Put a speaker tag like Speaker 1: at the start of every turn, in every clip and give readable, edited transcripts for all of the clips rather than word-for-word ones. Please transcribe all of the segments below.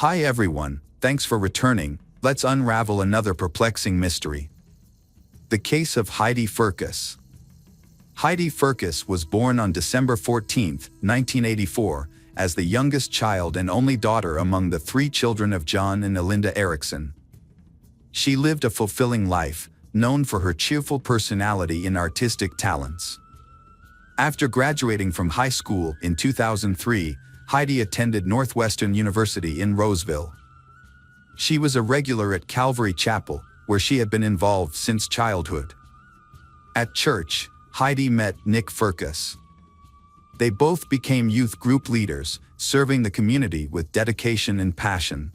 Speaker 1: Hi everyone, thanks for returning. Let's unravel another perplexing mystery. The case of Heidi Firkus. Heidi Firkus was born on December 14, 1984, as the youngest child and only daughter among the three children of John and Elinda Erikson. She lived a fulfilling life, known for her cheerful personality and artistic talents. After graduating from high school in 2003, Heidi attended Northwestern University in Roseville. She was a regular at Calvary Chapel, where she had been involved since childhood. At church, Heidi met Nick Firkus. They both became youth group leaders, serving the community with dedication and passion.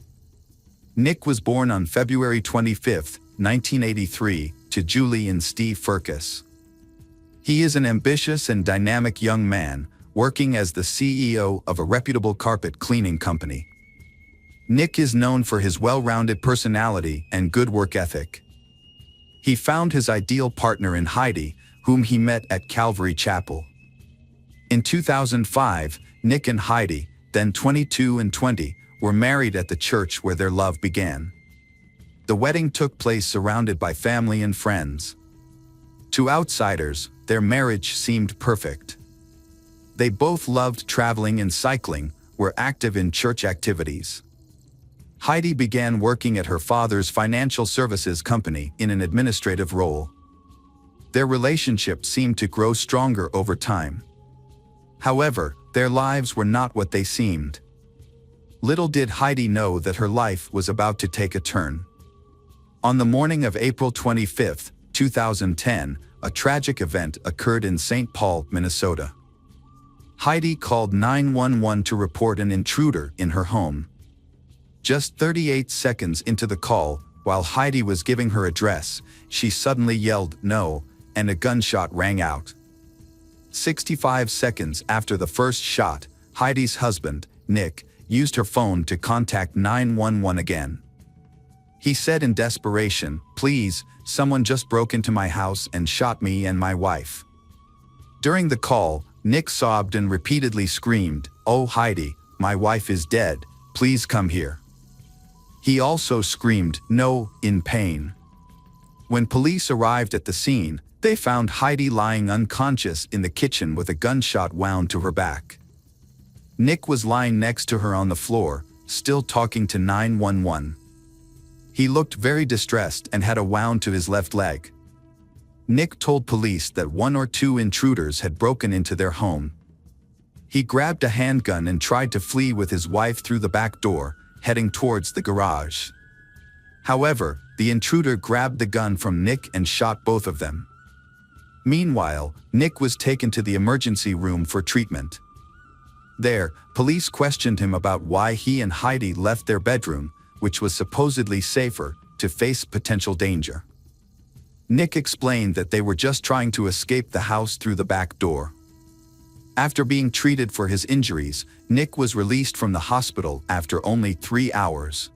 Speaker 1: Nick was born on February 25, 1983, to Julie and Steve Firkus. He is an ambitious and dynamic young man, working as the CEO of a reputable carpet cleaning company. Nick is known for his well-rounded personality and good work ethic. He found his ideal partner in Heidi, whom he met at Calvary Chapel. In 2005, Nick and Heidi, then 22 and 20, were married at the church where their love began. The wedding took place surrounded by family and friends. To outsiders, their marriage seemed perfect. They both loved traveling and cycling, were active in church activities. Heidi began working at her father's financial services company in an administrative role. Their relationship seemed to grow stronger over time. However, their lives were not what they seemed. Little did Heidi know that her life was about to take a turn. On the morning of April 25, 2010, a tragic event occurred in St. Paul, Minnesota. Heidi called 911 to report an intruder in her home. Just 38 seconds into the call, while Heidi was giving her address, she suddenly yelled, "No," and a gunshot rang out. 65 seconds after the first shot, Heidi's husband, Nick, used her phone to contact 911 again. He said in desperation, "Please, someone just broke into my house and shot me and my wife." During the call, Nick sobbed and repeatedly screamed, "Oh Heidi, my wife is dead, please come here." He also screamed, "No," in pain. When police arrived at the scene, they found Heidi lying unconscious in the kitchen with a gunshot wound to her back. Nick was lying next to her on the floor, still talking to 911. He looked very distressed and had a wound to his left leg. Nick told police that one or two intruders had broken into their home. He grabbed a handgun and tried to flee with his wife through the back door, heading towards the garage. However, the intruder grabbed the gun from Nick and shot both of them. Meanwhile, Nick was taken to the emergency room for treatment. There, police questioned him about why he and Heidi left their bedroom, which was supposedly safer, to face potential danger. Nick explained that they were just trying to escape the house through the back door. After being treated for his injuries, Nick was released from the hospital after only 3 hours.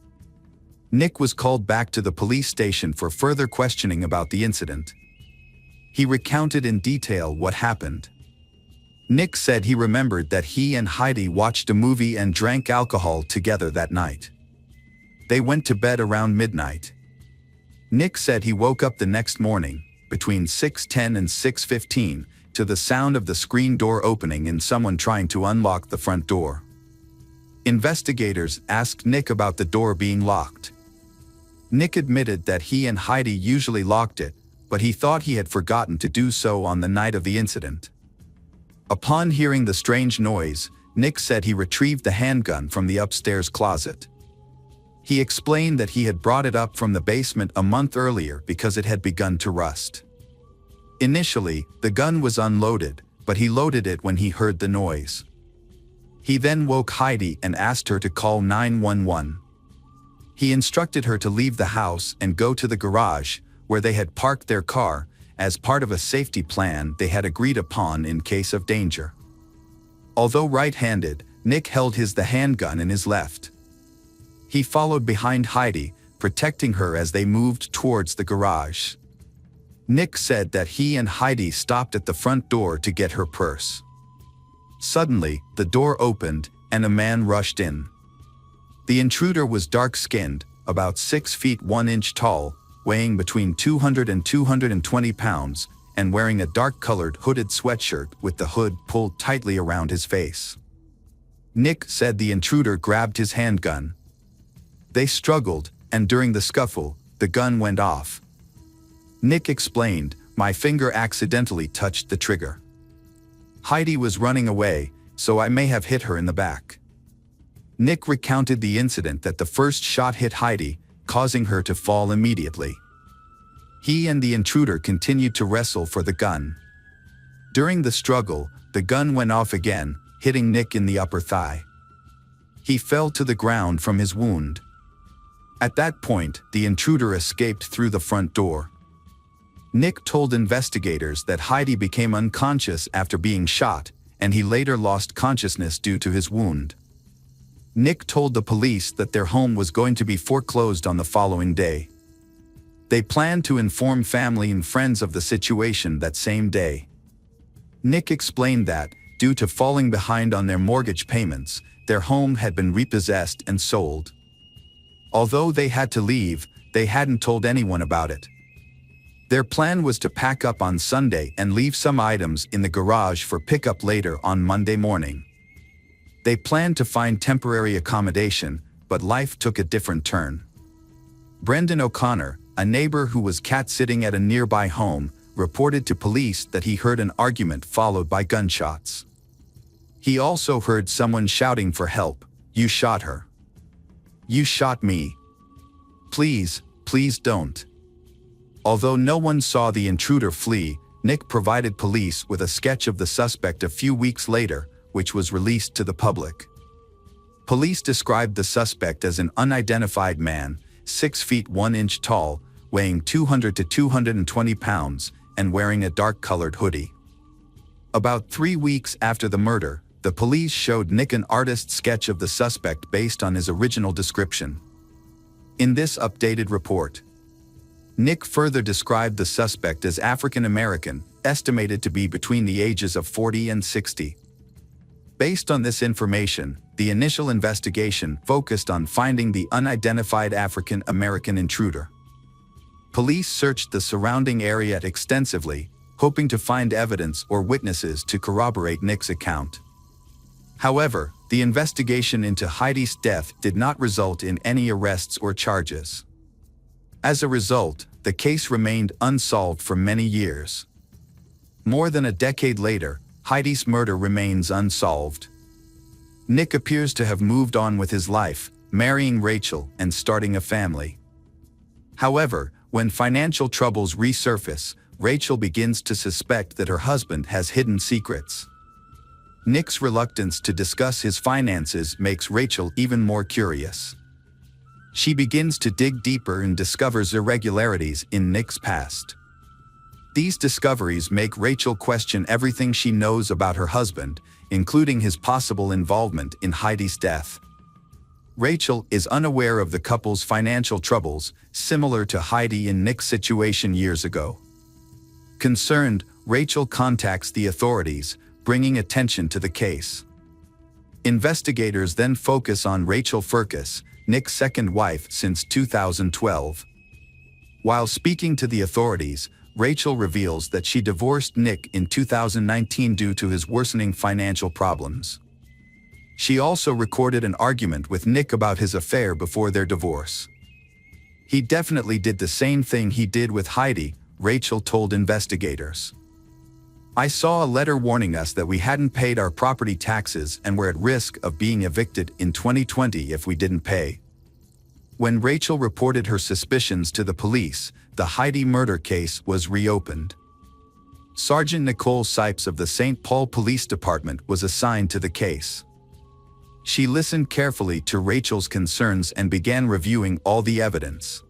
Speaker 1: Nick was called back to the police station for further questioning about the incident. He recounted in detail what happened. Nick said he remembered that he and Heidi watched a movie and drank alcohol together that night. They went to bed around midnight. Nick said he woke up the next morning, between 6:10 and 6:15, to the sound of the screen door opening and someone trying to unlock the front door. Investigators asked Nick about the door being locked. Nick admitted that he and Heidi usually locked it, but he thought he had forgotten to do so on the night of the incident. Upon hearing the strange noise, Nick said he retrieved the handgun from the upstairs closet. He explained that he had brought it up from the basement a month earlier because it had begun to rust. Initially, the gun was unloaded, but he loaded it when he heard the noise. He then woke Heidi and asked her to call 911. He instructed her to leave the house and go to the garage, where they had parked their car, as part of a safety plan they had agreed upon in case of danger. Although right-handed, Nick held the handgun in his left. He followed behind Heidi, protecting her as they moved towards the garage. Nick said that he and Heidi stopped at the front door to get her purse. Suddenly, the door opened and a man rushed in. The intruder was dark-skinned, about 6 feet 1 inch tall, weighing between 200 and 220 pounds, and wearing a dark-colored hooded sweatshirt with the hood pulled tightly around his face. Nick said the intruder grabbed his handgun. They struggled, and during the scuffle, the gun went off. Nick explained, "My finger accidentally touched the trigger. Heidi was running away, so I may have hit her in the back." Nick recounted the incident that the first shot hit Heidi, causing her to fall immediately. He and the intruder continued to wrestle for the gun. During the struggle, the gun went off again, hitting Nick in the upper thigh. He fell to the ground from his wound. At that point, the intruder escaped through the front door. Nick told investigators that Heidi became unconscious after being shot, and he later lost consciousness due to his wound. Nick told the police that their home was going to be foreclosed on the following day. They planned to inform family and friends of the situation that same day. Nick explained that, due to falling behind on their mortgage payments, their home had been repossessed and sold. Although they had to leave, they hadn't told anyone about it. Their plan was to pack up on Sunday and leave some items in the garage for pickup later on Monday morning. They planned to find temporary accommodation, but life took a different turn. Brendan O'Connor, a neighbor who was cat-sitting at a nearby home, reported to police that he heard an argument followed by gunshots. He also heard someone shouting for help, "You shot her. You shot me. Please, please don't." Although no one saw the intruder flee, Nick provided police with a sketch of the suspect a few weeks later, which was released to the public. Police described the suspect as an unidentified man, 6 feet 1 inch tall, weighing 200 to 220 pounds, and wearing a dark-colored hoodie. About 3 weeks after the murder, the police showed Nick an artist's sketch of the suspect based on his original description. In this updated report, Nick further described the suspect as African American, estimated to be between the ages of 40 and 60. Based on this information, the initial investigation focused on finding the unidentified African American intruder. Police searched the surrounding area extensively, hoping to find evidence or witnesses to corroborate Nick's account. However, the investigation into Heidi's death did not result in any arrests or charges. As a result, the case remained unsolved for many years. More than a decade later, Heidi's murder remains unsolved. Nick appears to have moved on with his life, marrying Rachel and starting a family. However, when financial troubles resurface, Rachel begins to suspect that her husband has hidden secrets. Nick's reluctance to discuss his finances makes Rachel even more curious. She begins to dig deeper and discovers irregularities in Nick's past. These discoveries make Rachel question everything she knows about her husband, including his possible involvement in Heidi's death. Rachel is unaware of the couple's financial troubles, similar to Heidi and Nick's situation years ago. Concerned, Rachel contacts the authorities, bringing attention to the case. Investigators then focus on Rachel Firkus, Nick's second wife since 2012. While speaking to the authorities, Rachel reveals that she divorced Nick in 2019 due to his worsening financial problems. She also recorded an argument with Nick about his affair before their divorce. "He definitely did the same thing he did with Heidi," Rachel told investigators. "I saw a letter warning us that we hadn't paid our property taxes and were at risk of being evicted in 2020 if we didn't pay." When Rachel reported her suspicions to the police, the Heidi murder case was reopened. Sergeant Nicole Sipes of the St. Paul Police Department was assigned to the case. She listened carefully to Rachel's concerns and began reviewing all the evidence.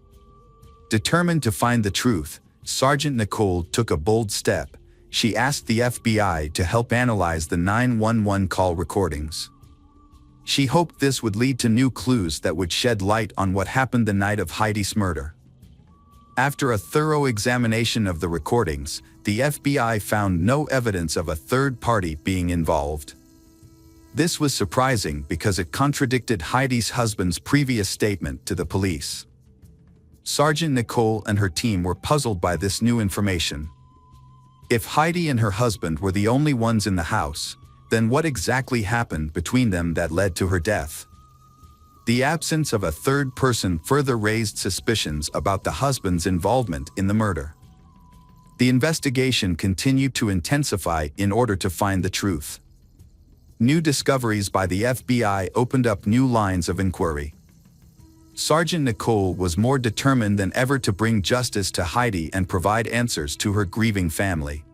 Speaker 1: Determined to find the truth, Sergeant Nicole took a bold step. She asked the FBI to help analyze the 911 call recordings. She hoped this would lead to new clues that would shed light on what happened the night of Heidi's murder. After a thorough examination of the recordings, the FBI found no evidence of a third party being involved. This was surprising because it contradicted Heidi's husband's previous statement to the police. Sergeant Nicole and her team were puzzled by this new information. If Heidi and her husband were the only ones in the house, then what exactly happened between them that led to her death? The absence of a third person further raised suspicions about the husband's involvement in the murder. The investigation continued to intensify in order to find the truth. New discoveries by the FBI opened up new lines of inquiry. Sergeant Nicole was more determined than ever to bring justice to Heidi and provide answers to her grieving family.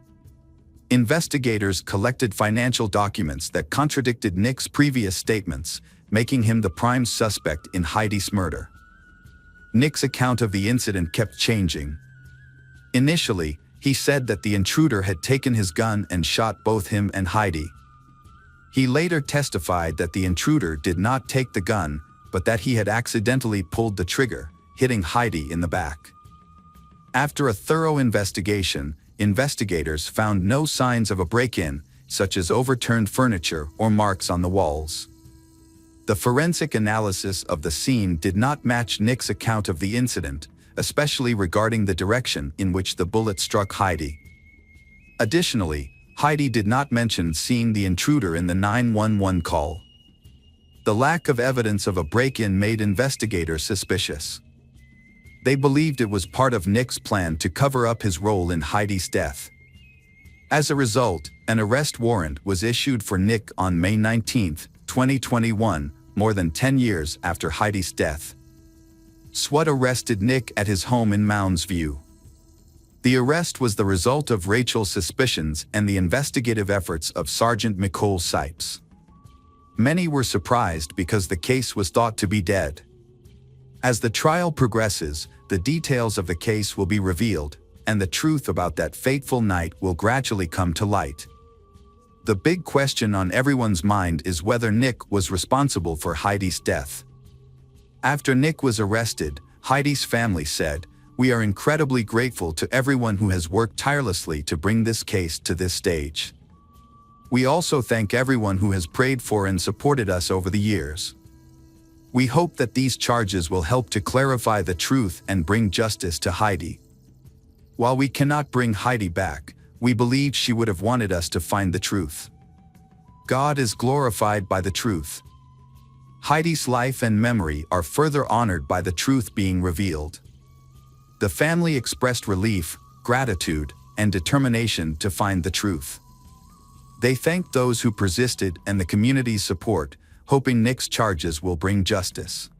Speaker 1: Investigators collected financial documents that contradicted Nick's previous statements, making him the prime suspect in Heidi's murder. Nick's account of the incident kept changing. Initially, he said that the intruder had taken his gun and shot both him and Heidi. He later testified that the intruder did not take the gun, but that he had accidentally pulled the trigger, hitting Heidi in the back. After a thorough investigation, investigators found no signs of a break-in, such as overturned furniture or marks on the walls. The forensic analysis of the scene did not match Nick's account of the incident, especially regarding the direction in which the bullet struck Heidi. Additionally, Heidi did not mention seeing the intruder in the 911 call. The lack of evidence of a break-in made investigators suspicious. They believed it was part of Nick's plan to cover up his role in Heidi's death. As a result, an arrest warrant was issued for Nick on May 19, 2021, more than 10 years after Heidi's death. SWAT arrested Nick at his home in Mounds View. The arrest was the result of Rachel's suspicions and the investigative efforts of Sergeant Nicole Sipes. Many were surprised because the case was thought to be dead. As the trial progresses, the details of the case will be revealed, and the truth about that fateful night will gradually come to light. The big question on everyone's mind is whether Nick was responsible for Heidi's death. After Nick was arrested, Heidi's family said, "We are incredibly grateful to everyone who has worked tirelessly to bring this case to this stage. We also thank everyone who has prayed for and supported us over the years. We hope that these charges will help to clarify the truth and bring justice to Heidi. While we cannot bring Heidi back, we believe she would have wanted us to find the truth. God is glorified by the truth. Heidi's life and memory are further honored by the truth being revealed." The family expressed relief, gratitude, and determination to find the truth. They thanked those who persisted and the community's support, hoping Nick's charges will bring justice.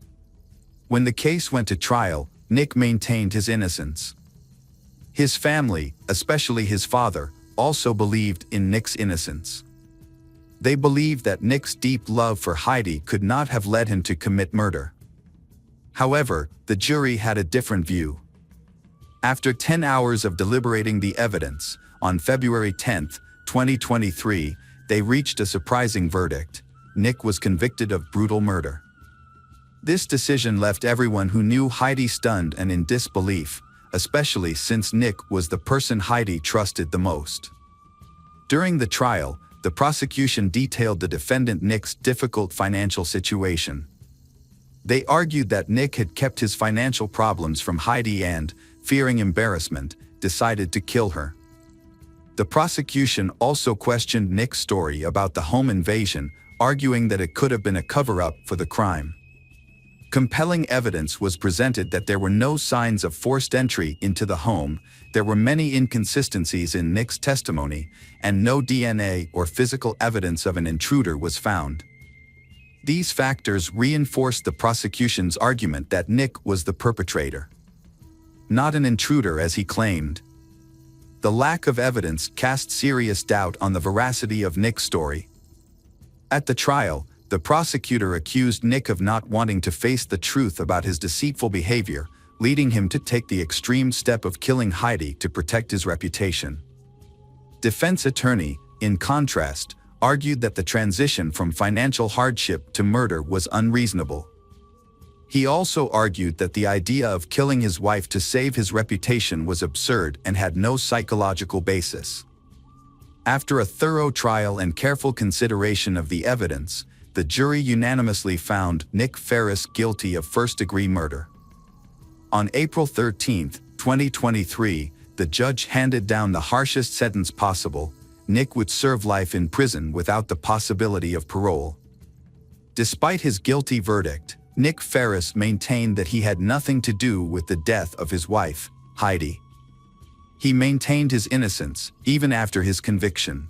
Speaker 1: When the case went to trial, Nick maintained his innocence. His family, especially his father, also believed in Nick's innocence. They believed that Nick's deep love for Heidi could not have led him to commit murder. However, the jury had a different view. After 10 hours of deliberating the evidence, on February 10, 2023, they reached a surprising verdict. Nick was convicted of brutal murder. This decision left everyone who knew Heidi stunned and in disbelief, especially since Nick was the person Heidi trusted the most. During the trial, the prosecution detailed the defendant Nick's difficult financial situation. They argued that Nick had kept his financial problems from Heidi and, fearing embarrassment, decided to kill her. The prosecution also questioned Nick's story about the home invasion, arguing that it could have been a cover-up for the crime. Compelling evidence was presented that there were no signs of forced entry into the home, there were many inconsistencies in Nick's testimony, and no DNA or physical evidence of an intruder was found. These factors reinforced the prosecution's argument that Nick was the perpetrator, not an intruder as he claimed. The lack of evidence cast serious doubt on the veracity of Nick's story. At the trial, the prosecutor accused Nick of not wanting to face the truth about his deceitful behavior, leading him to take the extreme step of killing Heidi to protect his reputation. Defense attorney, in contrast, argued that the transition from financial hardship to murder was unreasonable. He also argued that the idea of killing his wife to save his reputation was absurd and had no psychological basis. After a thorough trial and careful consideration of the evidence, the jury unanimously found Nick Firkus guilty of first-degree murder. On April 13, 2023, the judge handed down the harshest sentence possible. Nick would serve life in prison without the possibility of parole. Despite his guilty verdict, Nick Firkus maintained that he had nothing to do with the death of his wife, Heidi. He maintained his innocence, even after his conviction.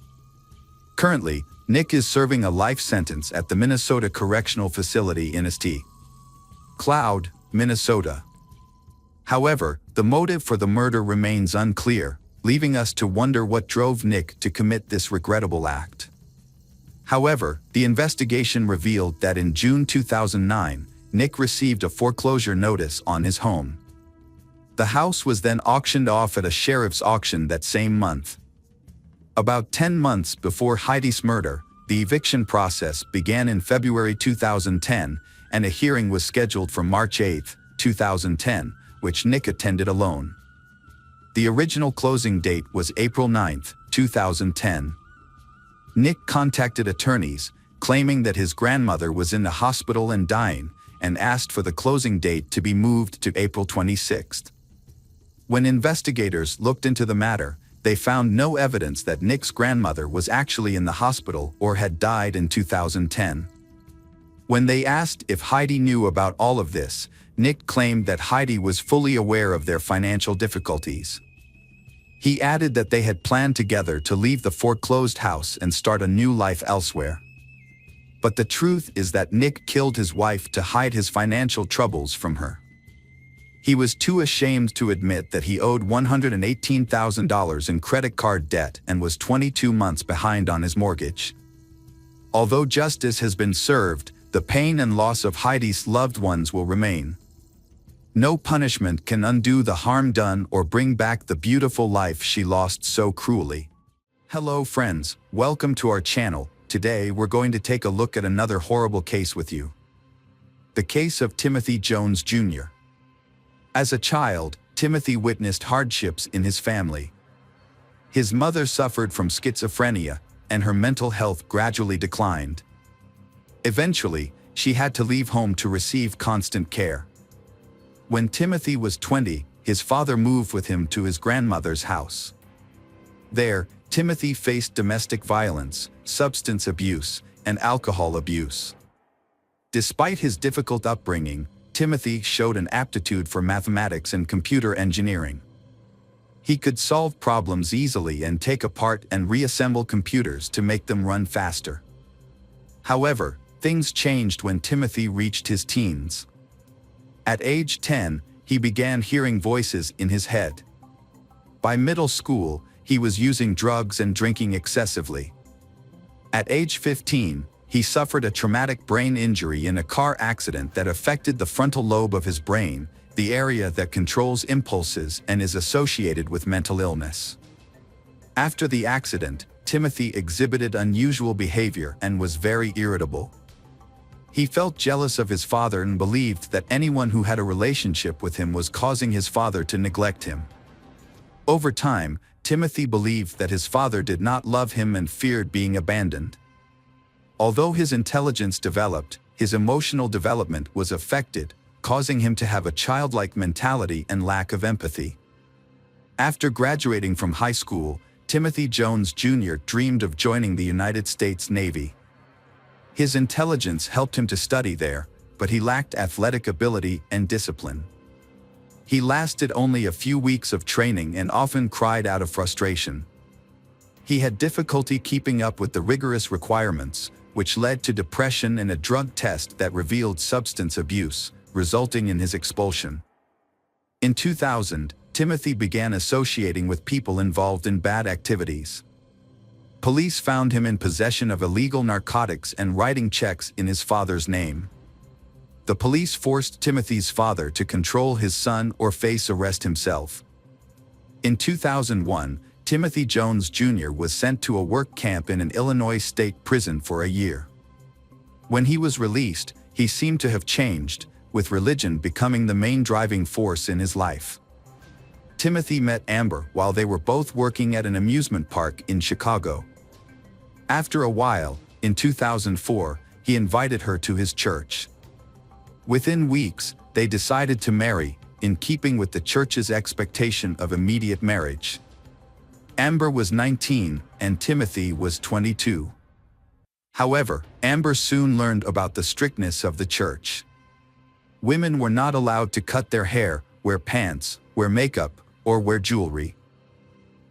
Speaker 1: Currently, Nick is serving a life sentence at the Minnesota Correctional Facility in St. Cloud, Minnesota. However, the motive for the murder remains unclear, leaving us to wonder what drove Nick to commit this regrettable act. However, the investigation revealed that in June 2009, Nick received a foreclosure notice on his home. The house was then auctioned off at a sheriff's auction that same month. About 10 months before Heidi's murder, the eviction process began in February 2010, and a hearing was scheduled for March 8, 2010, which Nick attended alone. The original closing date was April 9, 2010. Nick contacted attorneys, claiming that his grandmother was in the hospital and dying, and asked for the closing date to be moved to April 26. When investigators looked into the matter, they found no evidence that Nick's grandmother was actually in the hospital or had died in 2010. When they asked if Heidi knew about all of this, Nick claimed that Heidi was fully aware of their financial difficulties. He added that they had planned together to leave the foreclosed house and start a new life elsewhere. But the truth is that Nick killed his wife to hide his financial troubles from her. He was too ashamed to admit that he owed $118,000 in credit card debt and was 22 months behind on his mortgage. Although justice has been served, the pain and loss of Heidi's loved ones will remain. No punishment can undo the harm done or bring back the beautiful life she lost so cruelly. Hello friends, welcome to our channel. Today we're going to take a look at another horrible case with you. The case of Timothy Jones Jr. As a child, Timothy witnessed hardships in his family. His mother suffered from schizophrenia, and her mental health gradually declined. Eventually, she had to leave home to receive constant care. When Timothy was 20, his father moved with him to his grandmother's house. There, Timothy faced domestic violence, substance abuse, and alcohol abuse. Despite his difficult upbringing, Timothy showed an aptitude for mathematics and computer engineering. He could solve problems easily and take apart and reassemble computers to make them run faster. However, things changed when Timothy reached his teens. At age 10, he began hearing voices in his head. By middle school, he was using drugs and drinking excessively. At age 15, he suffered a traumatic brain injury in a car accident that affected the frontal lobe of his brain, the area that controls impulses and is associated with mental illness. After the accident, Timothy exhibited unusual behavior and was very irritable. He felt jealous of his father and believed that anyone who had a relationship with him was causing his father to neglect him. Over time, Timothy believed that his father did not love him and feared being abandoned. Although his intelligence developed, his emotional development was affected, causing him to have a childlike mentality and lack of empathy. After graduating from high school, Timothy Jones Jr. dreamed of joining the United States Navy. His intelligence helped him to study there, but he lacked athletic ability and discipline. He lasted only a few weeks of training and often cried out of frustration. He had difficulty keeping up with the rigorous requirements, which led to depression and a drug test that revealed substance abuse, resulting in his expulsion. In 2000, Timothy began associating with people involved in bad activities. Police found him in possession of illegal narcotics and writing checks in his father's name. The police forced Timothy's father to control his son or face arrest himself. In 2001, Timothy Jones Jr. was sent to a work camp in an Illinois state prison for a year. When he was released, he seemed to have changed, with religion becoming the main driving force in his life. Timothy met Amber while they were both working at an amusement park in Chicago. After a while, in 2004, he invited her to his church. Within weeks, they decided to marry, in keeping with the church's expectation of immediate marriage. Amber was 19 and Timothy was 22. However, Amber soon learned about the strictness of the church. Women were not allowed to cut their hair, wear pants, wear makeup, or wear jewelry.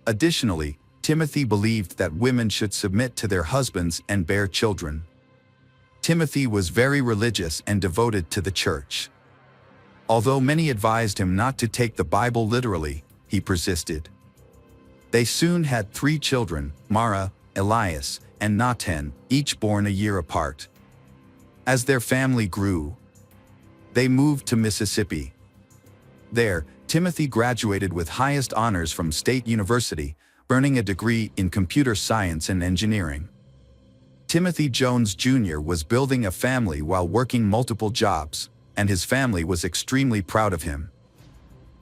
Speaker 1: Additionally, Timothy believed that women should submit to their husbands and bear children. Timothy was very religious and devoted to the church. Although many advised him not to take the Bible literally, he persisted. They soon had 3 children, Mara, Elias, and Nathan, each born a year apart. As their family grew, they moved to Mississippi. There, Timothy graduated with highest honors from State University, earning a degree in computer science and engineering. Timothy Jones Jr. was building a family while working multiple jobs, and his family was extremely proud of him.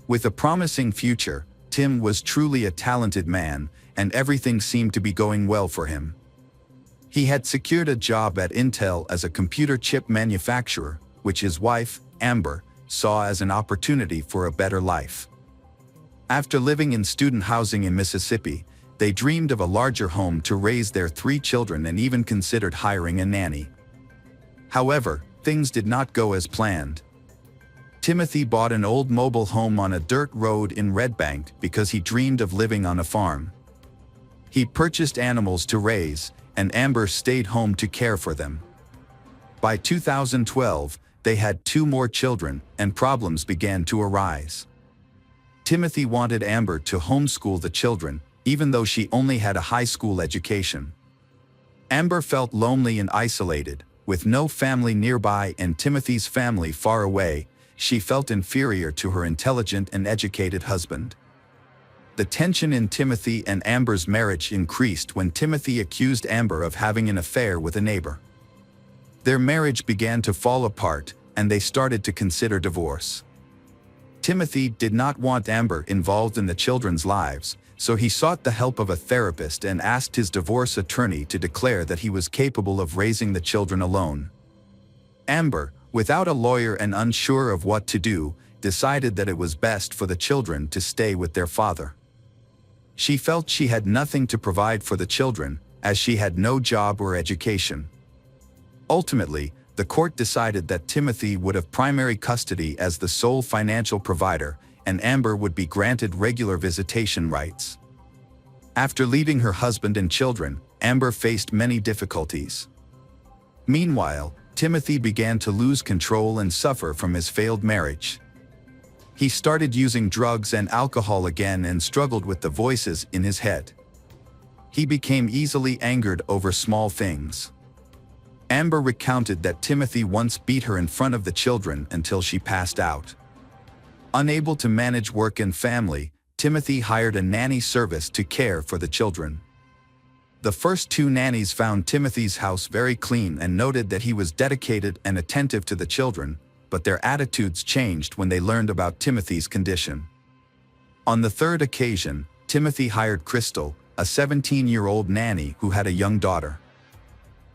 Speaker 1: With a promising future, Tim was truly a talented man, and everything seemed to be going well for him. He had secured a job at Intel as a computer chip manufacturer, which his wife, Amber, saw as an opportunity for a better life. After living in student housing in Mississippi, they dreamed of a larger home to raise their 3 children and even considered hiring a nanny. However, things did not go as planned. Timothy bought an old mobile home on a dirt road in Red Bank because he dreamed of living on a farm. He purchased animals to raise, and Amber stayed home to care for them. By 2012, they had 2 more children, and problems began to arise. Timothy wanted Amber to homeschool the children, even though she only had a high school education. Amber felt lonely and isolated, with no family nearby and Timothy's family far away. She felt inferior to her intelligent and educated husband. The tension in Timothy and Amber's marriage increased when Timothy accused Amber of having an affair with a neighbor. Their marriage began to fall apart, and they started to consider divorce. Timothy did not want Amber involved in the children's lives, so he sought the help of a therapist and asked his divorce attorney to declare that he was capable of raising the children alone. Amber, without a lawyer and unsure of what to do, decided that it was best for the children to stay with their father. She felt she had nothing to provide for the children, as she had no job or education. Ultimately, the court decided that Timothy would have primary custody as the sole financial provider, and Amber would be granted regular visitation rights. After leaving her husband and children, Amber faced many difficulties. Meanwhile, Timothy began to lose control and suffer from his failed marriage. He started using drugs and alcohol again and struggled with the voices in his head. He became easily angered over small things. Amber recounted that Timothy once beat her in front of the children until she passed out. Unable to manage work and family, Timothy hired a nanny service to care for the children. The first 2 nannies found Timothy's house very clean and noted that he was dedicated and attentive to the children, but their attitudes changed when they learned about Timothy's condition. On the 3rd occasion, Timothy hired Crystal, a 17-year-old nanny who had a young daughter.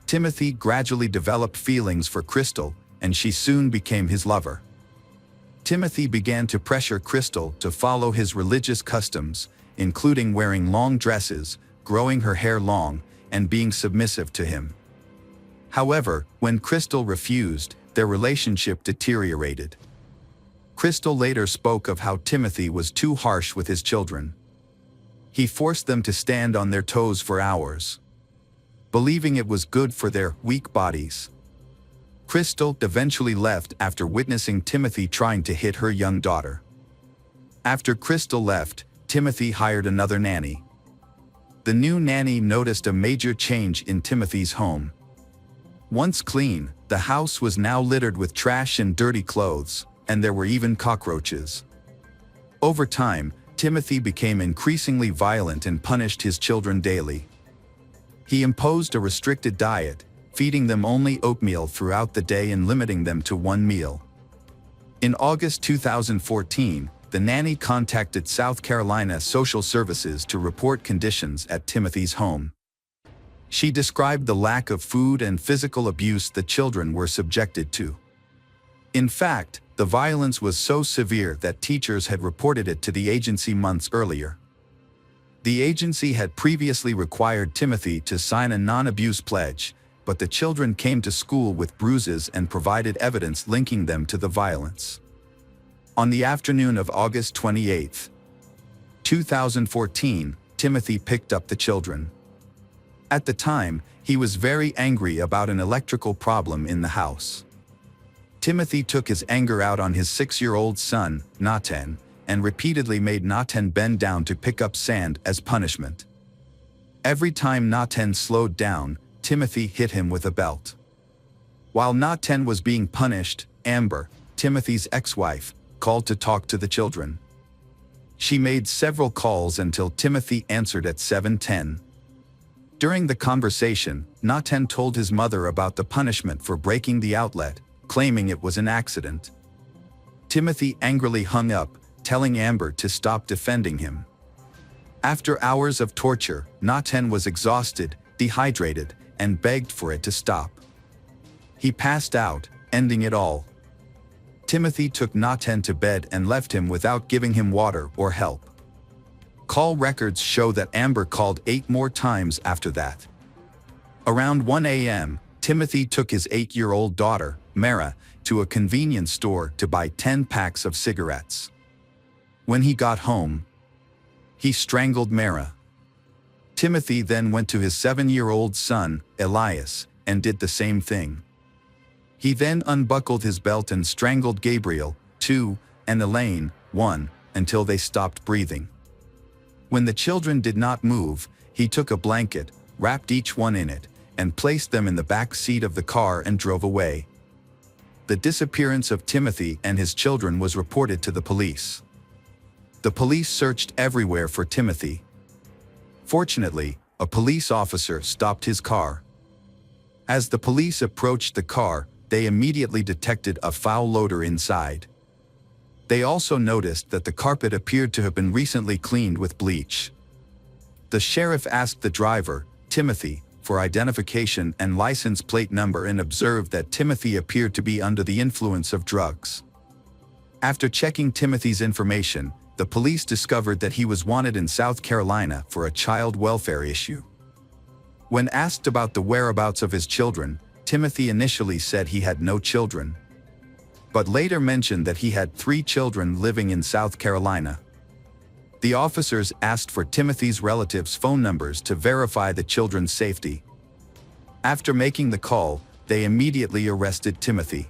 Speaker 1: Timothy gradually developed feelings for Crystal, and she soon became his lover. Timothy began to pressure Crystal to follow his religious customs, including wearing long dresses, growing her hair long, and being submissive to him. However, when Crystal refused, their relationship deteriorated. Crystal later spoke of how Timothy was too harsh with his children. He forced them to stand on their toes for hours, believing it was good for their weak bodies. Crystal eventually left after witnessing Timothy trying to hit her young daughter. After Crystal left, Timothy hired another nanny. The new nanny noticed a major change in Timothy's home. Once clean, the house was now littered with trash and dirty clothes, and there were even cockroaches. Over time, Timothy became increasingly violent and punished his children daily. He imposed a restricted diet, feeding them only oatmeal throughout the day and limiting them to 1 meal. In August 2014, the nanny contacted South Carolina Social Services to report conditions at Timothy's home. She described the lack of food and physical abuse the children were subjected to. In fact, the violence was so severe that teachers had reported it to the agency months earlier. The agency had previously required Timothy to sign a non-abuse pledge, but the children came to school with bruises and provided evidence linking them to the violence. On the afternoon of August 28, 2014, Timothy picked up the children. At the time, he was very angry about an electrical problem in the house. Timothy took his anger out on his 6-year-old son, Nathan, and repeatedly made Nathan bend down to pick up sand as punishment. Every time Nathan slowed down, Timothy hit him with a belt. While Nathan was being punished, Amber, Timothy's ex-wife, called to talk to the children. She made several calls until Timothy answered at 7:10. During the conversation, Nathan told his mother about the punishment for breaking the outlet, claiming it was an accident. Timothy angrily hung up, telling Amber to stop defending him. After hours of torture, Nathan was exhausted, dehydrated, and begged for it to stop. He passed out, ending it all. Timothy took Nathan to bed and left him without giving him water or help. Call records show that Amber called 8 more times after that. Around 1 a.m., Timothy took his 8-year-old daughter, Mara, to a convenience store to buy 10 packs of cigarettes. When he got home, he strangled Mara. Timothy then went to his 7-year-old son, Elias, and did the same thing. He then unbuckled his belt and strangled Gabriel, 2, and Elaine, 1, until they stopped breathing. When the children did not move, he took a blanket, wrapped each one in it, and placed them in the back seat of the car and drove away. The disappearance of Timothy and his children was reported to the police. The police searched everywhere for Timothy. Fortunately, a police officer stopped his car. As the police approached the car, they immediately detected a foul odor inside. They also noticed that the carpet appeared to have been recently cleaned with bleach. The sheriff asked the driver, Timothy, for identification and license plate number and observed that Timothy appeared to be under the influence of drugs. After checking Timothy's information, the police discovered that he was wanted in South Carolina for a child welfare issue. When asked about the whereabouts of his children, Timothy initially said he had no children, but later mentioned that he had 3 children living in South Carolina. The officers asked for Timothy's relatives' phone numbers to verify the children's safety. After making the call, they immediately arrested Timothy.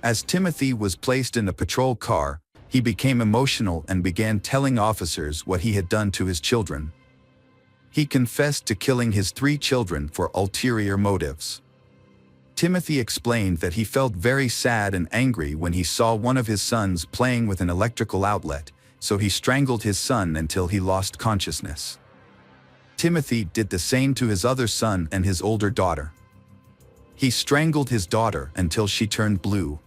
Speaker 1: As Timothy was placed in a patrol car, he became emotional and began telling officers what he had done to his children. He confessed to killing his 3 children for ulterior motives. Timothy explained that he felt very sad and angry when he saw one of his sons playing with an electrical outlet, so he strangled his son until he lost consciousness. Timothy did the same to his other son and his older daughter. He strangled his daughter until she turned blue.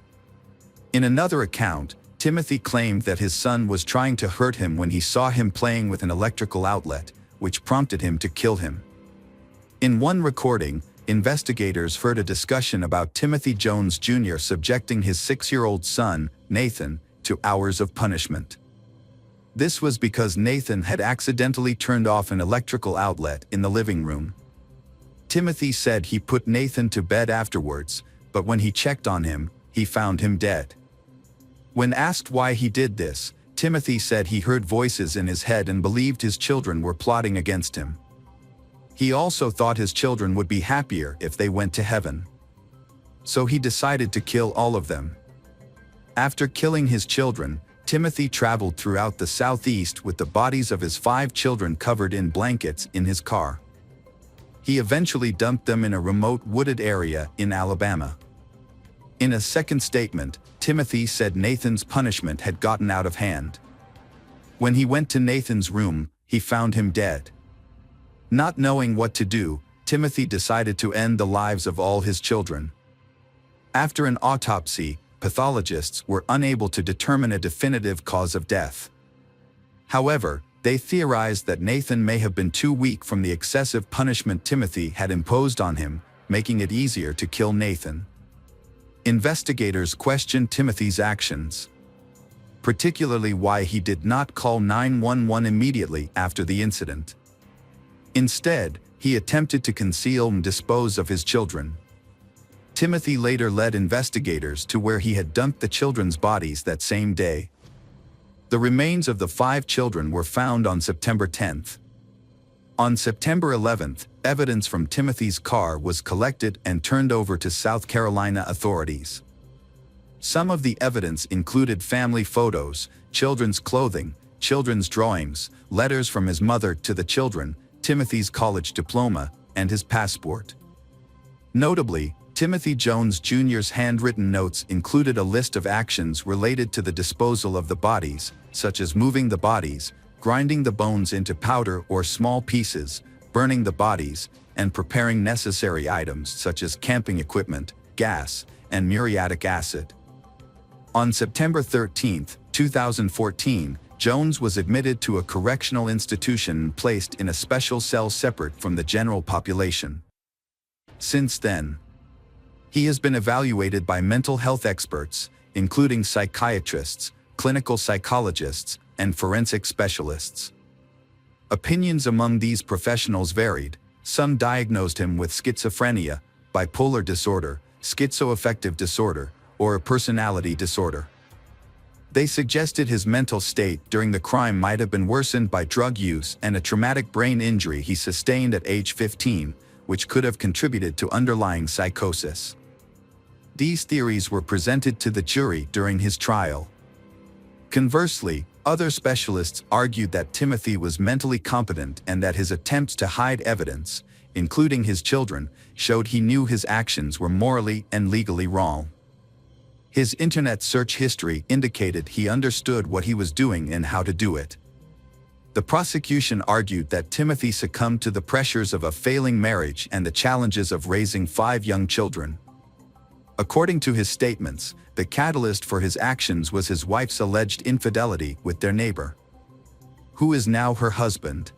Speaker 1: In another account, Timothy claimed that his son was trying to hurt him when he saw him playing with an electrical outlet, which prompted him to kill him. In one recording, investigators heard a discussion about Timothy Jones Jr. subjecting his 6-year-old son, Nathan, to hours of punishment. This was because Nathan had accidentally turned off an electrical outlet in the living room. Timothy said he put Nathan to bed afterwards, but when he checked on him, he found him dead. When asked why he did this, Timothy said he heard voices in his head and believed his children were plotting against him. He also thought his children would be happier if they went to heaven. So he decided to kill all of them. After killing his children, Timothy traveled throughout the southeast with the bodies of his 5 children covered in blankets in his car. He eventually dumped them in a remote wooded area in Alabama. In a second statement, Timothy said Nathan's punishment had gotten out of hand. When he went to Nathan's room, he found him dead. Not knowing what to do, Timothy decided to end the lives of all his children. After an autopsy, pathologists were unable to determine a definitive cause of death. However, they theorized that Nathan may have been too weak from the excessive punishment Timothy had imposed on him, making it easier to kill Nathan. Investigators questioned Timothy's actions, particularly why he did not call 911 immediately after the incident. Instead, he attempted to conceal and dispose of his children. Timothy later led investigators to where he had dumped the children's bodies that same day. The remains of the 5 children were found on September 10th. On September 11th, evidence from Timothy's car was collected and turned over to South Carolina authorities. Some of the evidence included family photos, children's clothing, children's drawings, letters from his mother to the children, Timothy's college diploma, and his passport. Notably, Timothy Jones Jr.'s handwritten notes included a list of actions related to the disposal of the bodies, such as moving the bodies, grinding the bones into powder or small pieces, burning the bodies, and preparing necessary items such as camping equipment, gas, and muriatic acid. On September 13, 2014, Jones was admitted to a correctional institution and placed in a special cell separate from the general population. Since then, he has been evaluated by mental health experts, including psychiatrists, clinical psychologists, and forensic specialists. Opinions among these professionals varied. Some diagnosed him with schizophrenia, bipolar disorder, schizoaffective disorder, or a personality disorder. They suggested his mental state during the crime might have been worsened by drug use and a traumatic brain injury he sustained at age 15, which could have contributed to underlying psychosis. These theories were presented to the jury during his trial. Conversely, other specialists argued that Timothy was mentally competent and that his attempts to hide evidence, including his children, showed he knew his actions were morally and legally wrong. His internet search history indicated he understood what he was doing and how to do it. The prosecution argued that Timothy succumbed to the pressures of a failing marriage and the challenges of raising 5 young children. According to his statements, the catalyst for his actions was his wife's alleged infidelity with their neighbor, who is now her husband.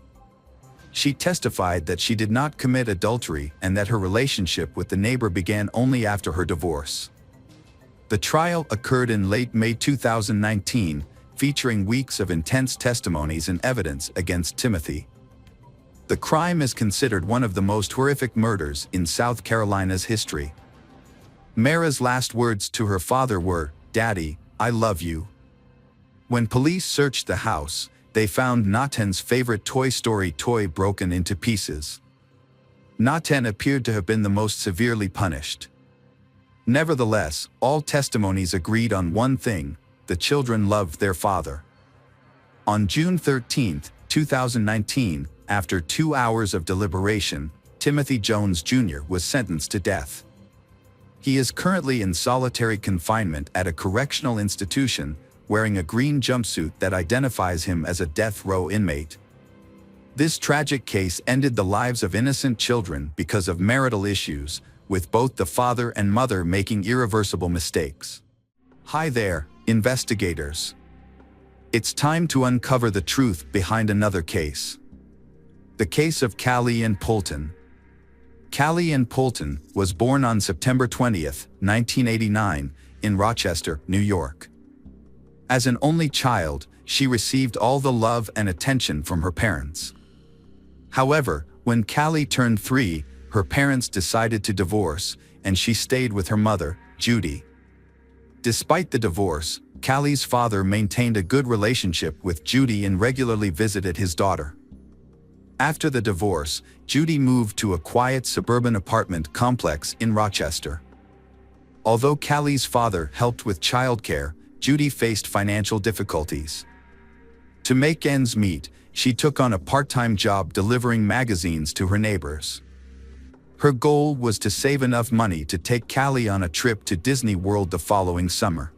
Speaker 1: She testified that she did not commit adultery and that her relationship with the neighbor began only after her divorce. The trial occurred in late May 2019, featuring weeks of intense testimonies and evidence against Timothy. The crime is considered one of the most horrific murders in South Carolina's history. Mara's last words to her father were, "Daddy, I love you." When police searched the house, they found Nathan's favorite Toy Story toy broken into pieces. Nathan appeared to have been the most severely punished. Nevertheless, all testimonies agreed on one thing: the children loved their father. On June 13, 2019, after 2 hours of deliberation, Timothy Jones Jr. was sentenced to death. He is currently in solitary confinement at a correctional institution, wearing a green jumpsuit that identifies him as a death row inmate. This tragic case ended the lives of innocent children because of marital issues, with both the father and mother making irreversible mistakes. Hi there, investigators. It's time to uncover the truth behind another case. The case of Callie Ann Poulton. Callie Ann Poulton was born on September 20, 1989, in Rochester, New York. As an only child, she received all the love and attention from her parents. However, when Callie turned 3, her parents decided to divorce, and she stayed with her mother, Judy. Despite the divorce, Callie's father maintained a good relationship with Judy and regularly visited his daughter. After the divorce, Judy moved to a quiet suburban apartment complex in Rochester. Although Callie's father helped with childcare, Judy faced financial difficulties. To make ends meet, she took on a part-time job delivering magazines to her neighbors. Her goal was to save enough money to take Callie on a trip to Disney World the following summer.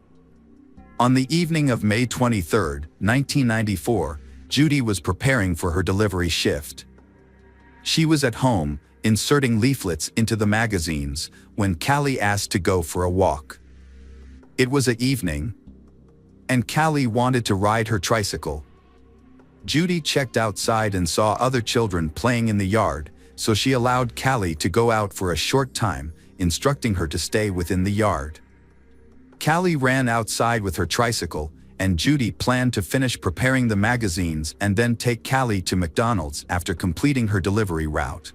Speaker 1: On the evening of May 23, 1994, Judy was preparing for her delivery shift. She was at home, inserting leaflets into the magazines, when Callie asked to go for a walk. It was an evening, and Callie wanted to ride her tricycle. Judy checked outside and saw other children playing in the yard, so she allowed Callie to go out for a short time, instructing her to stay within the yard. Callie ran outside with her tricycle, and Judy planned to finish preparing the magazines and then take Callie to McDonald's after completing her delivery route.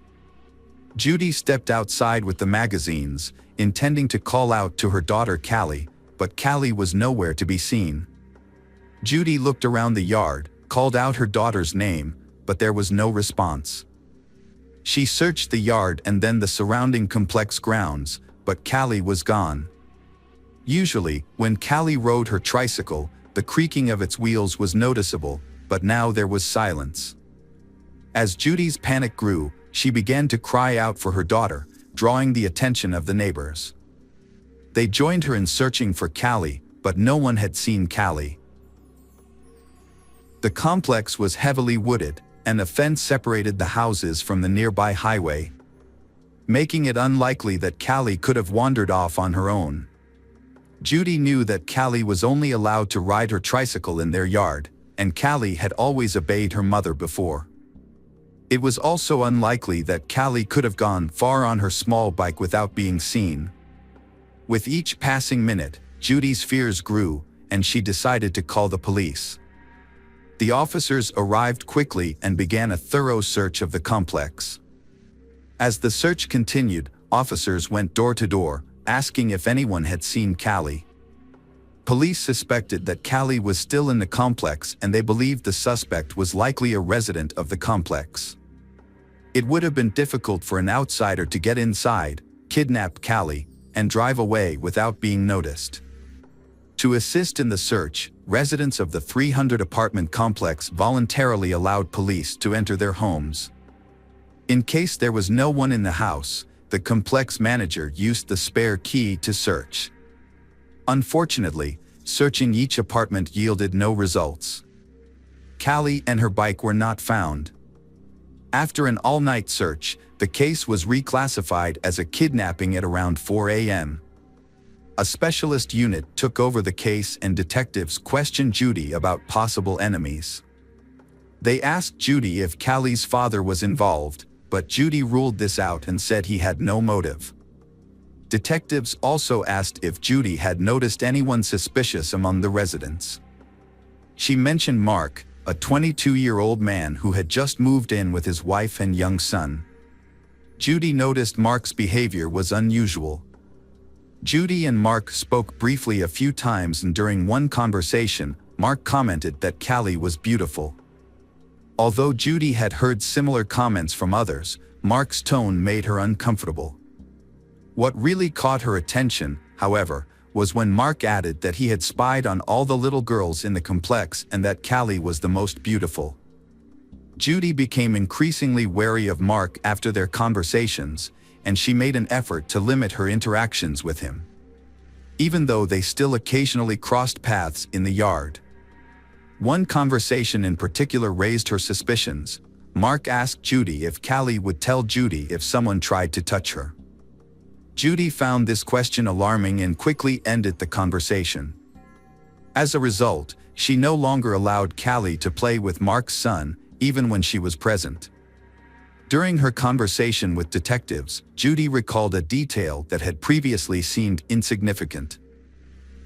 Speaker 1: Judy stepped outside with the magazines, intending to call out to her daughter Callie, but Callie was nowhere to be seen. Judy looked around the yard, called out her daughter's name, but there was no response. She searched the yard and then the surrounding complex grounds, but Callie was gone. Usually, when Callie rode her tricycle, the creaking of its wheels was noticeable, but now there was silence. As Judy's panic grew, she began to cry out for her daughter, drawing the attention of the neighbors. They joined her in searching for Callie, but no one had seen Callie. The complex was heavily wooded, and a fence separated the houses from the nearby highway, making it unlikely that Callie could have wandered off on her own. Judy knew that Callie was only allowed to ride her tricycle in their yard, and Callie had always obeyed her mother before. It was also unlikely that Callie could have gone far on her small bike without being seen. With each passing minute, Judy's fears grew, and she decided to call the police. The officers arrived quickly and began a thorough search of the complex. As the search continued, officers went door to door, asking if anyone had seen Callie. Police suspected that Callie was still in the complex, and they believed the suspect was likely a resident of the complex. It would have been difficult for an outsider to get inside, kidnap Callie, and drive away without being noticed. To assist in the search, residents of the 300-apartment complex voluntarily allowed police to enter their homes. In case there was no one in the house, the complex manager used the spare key to search. Unfortunately, searching each apartment yielded no results. Callie and her bike were not found. After an all-night search, the case was reclassified as a kidnapping at around 4 a.m. A specialist unit took over the case, and detectives questioned Judy about possible enemies. They asked Judy if Callie's father was involved, but Judy ruled this out and said he had no motive. Detectives also asked if Judy had noticed anyone suspicious among the residents. She mentioned Mark, a 22-year-old man who had just moved in with his wife and young son. Judy noticed Mark's behavior was unusual. Judy and Mark spoke briefly a few times, and during one conversation, Mark commented that Callie was beautiful. Although Judy had heard similar comments from others, Mark's tone made her uncomfortable. What really caught her attention, however, was when Mark added that he had spied on all the little girls in the complex and that Callie was the most beautiful. Judy became increasingly wary of Mark after their conversations, and she made an effort to limit her interactions with him, even though they still occasionally crossed paths in the yard. One conversation in particular raised her suspicions. Mark asked Judy if Callie would tell Judy if someone tried to touch her. Judy found this question alarming and quickly ended the conversation. As a result, she no longer allowed Callie to play with Mark's son, even when she was present. During her conversation with detectives, Judy recalled a detail that had previously seemed insignificant.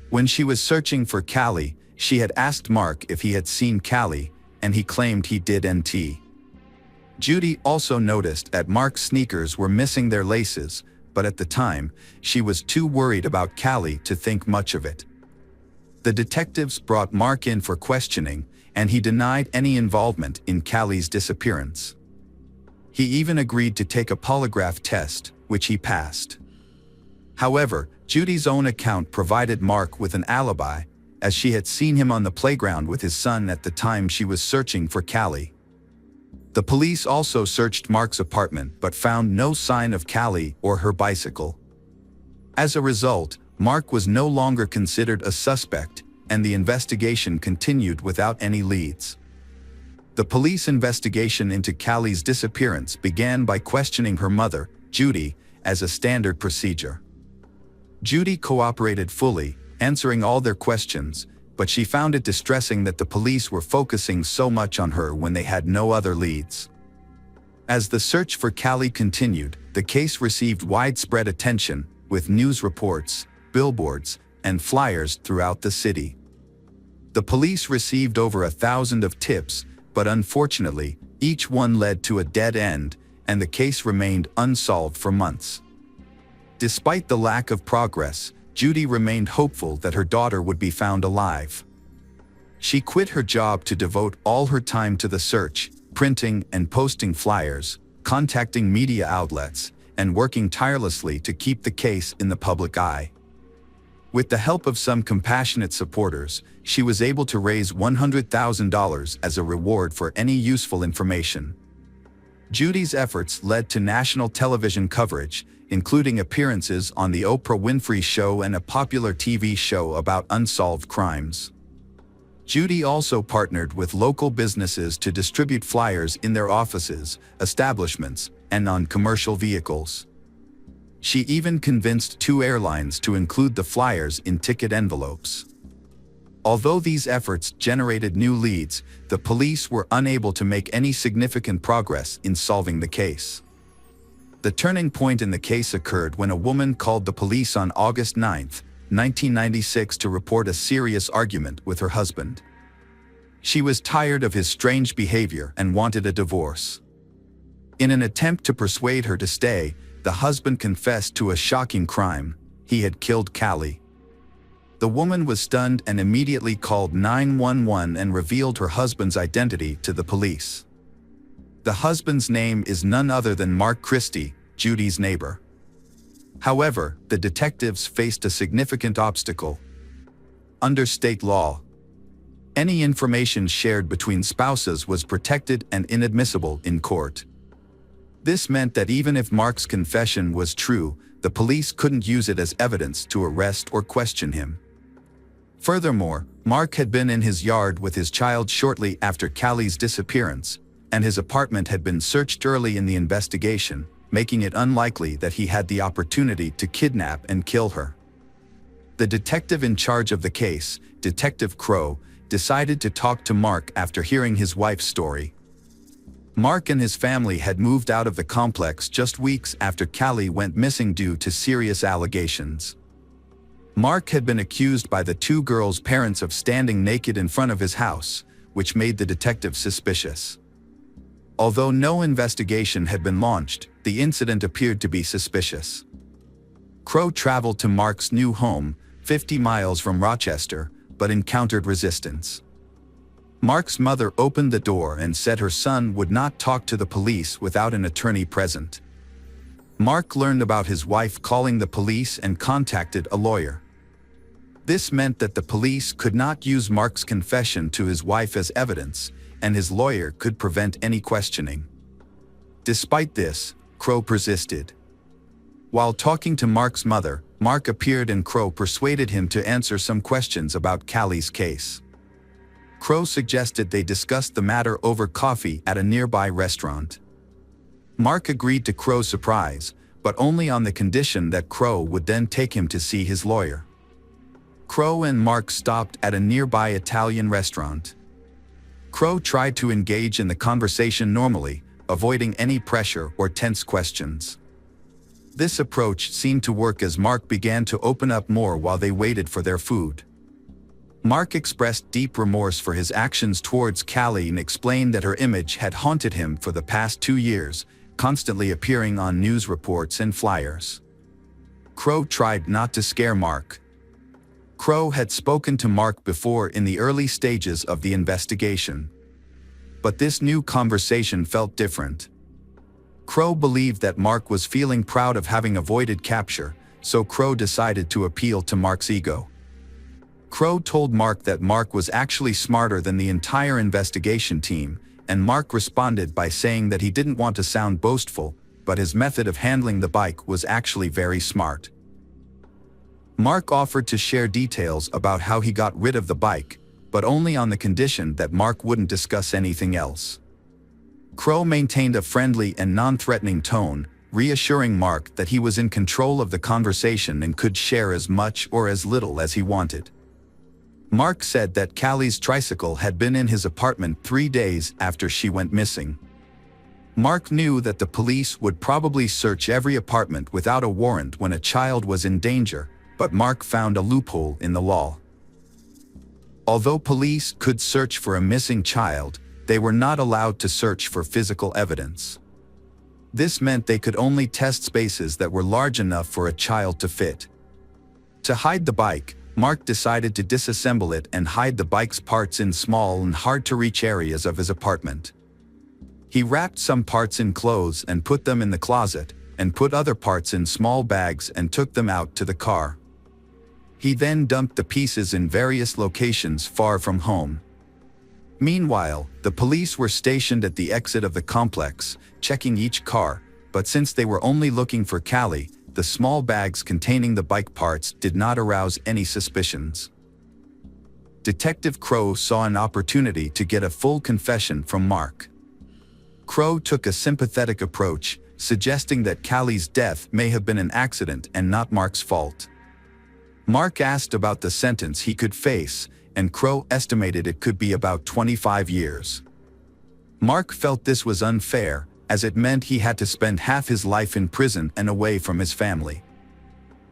Speaker 1: When she was searching for Callie, she had asked Mark if he had seen Callie, and he claimed he did. Judy also noticed that Mark's sneakers were missing their laces, but at the time, she was too worried about Callie to think much of it. The detectives brought Mark in for questioning, and he denied any involvement in Callie's disappearance. He even agreed to take a polygraph test, which he passed. However, Judy's own account provided Mark with an alibi, as she had seen him on the playground with his son at the time she was searching for Callie. The police also searched Mark's apartment but found no sign of Callie or her bicycle. As a result, Mark was no longer considered a suspect, and the investigation continued without any leads. The police investigation into Callie's disappearance began by questioning her mother, Judy, as a standard procedure. Judy cooperated fully, answering all their questions, but she found it distressing that the police were focusing so much on her when they had no other leads. As the search for Callie continued, the case received widespread attention, with news reports, billboards, and flyers throughout the city. The police received over 1,000 of tips, but unfortunately, each one led to a dead end, and the case remained unsolved for months. Despite the lack of progress, Judy remained hopeful that her daughter would be found alive. She quit her job to devote all her time to the search, printing and posting flyers, contacting media outlets, and working tirelessly to keep the case in the public eye. With the help of some compassionate supporters, she was able to raise $100,000 as a reward for any useful information. Judy's efforts led to national television coverage, including appearances on The Oprah Winfrey Show and a popular TV show about unsolved crimes. Judy also partnered with local businesses to distribute flyers in their offices, establishments, and on commercial vehicles. She even convinced 2 airlines to include the flyers in ticket envelopes. Although these efforts generated new leads, the police were unable to make any significant progress in solving the case. The turning point in the case occurred when a woman called the police on August 9, 1996 to report a serious argument with her husband. She was tired of his strange behavior and wanted a divorce. In an attempt to persuade her to stay, the husband confessed to a shocking crime: he had killed Callie. The woman was stunned and immediately called 911 and revealed her husband's identity to the police. The husband's name is none other than Mark Christie, Judy's neighbor. However, the detectives faced a significant obstacle. Under state law, any information shared between spouses was protected and inadmissible in court. This meant that even if Mark's confession was true, the police couldn't use it as evidence to arrest or question him. Furthermore, Mark had been in his yard with his child shortly after Callie's disappearance, and his apartment had been searched early in the investigation, making it unlikely that he had the opportunity to kidnap and kill her. The detective in charge of the case, Detective Crow, decided to talk to Mark after hearing his wife's story. Mark and his family had moved out of the complex just weeks after Callie went missing due to serious allegations. Mark had been accused by the 2 girls' parents of standing naked in front of his house, which made the detective suspicious. Although no investigation had been launched, the incident appeared to be suspicious. Crow traveled to Mark's new home, 50 miles from Rochester, but encountered resistance. Mark's mother opened the door and said her son would not talk to the police without an attorney present. Mark learned about his wife calling the police and contacted a lawyer. This meant that the police could not use Mark's confession to his wife as evidence, and his lawyer could prevent any questioning. Despite this, Crow persisted. While talking to Mark's mother, Mark appeared and Crow persuaded him to answer some questions about Callie's case. Crow suggested they discuss the matter over coffee at a nearby restaurant. Mark agreed to Crow's surprise, but only on the condition that Crow would then take him to see his lawyer. Crow and Mark stopped at a nearby Italian restaurant. Crow tried to engage in the conversation normally, avoiding any pressure or tense questions. This approach seemed to work as Mark began to open up more while they waited for their food. Mark expressed deep remorse for his actions towards Callie and explained that her image had haunted him for the past 2 years, constantly appearing on news reports and flyers. Crow tried not to scare Mark. Crow had spoken to Mark before in the early stages of the investigation. But this new conversation felt different. Crow believed that Mark was feeling proud of having avoided capture, so Crow decided to appeal to Mark's ego. Crow told Mark that Mark was actually smarter than the entire investigation team, and Mark responded by saying that he didn't want to sound boastful, but his method of handling the bike was actually very smart. Mark offered to share details about how he got rid of the bike, but only on the condition that Mark wouldn't discuss anything else. Crow maintained a friendly and non-threatening tone, reassuring Mark that he was in control of the conversation and could share as much or as little as he wanted. Mark said that Callie's tricycle had been in his apartment 3 days after she went missing. Mark knew that the police would probably search every apartment without a warrant when a child was in danger, but Mark found a loophole in the law. Although police could search for a missing child, they were not allowed to search for physical evidence. This meant they could only test spaces that were large enough for a child to fit. To hide the bike, Mark decided to disassemble it and hide the bike's parts in small and hard-to-reach areas of his apartment. He wrapped some parts in clothes and put them in the closet, and put other parts in small bags and took them out to the car. He then dumped the pieces in various locations far from home. Meanwhile, the police were stationed at the exit of the complex, checking each car, but since they were only looking for Callie, the small bags containing the bike parts did not arouse any suspicions. Detective Crow saw an opportunity to get a full confession from Mark. Crow took a sympathetic approach, suggesting that Callie's death may have been an accident and not Mark's fault. Mark asked about the sentence he could face, and Crow estimated it could be about 25 years. Mark felt this was unfair, as it meant he had to spend half his life in prison and away from his family.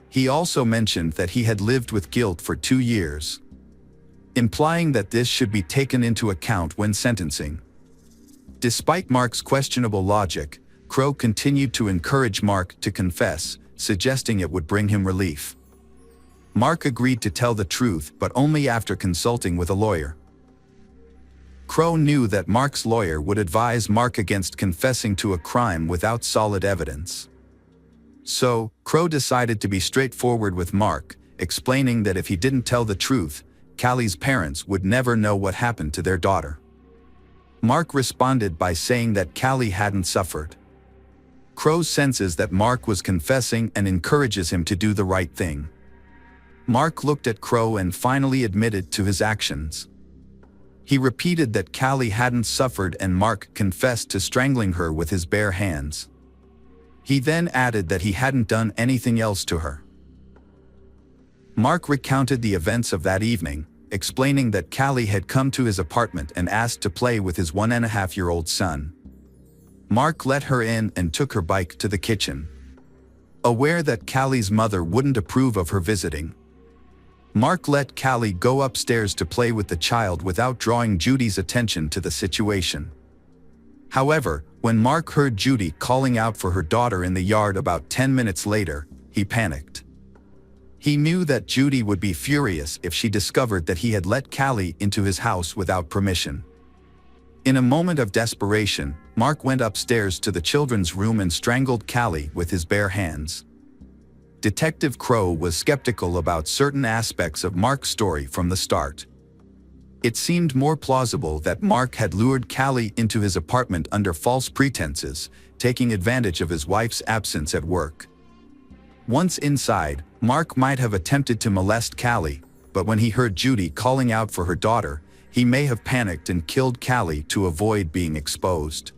Speaker 1: He also mentioned that he had lived with guilt for 2 years, implying that this should be taken into account when sentencing. Despite Mark's questionable logic, Crow continued to encourage Mark to confess, suggesting it would bring him relief. Mark agreed to tell the truth, but only after consulting with a lawyer. Crow knew that Mark's lawyer would advise Mark against confessing to a crime without solid evidence. So, Crow decided to be straightforward with Mark, explaining that if he didn't tell the truth, Callie's parents would never know what happened to their daughter. Mark responded by saying that Callie hadn't suffered. Crow senses that Mark was confessing and encourages him to do the right thing. Mark looked at Crow and finally admitted to his actions. He repeated that Callie hadn't suffered and Mark confessed to strangling her with his bare hands. He then added that he hadn't done anything else to her. Mark recounted the events of that evening, explaining that Callie had come to his apartment and asked to play with his 1.5-year-old son. Mark let her in and took her bike to the kitchen. Aware that Callie's mother wouldn't approve of her visiting, Mark let Callie go upstairs to play with the child without drawing Judy's attention to the situation. However, when Mark heard Judy calling out for her daughter in the yard about 10 minutes later, he panicked. He knew that Judy would be furious if she discovered that he had let Callie into his house without permission. In a moment of desperation, Mark went upstairs to the children's room and strangled Callie with his bare hands. Detective Crow was skeptical about certain aspects of Mark's story from the start. It seemed more plausible that Mark had lured Callie into his apartment under false pretenses, taking advantage of his wife's absence at work. Once inside, Mark might have attempted to molest Callie, but when he heard Judy calling out for her daughter, he may have panicked and killed Callie to avoid being exposed.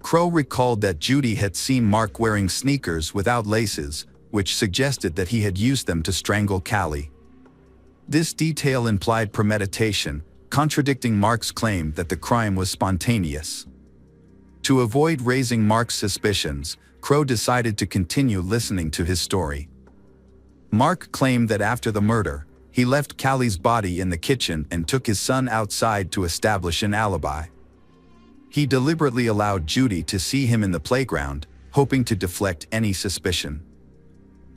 Speaker 1: Crow recalled that Judy had seen Mark wearing sneakers without laces, which suggested that he had used them to strangle Callie. This detail implied premeditation, contradicting Mark's claim that the crime was spontaneous. To avoid raising Mark's suspicions, Crow decided to continue listening to his story. Mark claimed that after the murder, he left Callie's body in the kitchen and took his son outside to establish an alibi. He deliberately allowed Judy to see him in the playground, hoping to deflect any suspicion.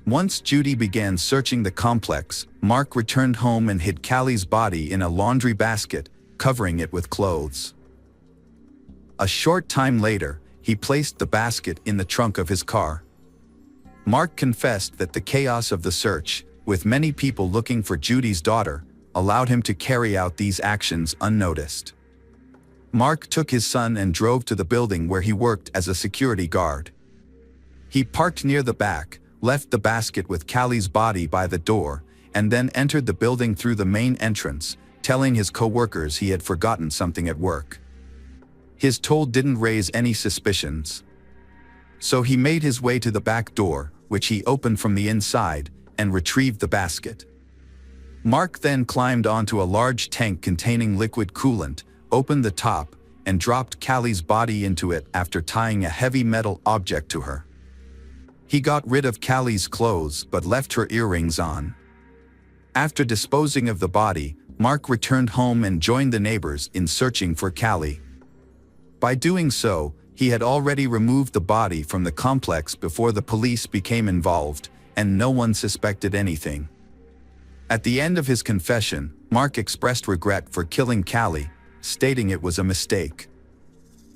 Speaker 1: Once Judy began searching the complex, Mark returned home and hid Callie's body in a laundry basket, covering it with clothes. A short time later, he placed the basket in the trunk of his car. Mark confessed that the chaos of the search, with many people looking for Judy's daughter, allowed him to carry out these actions unnoticed. Mark took his son and drove to the building where he worked as a security guard. He parked near the back, left the basket with Callie's body by the door, and then entered the building through the main entrance, telling his co-workers he had forgotten something at work. His toll didn't raise any suspicions. So he made his way to the back door, which he opened from the inside, and retrieved the basket. Mark then climbed onto a large tank containing liquid coolant, opened the top, and dropped Callie's body into it after tying a heavy metal object to her. He got rid of Callie's clothes but left her earrings on. After disposing of the body, Mark returned home and joined the neighbors in searching for Callie. By doing so, he had already removed the body from the complex before the police became involved, and no one suspected anything. At the end of his confession, Mark expressed regret for killing Callie, stating it was a mistake.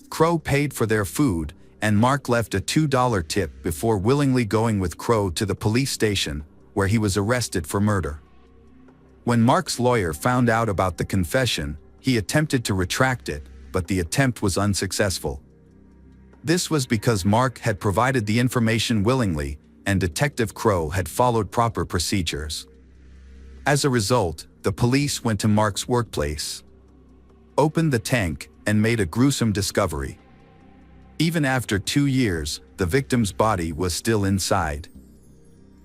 Speaker 1: Crow paid for their food, and Mark left a $2 tip before willingly going with Crow to the police station, where he was arrested for murder. When Mark's lawyer found out about the confession, he attempted to retract it, but the attempt was unsuccessful. This was because Mark had provided the information willingly, and Detective Crow had followed proper procedures. As a result, the police went to Mark's workplace, opened the tank, and made a gruesome discovery. Even after 2 years, the victim's body was still inside.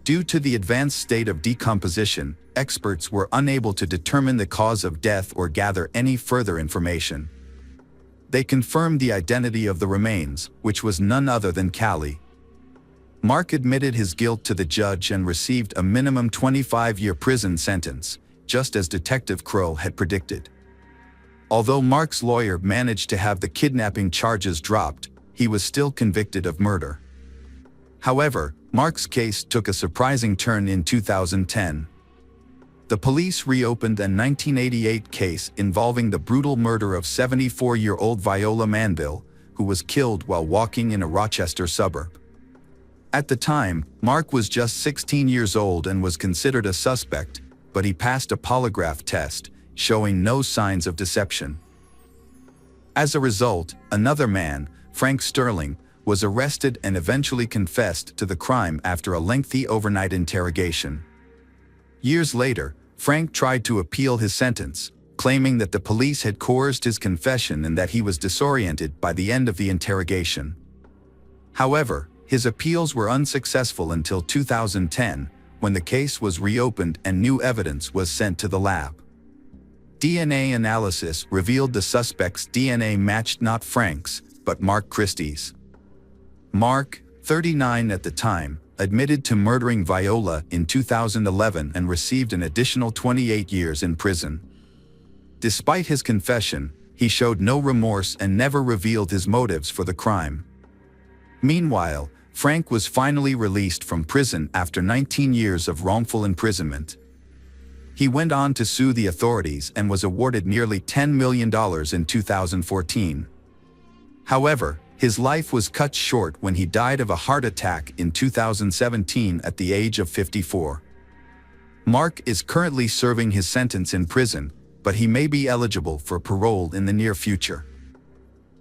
Speaker 1: Due to the advanced state of decomposition, experts were unable to determine the cause of death or gather any further information. They confirmed the identity of the remains, which was none other than Callie. Mark admitted his guilt to the judge and received a minimum 25-year prison sentence, just as Detective Crow had predicted. Although Mark's lawyer managed to have the kidnapping charges dropped, he was still convicted of murder. However, Mark's case took a surprising turn in 2010. The police reopened a 1988 case involving the brutal murder of 74-year-old Viola Manville, who was killed while walking in a Rochester suburb. At the time, Mark was just 16 years old and was considered a suspect, but he passed a polygraph test, showing no signs of deception. As a result, another man, Frank Sterling, was arrested and eventually confessed to the crime after a lengthy overnight interrogation. Years later, Frank tried to appeal his sentence, claiming that the police had coerced his confession and that he was disoriented by the end of the interrogation. However, his appeals were unsuccessful until 2010, when the case was reopened and new evidence was sent to the lab. DNA analysis revealed the suspect's DNA matched not Frank's, but Mark Christie's. Mark, 39 at the time, admitted to murdering Viola in 2011 and received an additional 28 years in prison. Despite his confession, he showed no remorse and never revealed his motives for the crime. Meanwhile, Frank was finally released from prison after 19 years of wrongful imprisonment. He went on to sue the authorities and was awarded nearly $10 million in 2014. However, his life was cut short when he died of a heart attack in 2017 at the age of 54. Mark is currently serving his sentence in prison, but he may be eligible for parole in the near future.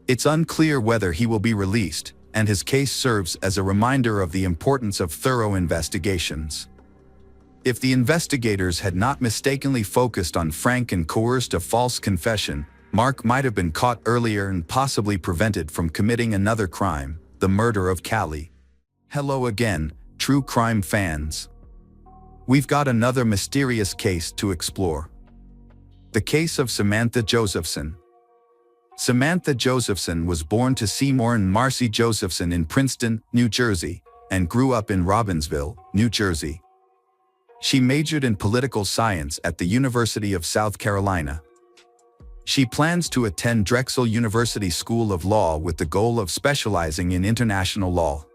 Speaker 1: It's unclear whether he will be released, and his case serves as a reminder of the importance of thorough investigations. If the investigators had not mistakenly focused on Frank and coerced a false confession, Mark might have been caught earlier and possibly prevented from committing another crime, the murder of Callie. Hello again, true crime fans. We've got another mysterious case to explore. The case of Samantha Josephson. Samantha Josephson was born to Seymour and Marcy Josephson in Princeton, New Jersey, and grew up in Robbinsville, New Jersey. She majored in political science at the University of South Carolina. She plans to attend Drexel University School of Law with the goal of specializing in international law.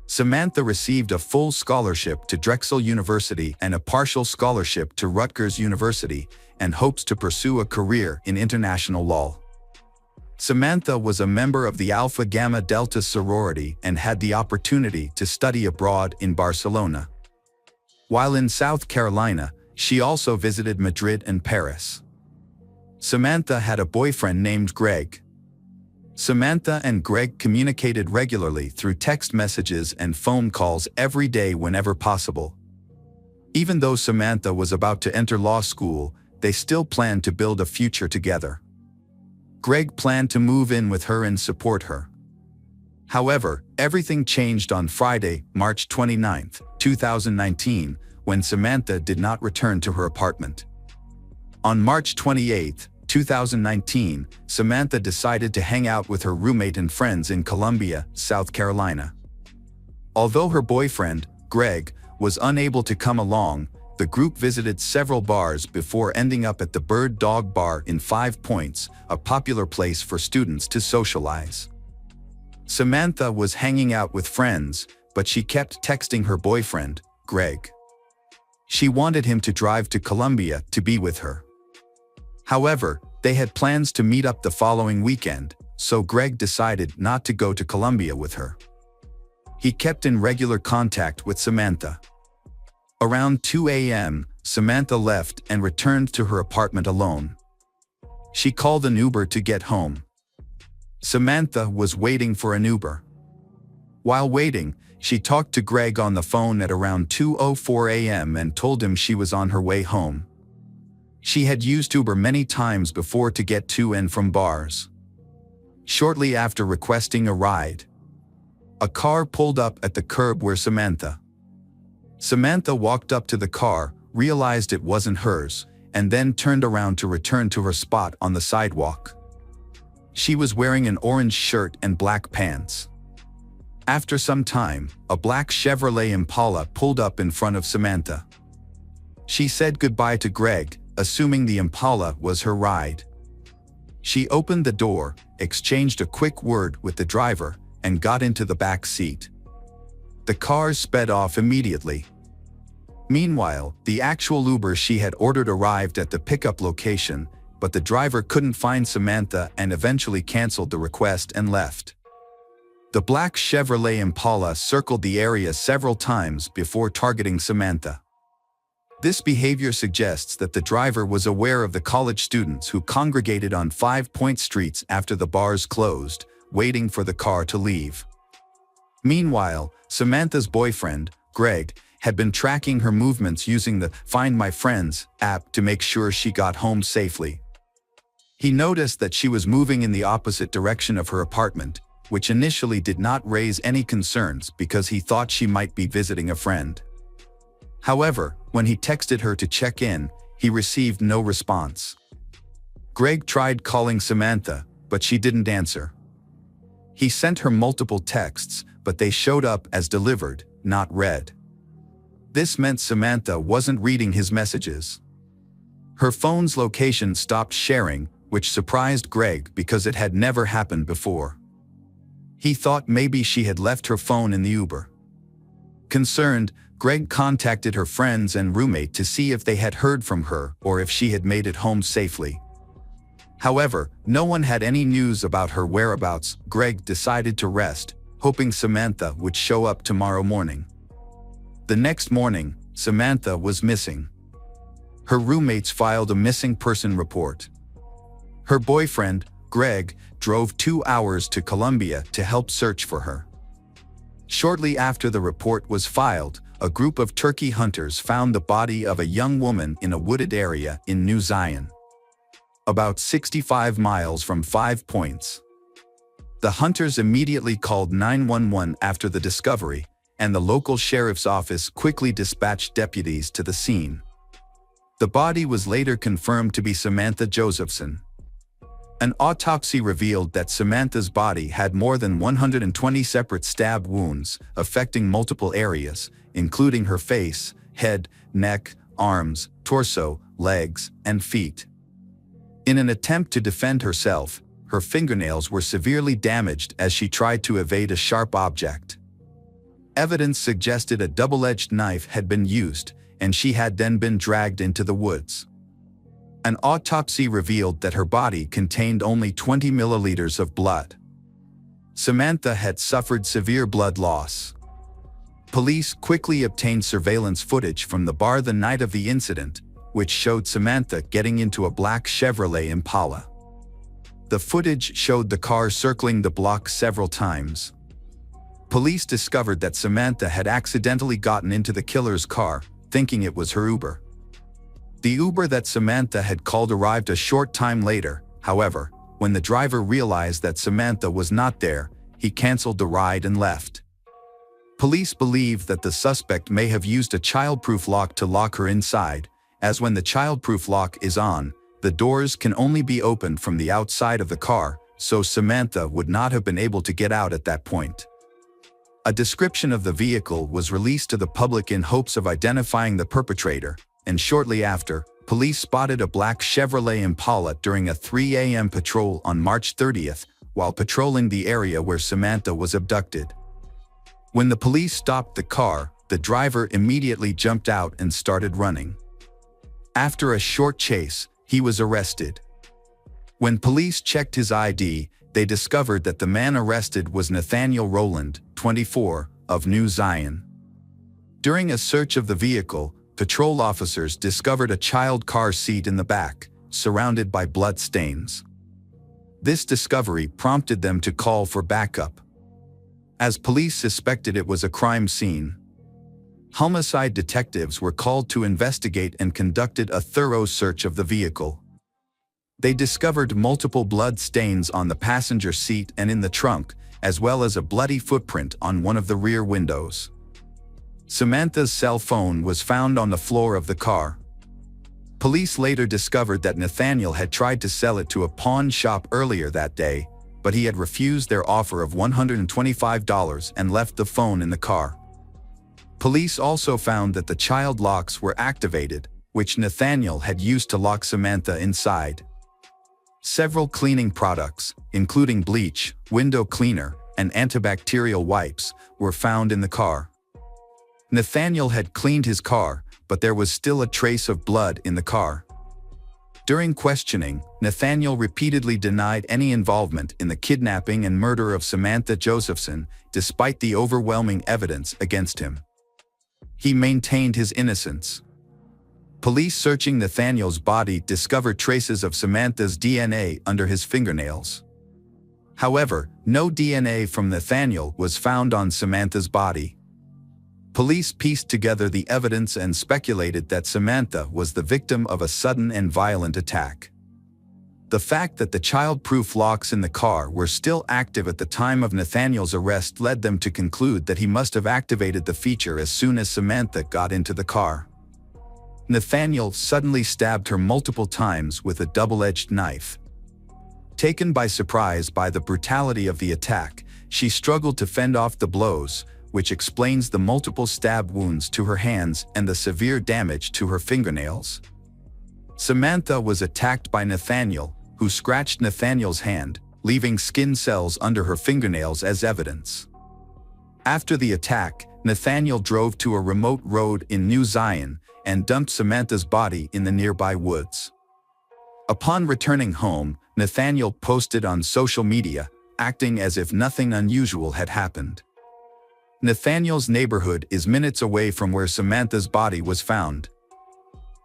Speaker 1: Samantha received a full scholarship to Drexel University and a partial scholarship to Rutgers University, and hopes to pursue a career in international law. Samantha was a member of the Alpha Gamma Delta sorority and had the opportunity to study abroad in Barcelona. While in South Carolina, she also visited Madrid and Paris. Samantha had a boyfriend named Greg. Samantha and Greg communicated regularly through text messages and phone calls every day whenever possible. Even though Samantha was about to enter law school, they still planned to build a future together. Greg planned to move in with her and support her. However, everything changed on Friday, March 29, 2019, when Samantha did not return to her apartment. On March 28, 2019, Samantha decided to hang out with her roommate and friends in Columbia, South Carolina. Although her boyfriend, Greg, was unable to come along, the group visited several bars before ending up at the Bird Dog Bar in 5 Points, a popular place for students to socialize. Samantha was hanging out with friends, but she kept texting her boyfriend, Greg. She wanted him to drive to Columbia to be with her. However, they had plans to meet up the following weekend, so Greg decided not to go to Columbia with her. He kept in regular contact with Samantha. Around 2 a.m., Samantha left and returned to her apartment alone. She called an Uber to get home. Samantha was waiting for an Uber. While waiting, she talked to Greg on the phone at around 2:04 a.m. and told him she was on her way home. She had used Uber many times before to get to and from bars. Shortly after requesting a ride, a car pulled up at the curb where Samantha walked up to the car, realized it wasn't hers, and then turned around to return to her spot on the sidewalk. She was wearing an orange shirt and black pants. After some time, a black Chevrolet Impala pulled up in front of Samantha. She said goodbye to Greg, assuming the Impala was her ride. She opened the door, exchanged a quick word with the driver, and got into the back seat. The car sped off immediately. Meanwhile, the actual Uber she had ordered arrived at the pickup location, but the driver couldn't find Samantha and eventually canceled the request and left. The black Chevrolet Impala circled the area several times before targeting Samantha. This behavior suggests that the driver was aware of the college students who congregated on 5 Point streets after the bars closed, waiting for the car to leave. Meanwhile, Samantha's boyfriend, Greg, had been tracking her movements using the Find My Friends app to make sure she got home safely. He noticed that she was moving in the opposite direction of her apartment, which initially did not raise any concerns because he thought she might be visiting a friend. However, when he texted her to check in, he received no response. Greg tried calling Samantha, but she didn't answer. He sent her multiple texts, but they showed up as delivered, not read. This meant Samantha wasn't reading his messages. Her phone's location stopped sharing, which surprised Greg because it had never happened before. He thought maybe she had left her phone in the Uber. Concerned, Greg contacted her friends and roommate to see if they had heard from her or if she had made it home safely. However, no one had any news about her whereabouts. Greg decided to rest, hoping Samantha would show up tomorrow morning. The next morning, Samantha was missing. Her roommates filed a missing person report. Her boyfriend, Greg, drove 2 hours to Columbia to help search for her. Shortly after the report was filed, a group of turkey hunters found the body of a young woman in a wooded area in New Zion, about 65 miles from 5 Points. The hunters immediately called 911 after the discovery, and the local sheriff's office quickly dispatched deputies to the scene. The body was later confirmed to be Samantha Josephson. An autopsy revealed that Samantha's body had more than 120 separate stab wounds, affecting multiple areas, including her face, head, neck, arms, torso, legs, and feet. In an attempt to defend herself, her fingernails were severely damaged as she tried to evade a sharp object. Evidence suggested a double-edged knife had been used, and she had then been dragged into the woods. An autopsy revealed that her body contained only 20 milliliters of blood. Samantha had suffered severe blood loss. Police quickly obtained surveillance footage from the bar the night of the incident, which showed Samantha getting into a black Chevrolet Impala. The footage showed the car circling the block several times. Police discovered that Samantha had accidentally gotten into the killer's car, thinking it was her Uber. The Uber that Samantha had called arrived a short time later. However, when the driver realized that Samantha was not there, he canceled the ride and left. Police believe that the suspect may have used a childproof lock to lock her inside, as when the childproof lock is on, the doors can only be opened from the outside of the car, so Samantha would not have been able to get out at that point. A description of the vehicle was released to the public in hopes of identifying the perpetrator, and shortly after, police spotted a black Chevrolet Impala during a 3 a.m. patrol on March 30th, while patrolling the area where Samantha was abducted. When the police stopped the car, the driver immediately jumped out and started running. After a short chase, he was arrested. When police checked his ID, they discovered that the man arrested was Nathaniel Rowland, 24, of New Zion. During a search of the vehicle, patrol officers discovered a child car seat in the back, surrounded by blood stains. This discovery prompted them to call for backup. As police suspected it was a crime scene, homicide detectives were called to investigate and conducted a thorough search of the vehicle. They discovered multiple blood stains on the passenger seat and in the trunk, as well as a bloody footprint on one of the rear windows. Samantha's cell phone was found on the floor of the car. Police later discovered that Nathaniel had tried to sell it to a pawn shop earlier that day, but he had refused their offer of $125 and left the phone in the car. Police also found that the child locks were activated, which Nathaniel had used to lock Samantha inside. Several cleaning products, including bleach, window cleaner, and antibacterial wipes, were found in the car. Nathaniel had cleaned his car, but there was still a trace of blood in the car. During questioning, Nathaniel repeatedly denied any involvement in the kidnapping and murder of Samantha Josephson, despite the overwhelming evidence against him. He maintained his innocence. Police searching Nathaniel's body discovered traces of Samantha's DNA under his fingernails. However, no DNA from Nathaniel was found on Samantha's body. Police pieced together the evidence and speculated that Samantha was the victim of a sudden and violent attack. The fact that the child-proof locks in the car were still active at the time of Nathaniel's arrest led them to conclude that he must have activated the feature as soon as Samantha got into the car. Nathaniel suddenly stabbed her multiple times with a double-edged knife. Taken by surprise by the brutality of the attack, she struggled to fend off the blows, which explains the multiple stab wounds to her hands and the severe damage to her fingernails. Samantha was attacked by Nathaniel, who scratched Nathaniel's hand, leaving skin cells under her fingernails as evidence. After the attack, Nathaniel drove to a remote road in New Zion and dumped Samantha's body in the nearby woods. Upon returning home, Nathaniel posted on social media, acting as if nothing unusual had happened. Nathaniel's neighborhood is minutes away from where Samantha's body was found.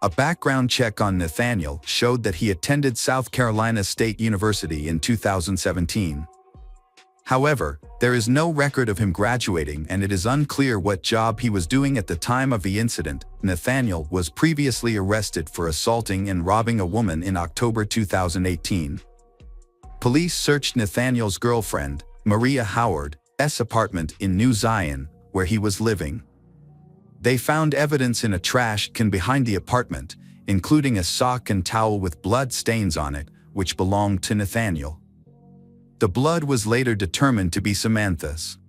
Speaker 1: A background check on Nathaniel showed that he attended South Carolina State University in 2017. However, there is no record of him graduating and it is unclear what job he was doing at the time of the incident. Nathaniel was previously arrested for assaulting and robbing a woman in October 2018. Police searched Nathaniel's girlfriend, Maria Howard's apartment in New Zion, where he was living. They found evidence in a trash can behind the apartment, including a sock and towel with blood stains on it, which belonged to Nathaniel. The blood was later determined to be Samantha's.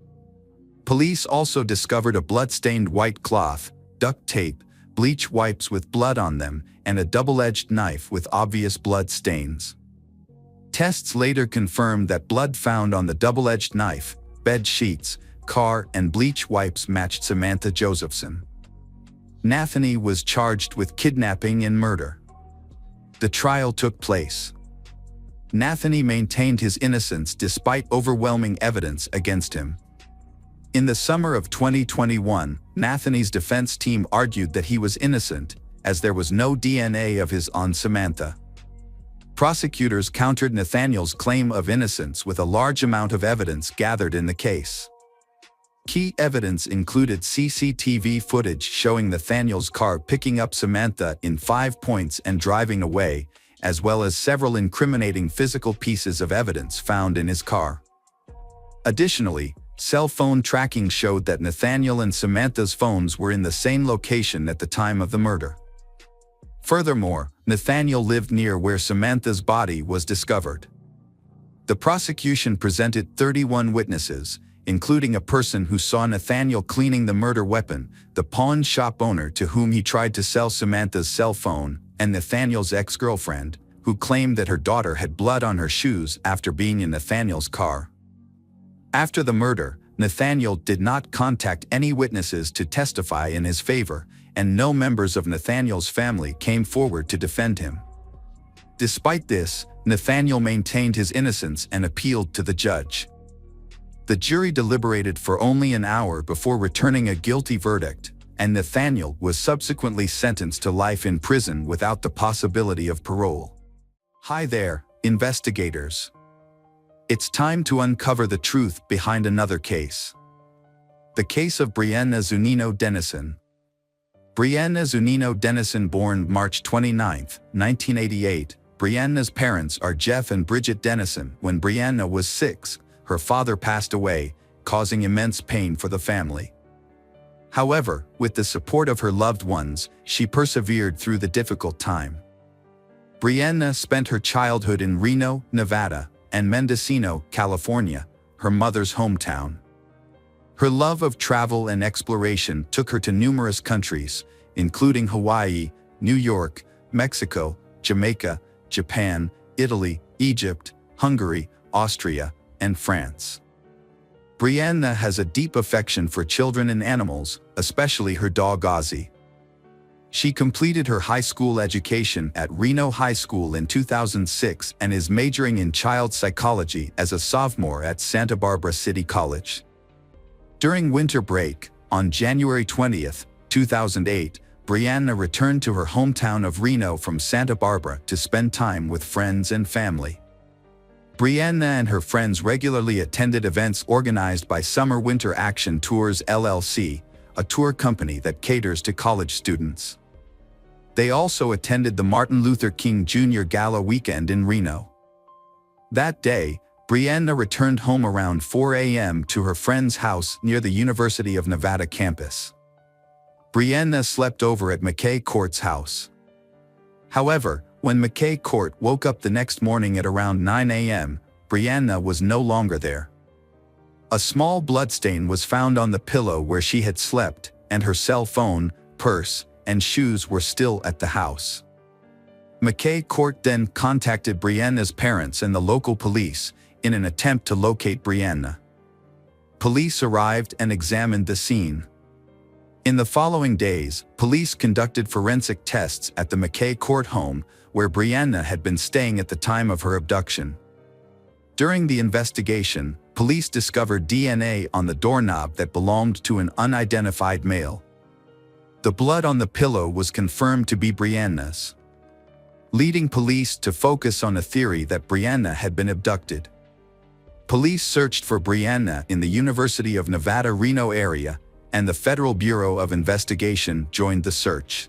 Speaker 1: Police also discovered a blood-stained white cloth, duct tape, bleach wipes with blood on them, and a double-edged knife with obvious blood stains. Tests later confirmed that blood found on the double-edged knife, bed sheets, car, and bleach wipes matched Samantha Josephson. Nathaniel was charged with kidnapping and murder. The trial took place. Nathaniel maintained his innocence despite overwhelming evidence against him. In the summer of 2021, Nathaniel's defense team argued that he was innocent, as there was no DNA of his on Samantha. Prosecutors countered Nathaniel's claim of innocence with a large amount of evidence gathered in the case. Key evidence included CCTV footage showing Nathaniel's car picking up Samantha in 5 points and driving away, as well as several incriminating physical pieces of evidence found in his car. Additionally, cell phone tracking showed that Nathaniel and Samantha's phones were in the same location at the time of the murder. Furthermore, Nathaniel lived near where Samantha's body was discovered. The prosecution presented 31 witnesses, including a person who saw Nathaniel cleaning the murder weapon, the pawn shop owner to whom he tried to sell Samantha's cell phone, and Nathaniel's ex-girlfriend, who claimed that her daughter had blood on her shoes after being in Nathaniel's car. After the murder, Nathaniel did not contact any witnesses to testify in his favor, and no members of Nathaniel's family came forward to defend him. Despite this, Nathaniel maintained his innocence and appealed to the judge. The jury deliberated for only an hour before returning a guilty verdict, and Nathaniel was subsequently sentenced to life in prison without the possibility of parole. Hi there, investigators. It's time to uncover the truth behind another case. The case of Brianna Zunino Dennison. Brianna Zunino Dennison, born March 29, 1988. Brianna's parents are Jeff and Bridget Dennison. When Brianna was 6, her father passed away, causing immense pain for the family. However, with the support of her loved ones, she persevered through the difficult time. Brianna spent her childhood in Reno, Nevada, and Mendocino, California, her mother's hometown. Her love of travel and exploration took her to numerous countries, including Hawaii, New York, Mexico, Jamaica, Japan, Italy, Egypt, Hungary, Austria, and France. Brianna has a deep affection for children and animals, especially her dog Ozzy. She completed her high school education at Reno High School in 2006 and is majoring in child psychology as a sophomore at Santa Barbara City College. During winter break, on January 20, 2008, Brianna returned to her hometown of Reno from Santa Barbara to spend time with friends and family. Brianna and her friends regularly attended events organized by Summer Winter Action Tours LLC, a tour company that caters to college students. They also attended the Martin Luther King Jr. Gala weekend in Reno. That day, Brianna returned home around 4 a.m. to her friend's house near the University of Nevada campus. Brianna slept over at McKay Court's house. However, when McKay Court woke up the next morning at around 9 a.m., Brianna was no longer there. A small bloodstain was found on the pillow where she had slept, and her cell phone, purse, and shoes were still at the house. McKay Court then contacted Brianna's parents and the local police in an attempt to locate Brianna. Police arrived and examined the scene. In the following days, police conducted forensic tests at the McKay Court home, where Brianna had been staying at the time of her abduction. During the investigation, police discovered DNA on the doorknob that belonged to an unidentified male. The blood on the pillow was confirmed to be Brianna's, leading police to focus on a theory that Brianna had been abducted. Police searched for Brianna in the University of Nevada Reno area, and the Federal Bureau of Investigation joined the search.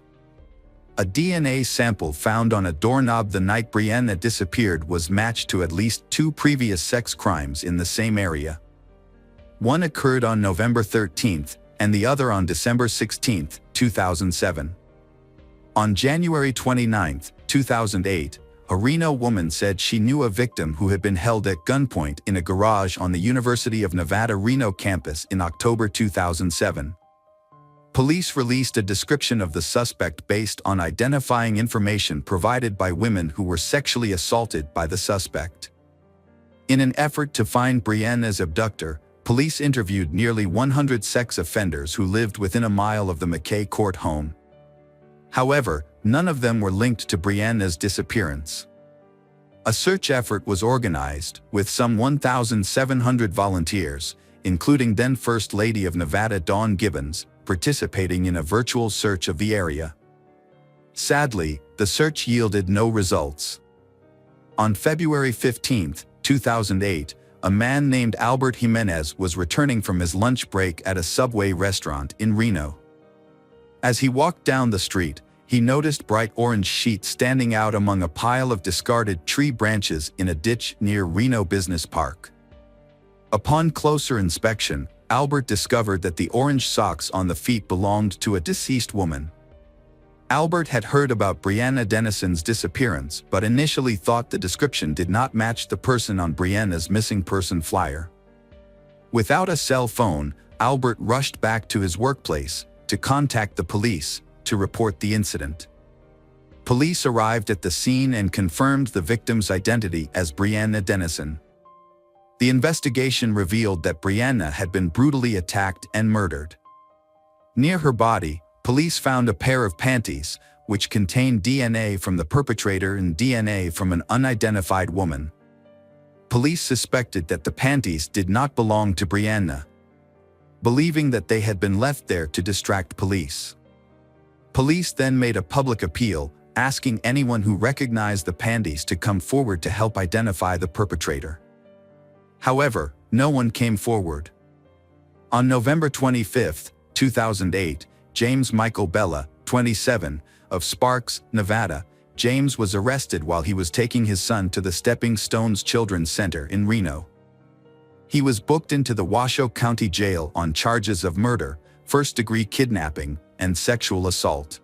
Speaker 1: A DNA sample found on a doorknob the night Brianna disappeared was matched to at least 2 previous sex crimes in the same area. One occurred on November 13, and the other on December 16, 2007. On January 29, 2008, a Reno woman said she knew a victim who had been held at gunpoint in a garage on the University of Nevada Reno campus in October 2007. Police released a description of the suspect based on identifying information provided by women who were sexually assaulted by the suspect. In an effort to find Brianna's abductor, police interviewed nearly 100 sex offenders who lived within a mile of the McKay Court home. However, none of them were linked to Brianna's disappearance. A search effort was organized, with some 1,700 volunteers, including then First Lady of Nevada Dawn Gibbons, participating in a virtual search of the area. Sadly, the search yielded no results. On February 15, 2008, a man named Albert Jimenez was returning from his lunch break at a Subway restaurant in Reno. As he walked down the street, he noticed bright orange sheets standing out among a pile of discarded tree branches in a ditch near Reno Business Park. Upon closer inspection, Albert discovered that the orange socks on the feet belonged to a deceased woman. Albert had heard about Brianna Denison's disappearance but initially thought the description did not match the person on Brianna's missing person flyer. Without a cell phone, Albert rushed back to his workplace to contact the police to report the incident. Police arrived at the scene and confirmed the victim's identity as Brianna Denison. The investigation revealed that Brianna had been brutally attacked and murdered. Near her body, police found a pair of panties, which contained DNA from the perpetrator and DNA from an unidentified woman. Police suspected that the panties did not belong to Brianna, believing that they had been left there to distract police. Police then made a public appeal, asking anyone who recognized the panties to come forward to help identify the perpetrator. However, no one came forward. On November 25, 2008, James Michael Bella, 27, of Sparks, Nevada, James was arrested while he was taking his son to the Stepping Stones Children's Center in Reno. He was booked into the Washoe County Jail on charges of murder, first-degree kidnapping, and sexual assault.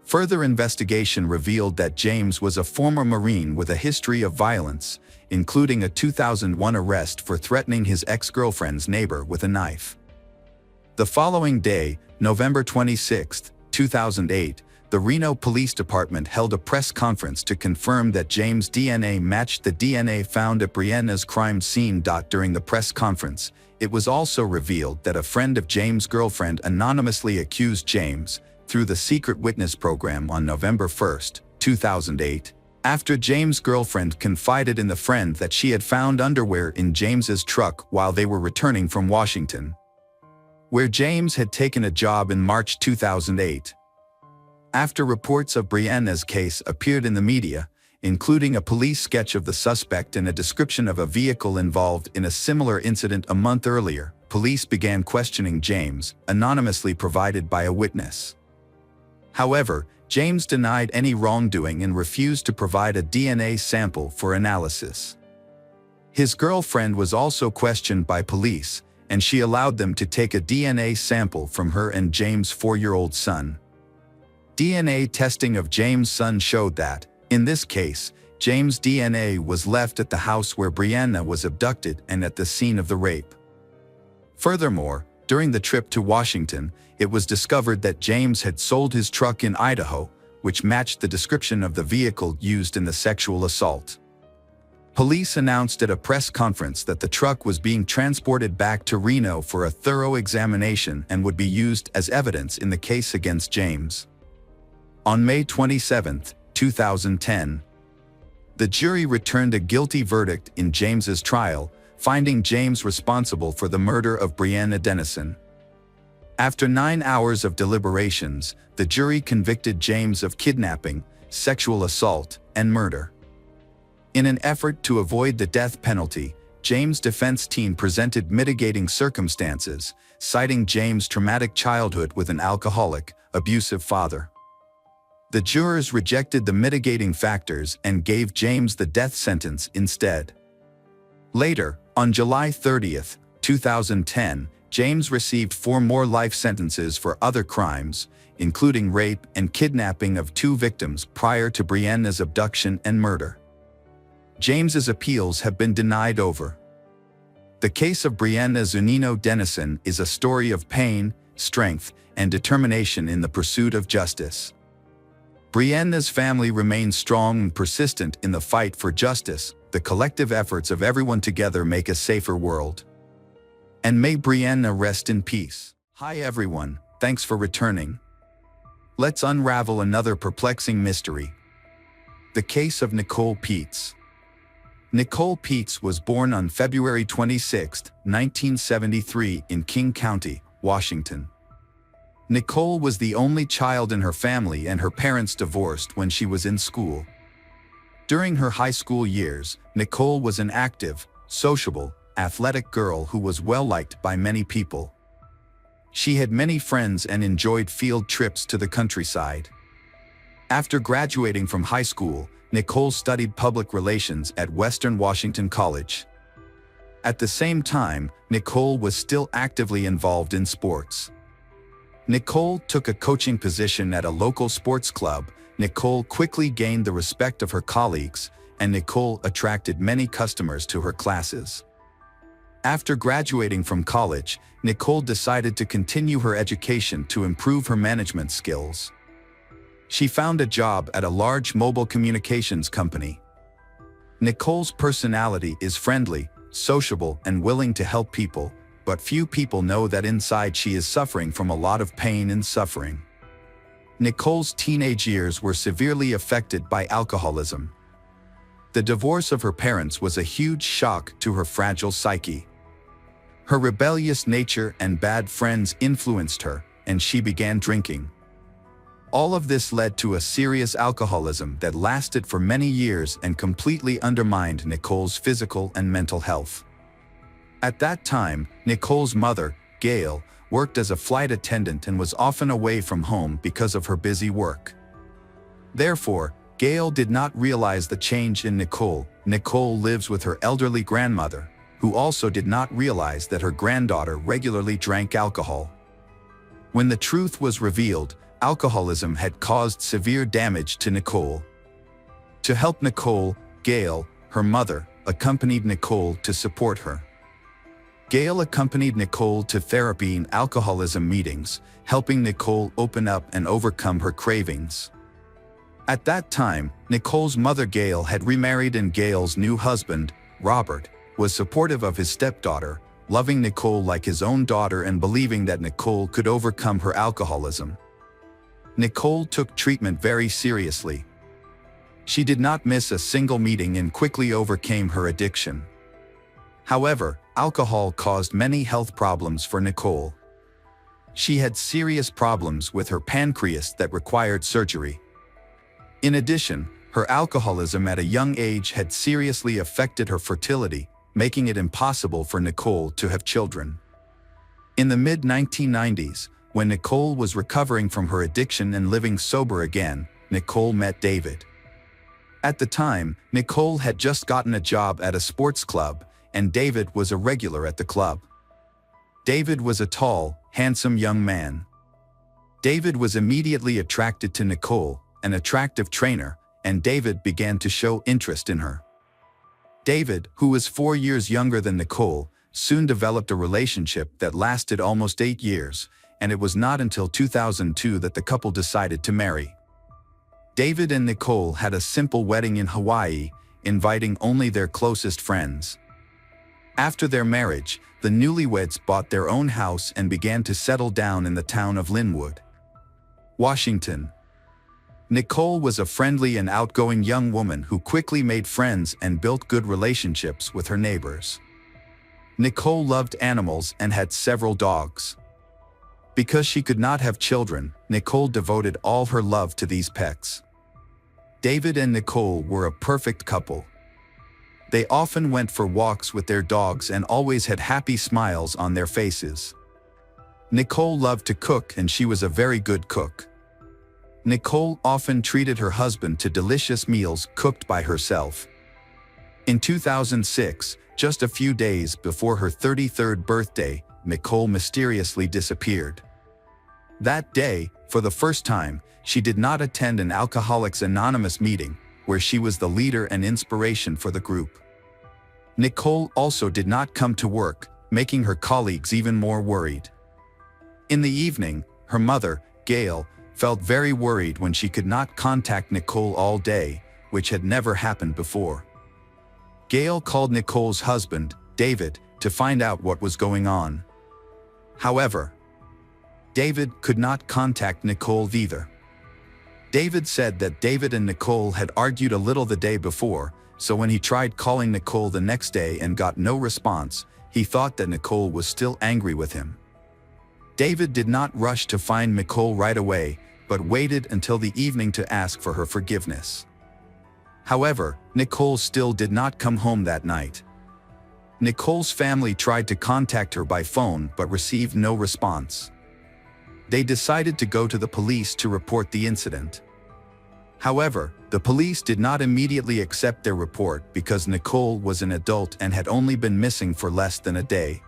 Speaker 1: Further investigation revealed that James was a former Marine with a history of violence, including a 2001 arrest for threatening his ex-girlfriend's neighbor with a knife. The following day, November 26, 2008, the Reno Police Department held a press conference to confirm that James' DNA matched the DNA found at Brianna's crime scene. During the press conference, it was also revealed that a friend of James' girlfriend anonymously accused James, through the secret witness program on November 1, 2008, after James' girlfriend confided in the friend that she had found underwear in James's truck while they were returning from Washington, where James had taken a job in March 2008. After reports of Brianna's case appeared in the media, including a police sketch of the suspect and a description of a vehicle involved in a similar incident a month earlier, police began questioning James, anonymously provided by a witness. However, James denied any wrongdoing and refused to provide a DNA sample for analysis. His girlfriend was also questioned by police, and she allowed them to take a DNA sample from her and James' 4-year-old son. DNA testing of James' son showed that, in this case, James' DNA was left at the house where Brianna was abducted and at the scene of the rape. Furthermore, during the trip to Washington, it was discovered that James had sold his truck in Idaho, which matched the description of the vehicle used in the sexual assault. Police announced at a press conference that the truck was being transported back to Reno for a thorough examination and would be used as evidence in the case against James. On May 27, 2010, the jury returned a guilty verdict in James's trial, finding James responsible for the murder of Brianna Denison. After 9 hours of deliberations, the jury convicted James of kidnapping, sexual assault, and murder. In an effort to avoid the death penalty, James' defense team presented mitigating circumstances, citing James' traumatic childhood with an alcoholic, abusive father. The jurors rejected the mitigating factors and gave James the death sentence instead. Later, on July 30, 2010, James received 4 more life sentences for other crimes, including rape and kidnapping of 2 victims prior to Brianna's abduction and murder. James's appeals have been denied over. The case of Brianna Zunino Denison is a story of pain, strength, and determination in the pursuit of justice. Brianna's family remains strong and persistent in the fight for justice. The collective efforts of everyone together make a safer world. And may Brianna rest in peace. Hi everyone, thanks for returning. Let's unravel another perplexing mystery. The case of Nicole Peets. Nicole Peets was born on February 26, 1973 in King County, Washington. Nicole was the only child in her family and her parents divorced when she was in school. During her high school years, Nicole was an active, sociable, athletic girl who was well-liked by many people. She had many friends and enjoyed field trips to the countryside. After graduating from high school, Nicole studied public relations at Western Washington College. At the same time, Nicole was still actively involved in sports. Nicole took a coaching position at a local sports club. Nicole quickly gained the respect of her colleagues, and Nicole attracted many customers to her classes. After graduating from college, Nicole decided to continue her education to improve her management skills. She found a job at a large mobile communications company. Nicole's personality is friendly, sociable, and willing to help people, but few people know that inside she is suffering from a lot of pain and suffering. Nicole's teenage years were severely affected by alcoholism. The divorce of her parents was a huge shock to her fragile psyche. Her rebellious nature and bad friends influenced her, and she began drinking. All of this led to a serious alcoholism that lasted for many years and completely undermined Nicole's physical and mental health. At that time, Nicole's mother, Gail, worked as a flight attendant and was often away from home because of her busy work. Therefore, Gail did not realize the change in Nicole. Nicole lives with her elderly grandmother, who also did not realize that her granddaughter regularly drank alcohol. When the truth was revealed, alcoholism had caused severe damage to Nicole. To help Nicole, Gail, her mother, accompanied Nicole to support her. Gail accompanied Nicole to therapy and alcoholism meetings, helping Nicole open up and overcome her cravings. At that time, Nicole's mother Gail had remarried, and Gail's new husband, Robert, was supportive of his stepdaughter, loving Nicole like his own daughter and believing that Nicole could overcome her alcoholism. Nicole took treatment very seriously. She did not miss a single meeting and quickly overcame her addiction. However, alcohol caused many health problems for Nicole. She had serious problems with her pancreas that required surgery. In addition, her alcoholism at a young age had seriously affected her fertility, making it impossible for Nicole to have children. In the mid-1990s, when Nicole was recovering from her addiction and living sober again, Nicole met David. At the time, Nicole had just gotten a job at a sports club, and David was a regular at the club. David was a tall, handsome young man. David was immediately attracted to Nicole, an attractive trainer, and David began to show interest in her. David, who was 4 years younger than Nicole, soon developed a relationship that lasted almost 8 years, and it was not until 2002 that the couple decided to marry. David and Nicole had a simple wedding in Hawaii, inviting only their closest friends. After their marriage, the newlyweds bought their own house and began to settle down in the town of Linwood, Washington. Nicole was a friendly and outgoing young woman who quickly made friends and built good relationships with her neighbors. Nicole loved animals and had several dogs. Because she could not have children, Nicole devoted all her love to these pets. David and Nicole were a perfect couple. They often went for walks with their dogs and always had happy smiles on their faces. Nicole loved to cook, and she was a very good cook. Nicole often treated her husband to delicious meals cooked by herself. In 2006, just a few days before her 33rd birthday, Nicole mysteriously disappeared. That day, for the first time, she did not attend an Alcoholics Anonymous meeting, where she was the leader and inspiration for the group. Nicole also did not come to work, making her colleagues even more worried. In the evening, her mother, Gail, felt very worried when she could not contact Nicole all day, which had never happened before. Gail called Nicole's husband, David, to find out what was going on. However, David could not contact Nicole either. David said that David and Nicole had argued a little the day before, so when he tried calling Nicole the next day and got no response, he thought that Nicole was still angry with him. David did not rush to find Nicole right away, but waited until the evening to ask for her forgiveness. However, Nicole still did not come home that night. Nicole's family tried to contact her by phone but received no response. They decided to go to the police to report the incident. However, the police did not immediately accept their report because Nicole was an adult and had only been missing for less than a day.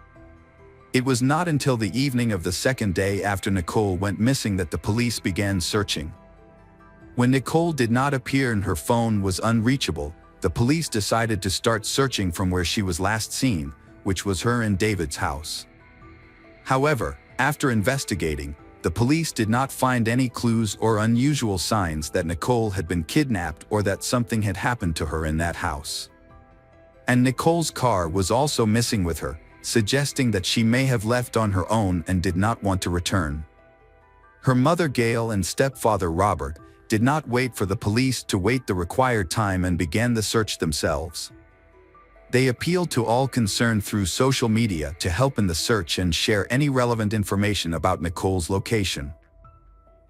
Speaker 1: It was not until the evening of the second day after Nicole went missing that the police began searching. When Nicole did not appear and her phone was unreachable, the police decided to start searching from where she was last seen, which was her and David's house. However, after investigating, the police did not find any clues or unusual signs that Nicole had been kidnapped or that something had happened to her in that house. And Nicole's car was also missing with her, suggesting that she may have left on her own and did not want to return. Her mother Gail and stepfather Robert did not wait for the police to wait the required time and began the search themselves. They appealed to all concerned through social media to help in the search and share any relevant information about Nicole's location.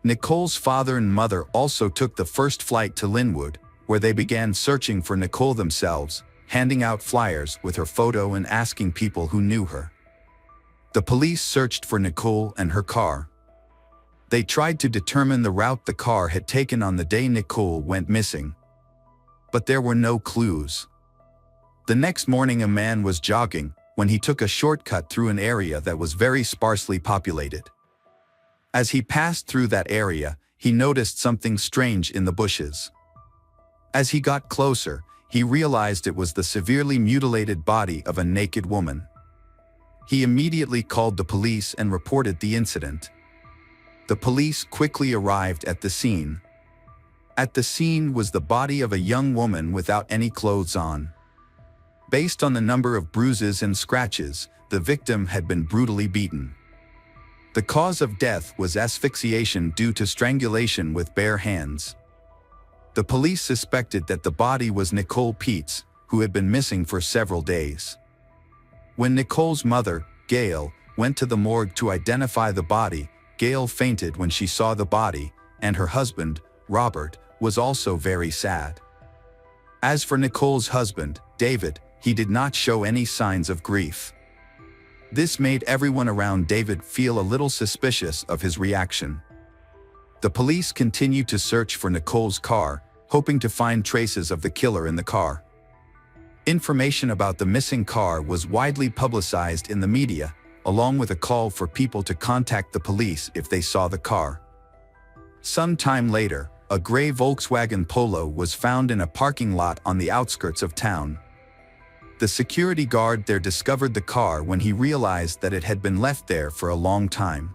Speaker 1: Nicole's father and mother also took the first flight to Linwood, where they began searching for Nicole themselves, handing out flyers with her photo and asking people who knew her. The police searched for Nicole and her car. They tried to determine the route the car had taken on the day Nicole went missing. But there were no clues. The next morning a man was jogging when he took a shortcut through an area that was very sparsely populated. As he passed through that area, he noticed something strange in the bushes. As he got closer, he realized it was the severely mutilated body of a naked woman. He immediately called the police and reported the incident. The police quickly arrived at the scene. At the scene was the body of a young woman without any clothes on. Based on the number of bruises and scratches, the victim had been brutally beaten. The cause of death was asphyxiation due to strangulation with bare hands. The police suspected that the body was Nicole Peets, who had been missing for several days. When Nicole's mother, Gail, went to the morgue to identify the body, Gail fainted when she saw the body, and her husband, Robert, was also very sad. As for Nicole's husband, David, he did not show any signs of grief. This made everyone around David feel a little suspicious of his reaction. The police continued to search for Nicole's car, hoping to find traces of the killer in the car. Information about the missing car was widely publicized in the media, along with a call for people to contact the police if they saw the car. Some time later, a gray Volkswagen Polo was found in a parking lot on the outskirts of town. The security guard there discovered the car when he realized that it had been left there for a long time.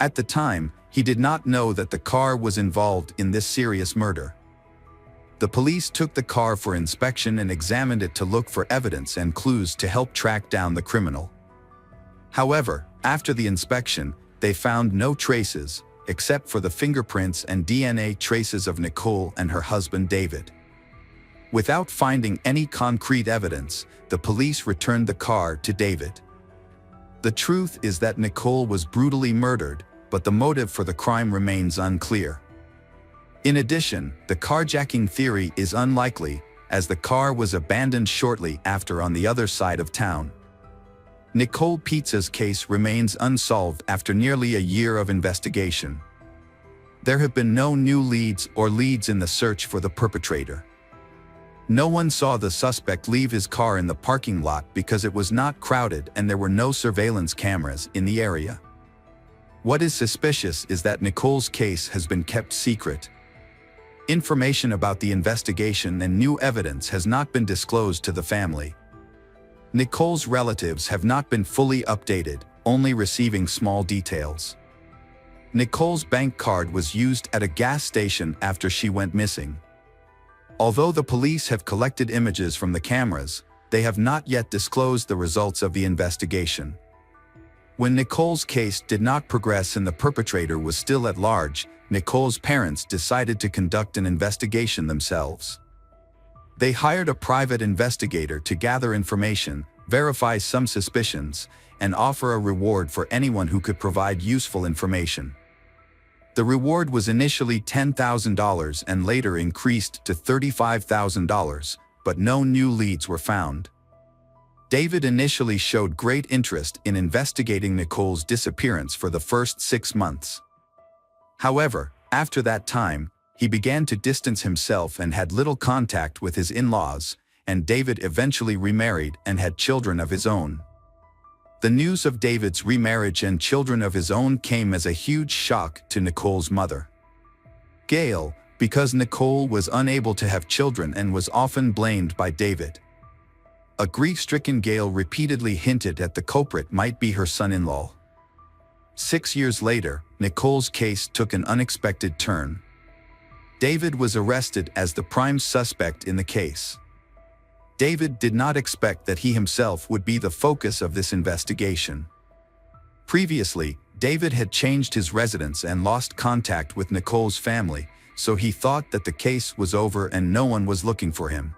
Speaker 1: At the time, he did not know that the car was involved in this serious murder. The police took the car for inspection and examined it to look for evidence and clues to help track down the criminal. However, after the inspection, they found no traces, except for the fingerprints and DNA traces of Nicole and her husband David. Without finding any concrete evidence, the police returned the car to David. The truth is that Nicole was brutally murdered, but the motive for the crime remains unclear. In addition, the carjacking theory is unlikely, as the car was abandoned shortly after on the other side of town. Nicole Peets' case remains unsolved after nearly a year of investigation. There have been no new leads in the search for the perpetrator. No one saw the suspect leave his car in the parking lot because it was not crowded and there were no surveillance cameras in the area. What is suspicious is that Nicole's case has been kept secret. Information about the investigation and new evidence has not been disclosed to the family. Nicole's relatives have not been fully updated, only receiving small details. Nicole's bank card was used at a gas station after she went missing. Although the police have collected images from the cameras, they have not yet disclosed the results of the investigation. When Nicole's case did not progress and the perpetrator was still at large, Nicole's parents decided to conduct an investigation themselves. They hired a private investigator to gather information, verify some suspicions, and offer a reward for anyone who could provide useful information. The reward was initially $10,000 and later increased to $35,000, but no new leads were found. David initially showed great interest in investigating Nicole's disappearance for the first 6 months. However, after that time, He began to distance himself and had little contact with his in-laws, and David eventually remarried and had children of his own. The news of David's remarriage and children of his own came as a huge shock to Nicole's mother, Gail, because Nicole was unable to have children and was often blamed by David. A grief-stricken Gail repeatedly hinted that the culprit might be her son-in-law. 6 years later, Nicole's case took an unexpected turn. David was arrested as the prime suspect in the case. David did not expect that he himself would be the focus of this investigation. Previously, David had changed his residence and lost contact with Nicole's family, so he thought that the case was over and no one was looking for him.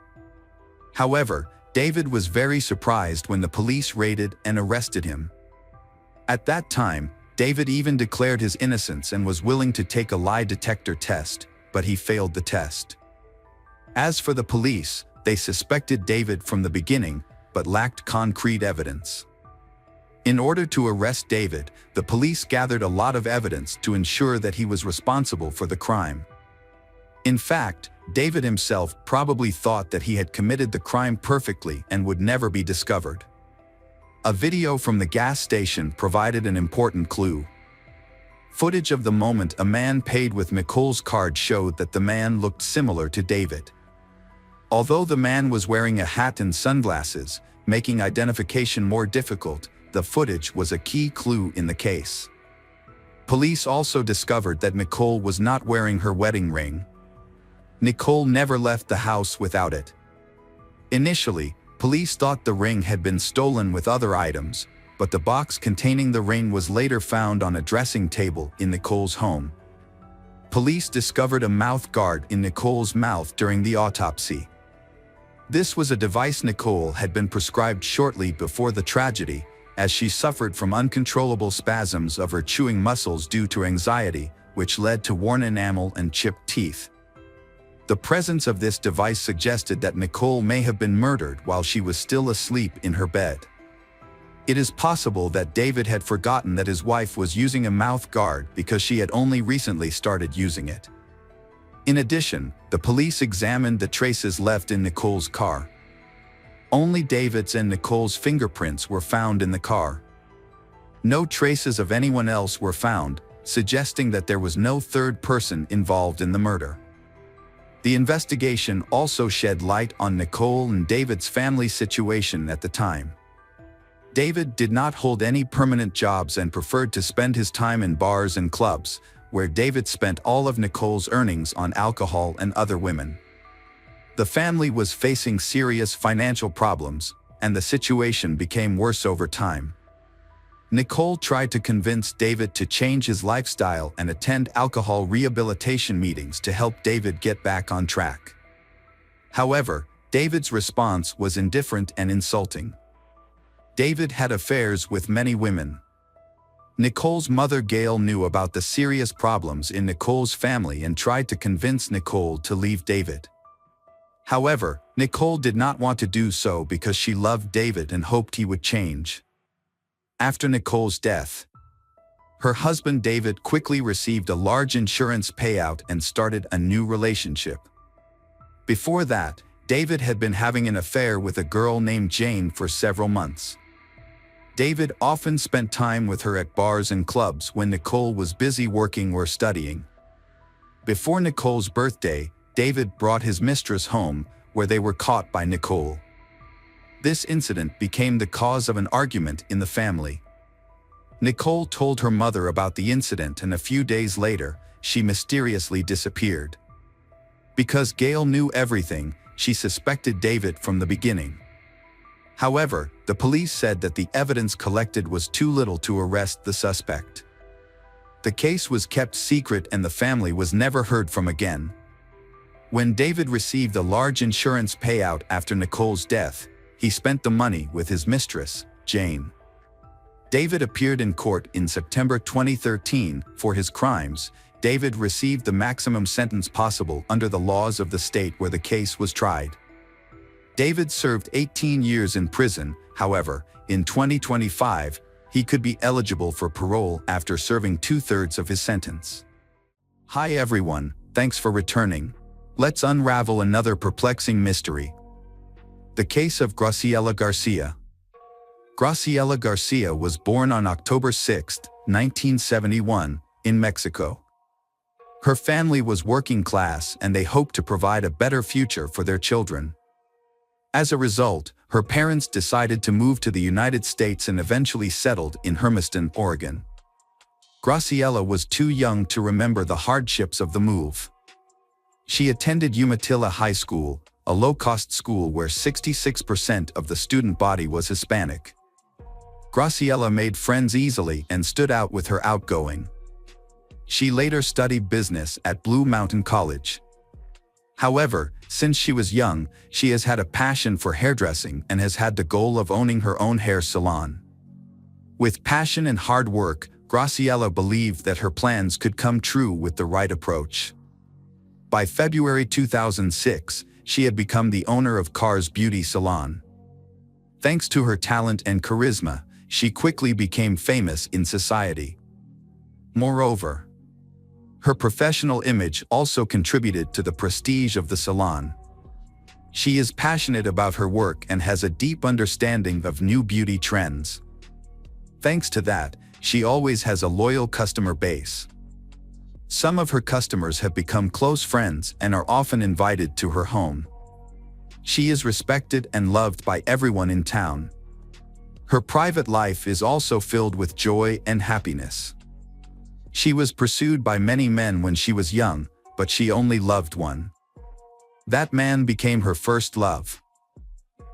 Speaker 1: However, David was very surprised when the police raided and arrested him. At that time, David even declared his innocence and was willing to take a lie detector test, but he failed the test. As for the police, they suspected David from the beginning, but lacked concrete evidence. In order to arrest David, the police gathered a lot of evidence to ensure that he was responsible for the crime. In fact, David himself probably thought that he had committed the crime perfectly and would never be discovered. A video from the gas station provided an important clue. Footage of the moment a man paid with Nicole's card showed that the man looked similar to David. Although the man was wearing a hat and sunglasses, making identification more difficult, the footage was a key clue in the case. Police also discovered that Nicole was not wearing her wedding ring. Nicole never left the house without it. Initially, police thought the ring had been stolen with other items, but the box containing the ring was later found on a dressing table in Nicole's home. Police discovered a mouth guard in Nicole's mouth during the autopsy. This was a device Nicole had been prescribed shortly before the tragedy, as she suffered from uncontrollable spasms of her chewing muscles due to anxiety, which led to worn enamel and chipped teeth. The presence of this device suggested that Nicole may have been murdered while she was still asleep in her bed. It is possible that David had forgotten that his wife was using a mouth guard because she had only recently started using it. In addition, the police examined the traces left in Nicole's car. Only David's and Nicole's fingerprints were found in the car. No traces of anyone else were found, suggesting that there was no third person involved in the murder. The investigation also shed light on Nicole and David's family situation at the time. David did not hold any permanent jobs and preferred to spend his time in bars and clubs, where David spent all of Nicole's earnings on alcohol and other women. The family was facing serious financial problems, and the situation became worse over time. Nicole tried to convince David to change his lifestyle and attend alcohol rehabilitation meetings to help David get back on track. However, David's response was indifferent and insulting. David had affairs with many women. Nicole's mother Gail knew about the serious problems in Nicole's family and tried to convince Nicole to leave David. However, Nicole did not want to do so because she loved David and hoped he would change. After Nicole's death, her husband David quickly received a large insurance payout and started a new relationship. Before that, David had been having an affair with a girl named Jane for several months. David often spent time with her at bars and clubs when Nicole was busy working or studying. Before Nicole's birthday, David brought his mistress home, where they were caught by Nicole. This incident became the cause of an argument in the family. Nicole told her mother about the incident, and a few days later, she mysteriously disappeared. Because Gail knew everything, she suspected David from the beginning. However, the police said that the evidence collected was too little to arrest the suspect. The case was kept secret and the family was never heard from again. When David received a large insurance payout after Nicole's death, he spent the money with his mistress, Jane. David appeared in court in September 2013 for his crimes. David received the maximum sentence possible under the laws of the state where the case was tried. David served 18 years in prison. However, in 2025, he could be eligible for parole after serving 2/3 of his sentence. Hi everyone, thanks for returning. Let's unravel another perplexing mystery. The case of Graciela Garcia. Graciela Garcia was born on October 6, 1971, in Mexico. Her family was working class and they hoped to provide a better future for their children. As a result, her parents decided to move to the United States and eventually settled in Hermiston, Oregon. Graciela was too young to remember the hardships of the move. She attended Umatilla High School, a low-cost school where 66% of the student body was Hispanic. Graciela made friends easily and stood out with her outgoing. She later studied business at Blue Mountain College. However, since she was young, she has had a passion for hairdressing and has had the goal of owning her own hair salon. With passion and hard work, Graciela believed that her plans could come true with the right approach. By February 2006, she had become the owner of Carr's Beauty Salon. Thanks to her talent and charisma, she quickly became famous in society. Moreover, her professional image also contributed to the prestige of the salon. She is passionate about her work and has a deep understanding of new beauty trends. Thanks to that, she always has a loyal customer base. Some of her customers have become close friends and are often invited to her home. She is respected and loved by everyone in town. Her private life is also filled with joy and happiness. She was pursued by many men when she was young, but she only loved one. That man became her first love.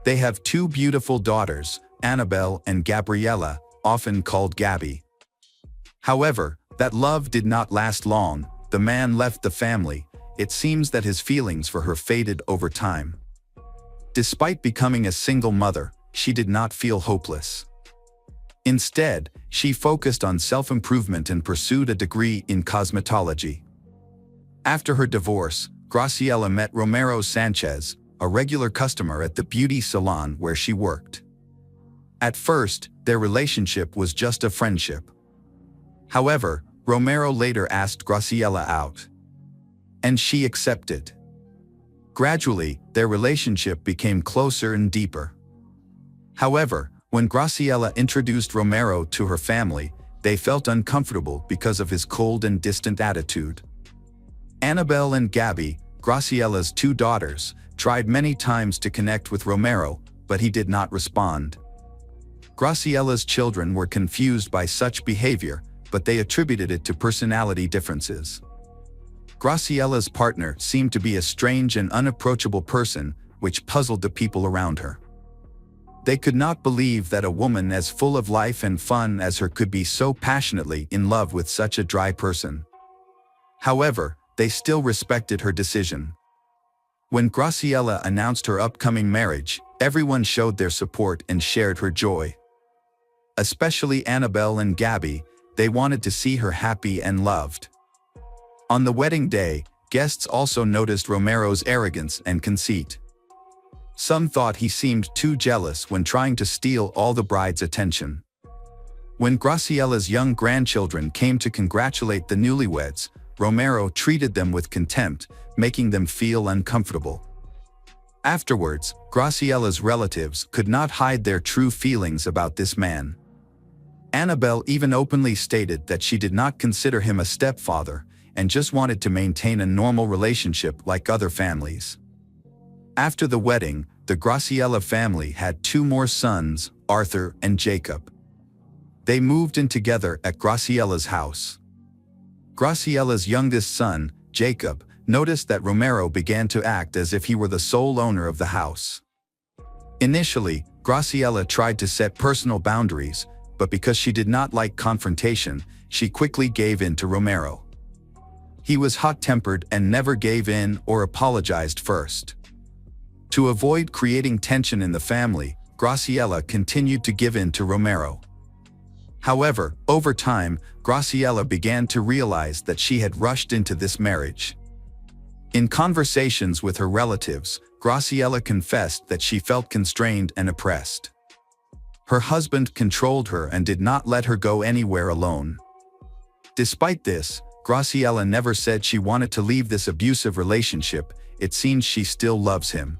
Speaker 1: They have two beautiful daughters, Annabelle and Gabriella, often called Gabby. However, that love did not last long. The man left the family. It seems that his feelings for her faded over time. Despite becoming a single mother, she did not feel hopeless. Instead, she focused on self-improvement and pursued a degree in cosmetology. After her divorce, Graciela met Romero Sanchez, a regular customer at the beauty salon where she worked. At first, their relationship was just a friendship. However, Romero later asked Graciela out. And she accepted. Gradually, their relationship became closer and deeper. However, when Graciela introduced Romero to her family, they felt uncomfortable because of his cold and distant attitude. Annabelle and Gabby, Graciela's two daughters, tried many times to connect with Romero, but he did not respond. Graciela's children were confused by such behavior, but they attributed it to personality differences. Graciela's partner seemed to be a strange and unapproachable person, which puzzled the people around her. They could not believe that a woman as full of life and fun as her could be so passionately in love with such a dry person. However, they still respected her decision. When Graciela announced her upcoming marriage, everyone showed their support and shared her joy. Especially Annabelle and Gabby, they wanted to see her happy and loved. On the wedding day, guests also noticed Romero's arrogance and conceit. Some thought he seemed too jealous when trying to steal all the bride's attention. When Graciela's young grandchildren came to congratulate the newlyweds, Romero treated them with contempt, making them feel uncomfortable. Afterwards, Graciela's relatives could not hide their true feelings about this man. Annabelle even openly stated that she did not consider him a stepfather and just wanted to maintain a normal relationship like other families. After the wedding, the Graciela family had two more sons, Arthur and Jacob. They moved in together at Graciela's house. Graciela's youngest son, Jacob, noticed that Romero began to act as if he were the sole owner of the house. Initially, Graciela tried to set personal boundaries, but because she did not like confrontation, she quickly gave in to Romero. He was hot-tempered and never gave in or apologized first. To avoid creating tension in the family, Graciela continued to give in to Romero. However, over time, Graciela began to realize that she had rushed into this marriage. In conversations with her relatives, Graciela confessed that she felt constrained and oppressed. Her husband controlled her and did not let her go anywhere alone. Despite this, Graciela never said she wanted to leave this abusive relationship. It seems she still loves him.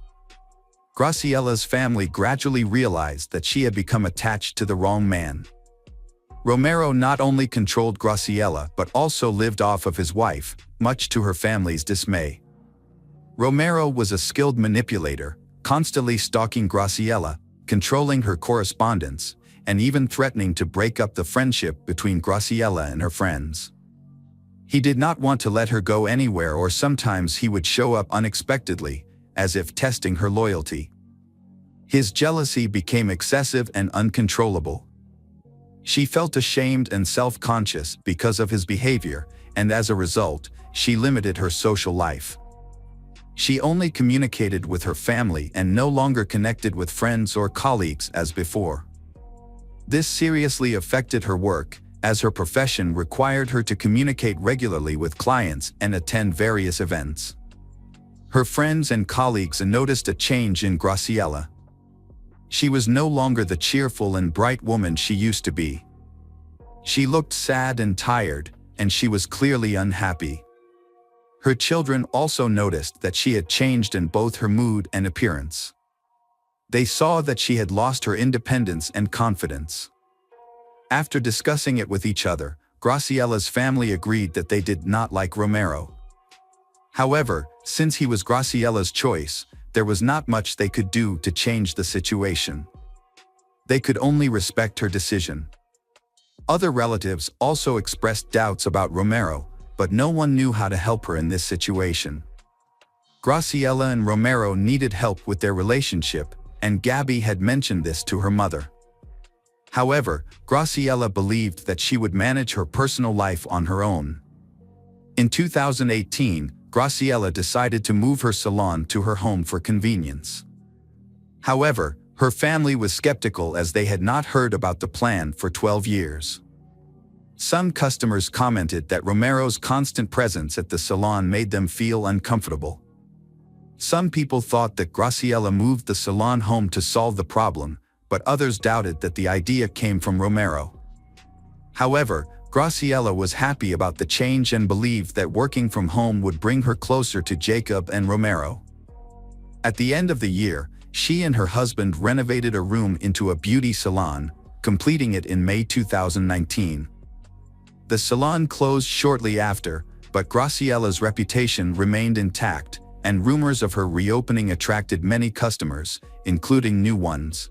Speaker 1: Graciela's family gradually realized that she had become attached to the wrong man. Romero not only controlled Graciela but also lived off of his wife, much to her family's dismay. Romero was a skilled manipulator, constantly stalking Graciela, controlling her correspondence, and even threatening to break up the friendship between Graciela and her friends. He did not want to let her go anywhere, or sometimes he would show up unexpectedly, as if testing her loyalty. His jealousy became excessive and uncontrollable. She felt ashamed and self-conscious because of his behavior, and as a result, she limited her social life. She only communicated with her family and no longer connected with friends or colleagues as before. This seriously affected her work, as her profession required her to communicate regularly with clients and attend various events. Her friends and colleagues noticed a change in Graciela. She was no longer the cheerful and bright woman she used to be. She looked sad and tired, and she was clearly unhappy. Her children also noticed that she had changed in both her mood and appearance. They saw that she had lost her independence and confidence. After discussing it with each other, Graciela's family agreed that they did not like Romero. However, since he was Graciela's choice, there was not much they could do to change the situation. They could only respect her decision. Other relatives also expressed doubts about Romero, but no one knew how to help her in this situation. Graciela and Romero needed help with their relationship, and Gabby had mentioned this to her mother. However, Graciela believed that she would manage her personal life on her own. In 2018, Graciela decided to move her salon to her home for convenience. However, her family was skeptical as they had not heard about the plan for 12 years. Some customers commented that Romero's constant presence at the salon made them feel uncomfortable. Some people thought that Graciela moved the salon home to solve the problem, but others doubted that the idea came from Romero. However, Graciela was happy about the change and believed that working from home would bring her closer to Jacob and Romero. At the end of the year, she and her husband renovated a room into a beauty salon, completing it in May 2019. The salon closed shortly after, but Graciela's reputation remained intact, and rumors of her reopening attracted many customers, including new ones.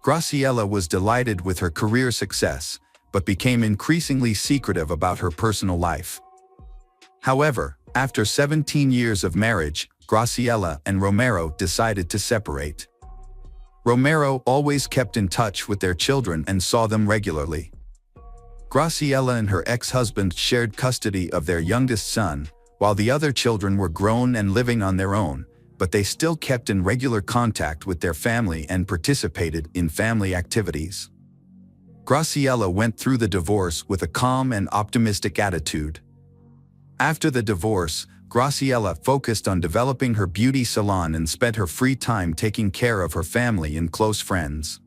Speaker 1: Graciela was delighted with her career success, but became increasingly secretive about her personal life. However, after 17 years of marriage, Graciela and Romero decided to separate. Romero always kept in touch with their children and saw them regularly. Graciela and her ex-husband shared custody of their youngest son, while the other children were grown and living on their own, but they still kept in regular contact with their family and participated in family activities. Graciela went through the divorce with a calm and optimistic attitude. After the divorce, Graciela focused on developing her beauty salon and spent her free time taking care of her family and close friends.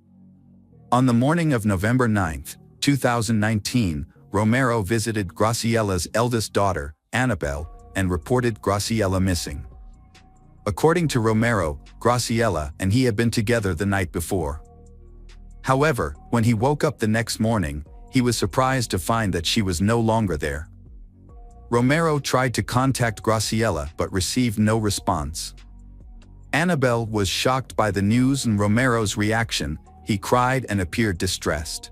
Speaker 1: On the morning of November 9, 2019, Romero visited Graciela's eldest daughter, Annabelle, and reported Graciela missing. According to Romero, Graciela and he had been together the night before. However, when he woke up the next morning, he was surprised to find that she was no longer there. Romero tried to contact Graciela but received no response. Annabelle was shocked by the news and Romero's reaction. He cried and appeared distressed.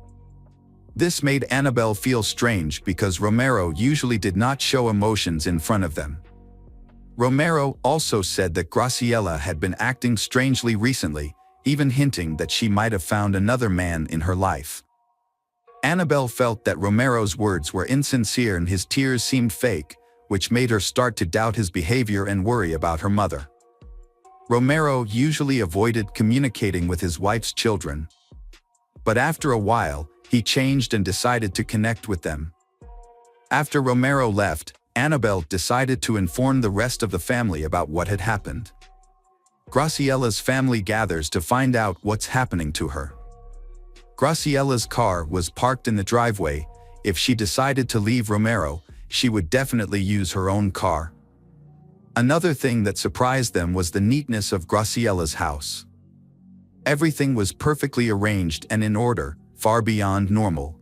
Speaker 1: This made Annabelle feel strange because Romero usually did not show emotions in front of them. Romero also said that Graciela had been acting strangely recently, even hinting that she might have found another man in her life. Annabelle felt that Romero's words were insincere and his tears seemed fake, which made her start to doubt his behavior and worry about her mother. Romero usually avoided communicating with his wife's children. But after a while, he changed and decided to connect with them. After Romero left, Annabelle decided to inform the rest of the family about what had happened. Graciela's family gathers to find out what's happening to her. Graciela's car was parked in the driveway. If she decided to leave Romero, she would definitely use her own car. Another thing that surprised them was the neatness of Graciella's house. Everything was perfectly arranged and in order, far beyond normal.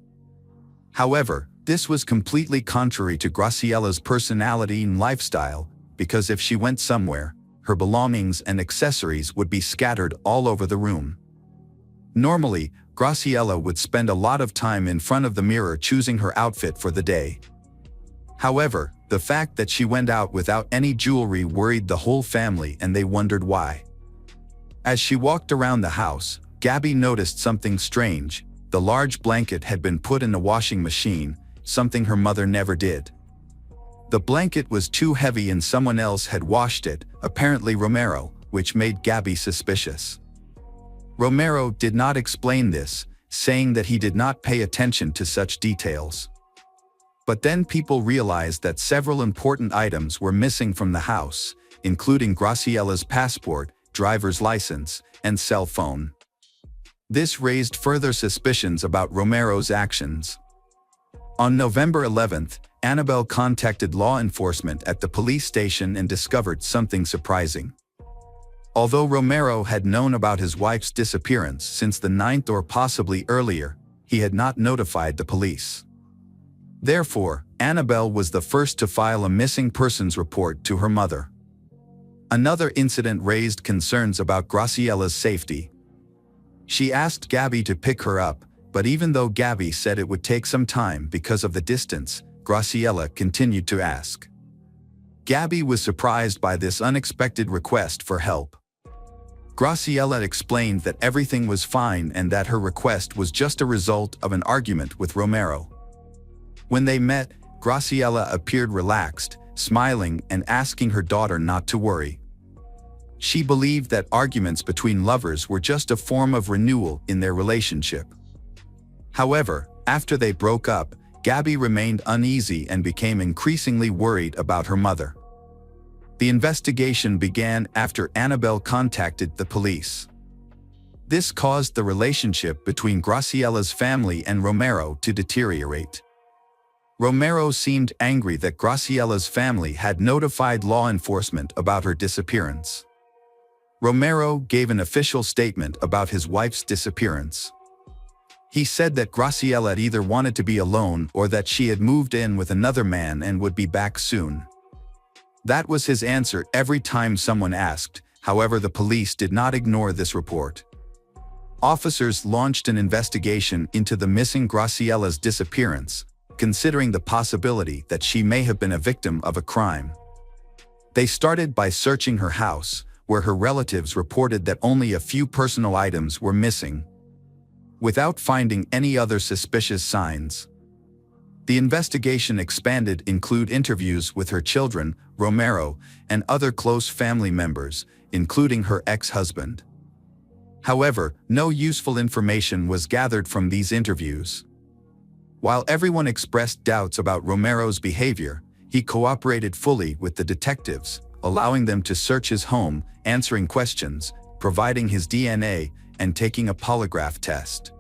Speaker 1: However, this was completely contrary to Graciella's personality and lifestyle, because if she went somewhere, her belongings and accessories would be scattered all over the room. Normally, Graciella would spend a lot of time in front of the mirror choosing her outfit for the day. However, the fact that she went out without any jewelry worried the whole family, and they wondered why. As she walked around the house, Gabby noticed something strange. The large blanket had been put in a washing machine, something her mother never did. The blanket was too heavy and someone else had washed it, apparently Romero, which made Gabby suspicious. Romero did not explain this, saying that he did not pay attention to such details. But then people realized that several important items were missing from the house, including Graciella's passport, driver's license, and cell phone. This raised further suspicions about Romero's actions. On November 11th, Annabelle contacted law enforcement at the police station and discovered something surprising. Although Romero had known about his wife's disappearance since the 9th or possibly earlier, he had not notified the police. Therefore, Annabelle was the first to file a missing persons report to her mother. Another incident raised concerns about Graciella's safety. She asked Gabby to pick her up, but even though Gabby said it would take some time because of the distance, Graciella continued to ask. Gabby was surprised by this unexpected request for help. Graciella explained that everything was fine and that her request was just a result of an argument with Romero. When they met, Graciella appeared relaxed, smiling and asking her daughter not to worry. She believed that arguments between lovers were just a form of renewal in their relationship. However, after they broke up, Gabby remained uneasy and became increasingly worried about her mother. The investigation began after Annabelle contacted the police. This caused the relationship between Graciella's family and Romero to deteriorate. Romero seemed angry that Graciella's family had notified law enforcement about her disappearance. Romero gave an official statement about his wife's disappearance. He said that Graciella either wanted to be alone or that she had moved in with another man and would be back soon. That was his answer every time someone asked. However, the police did not ignore this report. Officers launched an investigation into the missing Graciella's disappearance, considering the possibility that she may have been a victim of a crime. They started by searching her house, where her relatives reported that only a few personal items were missing, without finding any other suspicious signs. The investigation expanded to include interviews with her children, Romero, and other close family members, including her ex-husband. However, no useful information was gathered from these interviews. While everyone expressed doubts about Romero's behavior, he cooperated fully with the detectives, allowing them to search his home, answering questions, providing his DNA, and taking a polygraph test.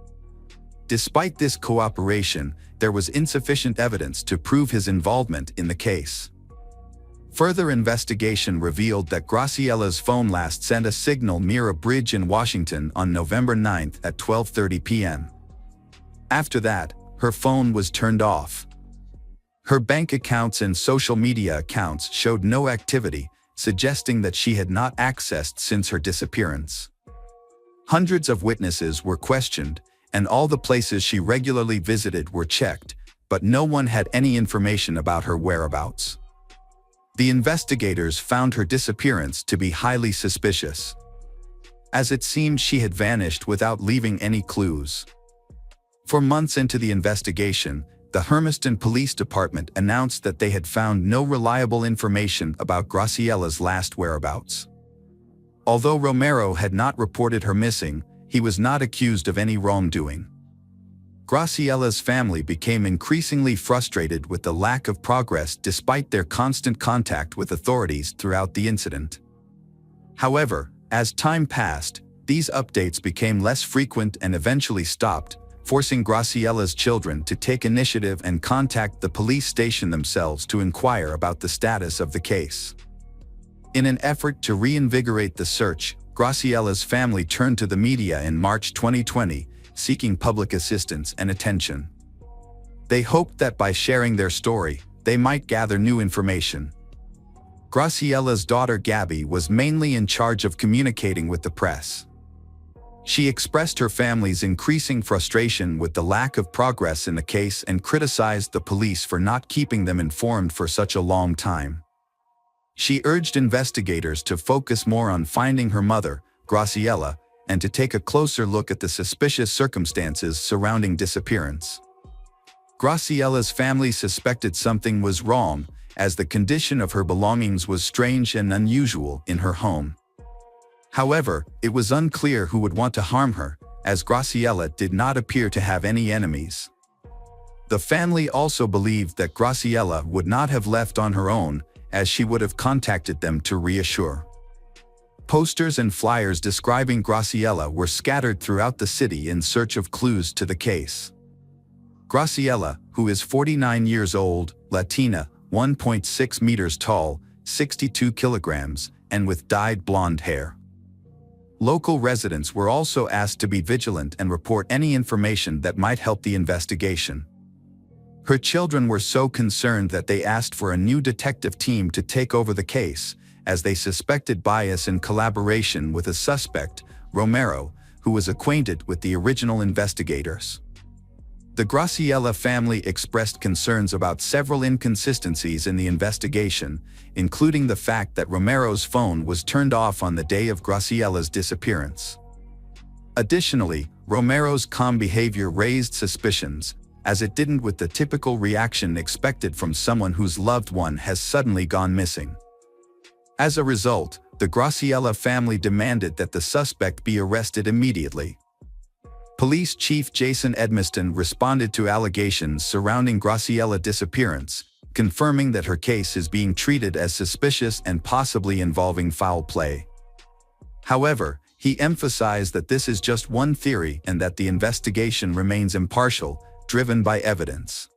Speaker 1: Despite this cooperation, there was insufficient evidence to prove his involvement in the case. Further investigation revealed that Graciella's phone last sent a signal near a bridge in Washington on November 9th at 12:30 p.m. After that, her phone was turned off. Her bank accounts and social media accounts showed no activity, suggesting that she had not accessed since her disappearance. Hundreds of witnesses were questioned, and all the places she regularly visited were checked, but no one had any information about her whereabouts. The investigators found her disappearance to be highly suspicious, as it seemed she had vanished without leaving any clues. For months into the investigation, the Hermiston Police Department announced that they had found no reliable information about Graciella's last whereabouts. Although Romero had not reported her missing, he was not accused of any wrongdoing. Graciella's family became increasingly frustrated with the lack of progress despite their constant contact with authorities throughout the incident. However, as time passed, these updates became less frequent and eventually stopped, forcing Graciella's children to take initiative and contact the police station themselves to inquire about the status of the case. In an effort to reinvigorate the search, Graciella's family turned to the media in March 2020, seeking public assistance and attention. They hoped that by sharing their story, they might gather new information. Graciella's daughter Gabby was mainly in charge of communicating with the press. She expressed her family's increasing frustration with the lack of progress in the case and criticized the police for not keeping them informed for such a long time. She urged investigators to focus more on finding her mother, Graciella, and to take a closer look at the suspicious circumstances surrounding disappearance. Graciella's family suspected something was wrong, as the condition of her belongings was strange and unusual in her home. However, it was unclear who would want to harm her, as Graciella did not appear to have any enemies. The family also believed that Graciella would not have left on her own, as she would have contacted them to reassure. Posters and flyers describing Graciella were scattered throughout the city in search of clues to the case. Graciella, who is 49 years old, Latina, 1.6 meters tall, 62 kilograms, and with dyed blonde hair. Local residents were also asked to be vigilant and report any information that might help the investigation. Her children were so concerned that they asked for a new detective team to take over the case, as they suspected bias in collaboration with a suspect, Romero, who was acquainted with the original investigators. The Graciella family expressed concerns about several inconsistencies in the investigation, including the fact that Romero's phone was turned off on the day of Graciella's disappearance. Additionally, Romero's calm behavior raised suspicions, as it didn't with the typical reaction expected from someone whose loved one has suddenly gone missing. As a result, the Graciella family demanded that the suspect be arrested immediately. Police Chief Jason Edmiston responded to allegations surrounding Graciella's disappearance, confirming that her case is being treated as suspicious and possibly involving foul play. However, he emphasized that this is just one theory and that the investigation remains impartial, driven by evidence.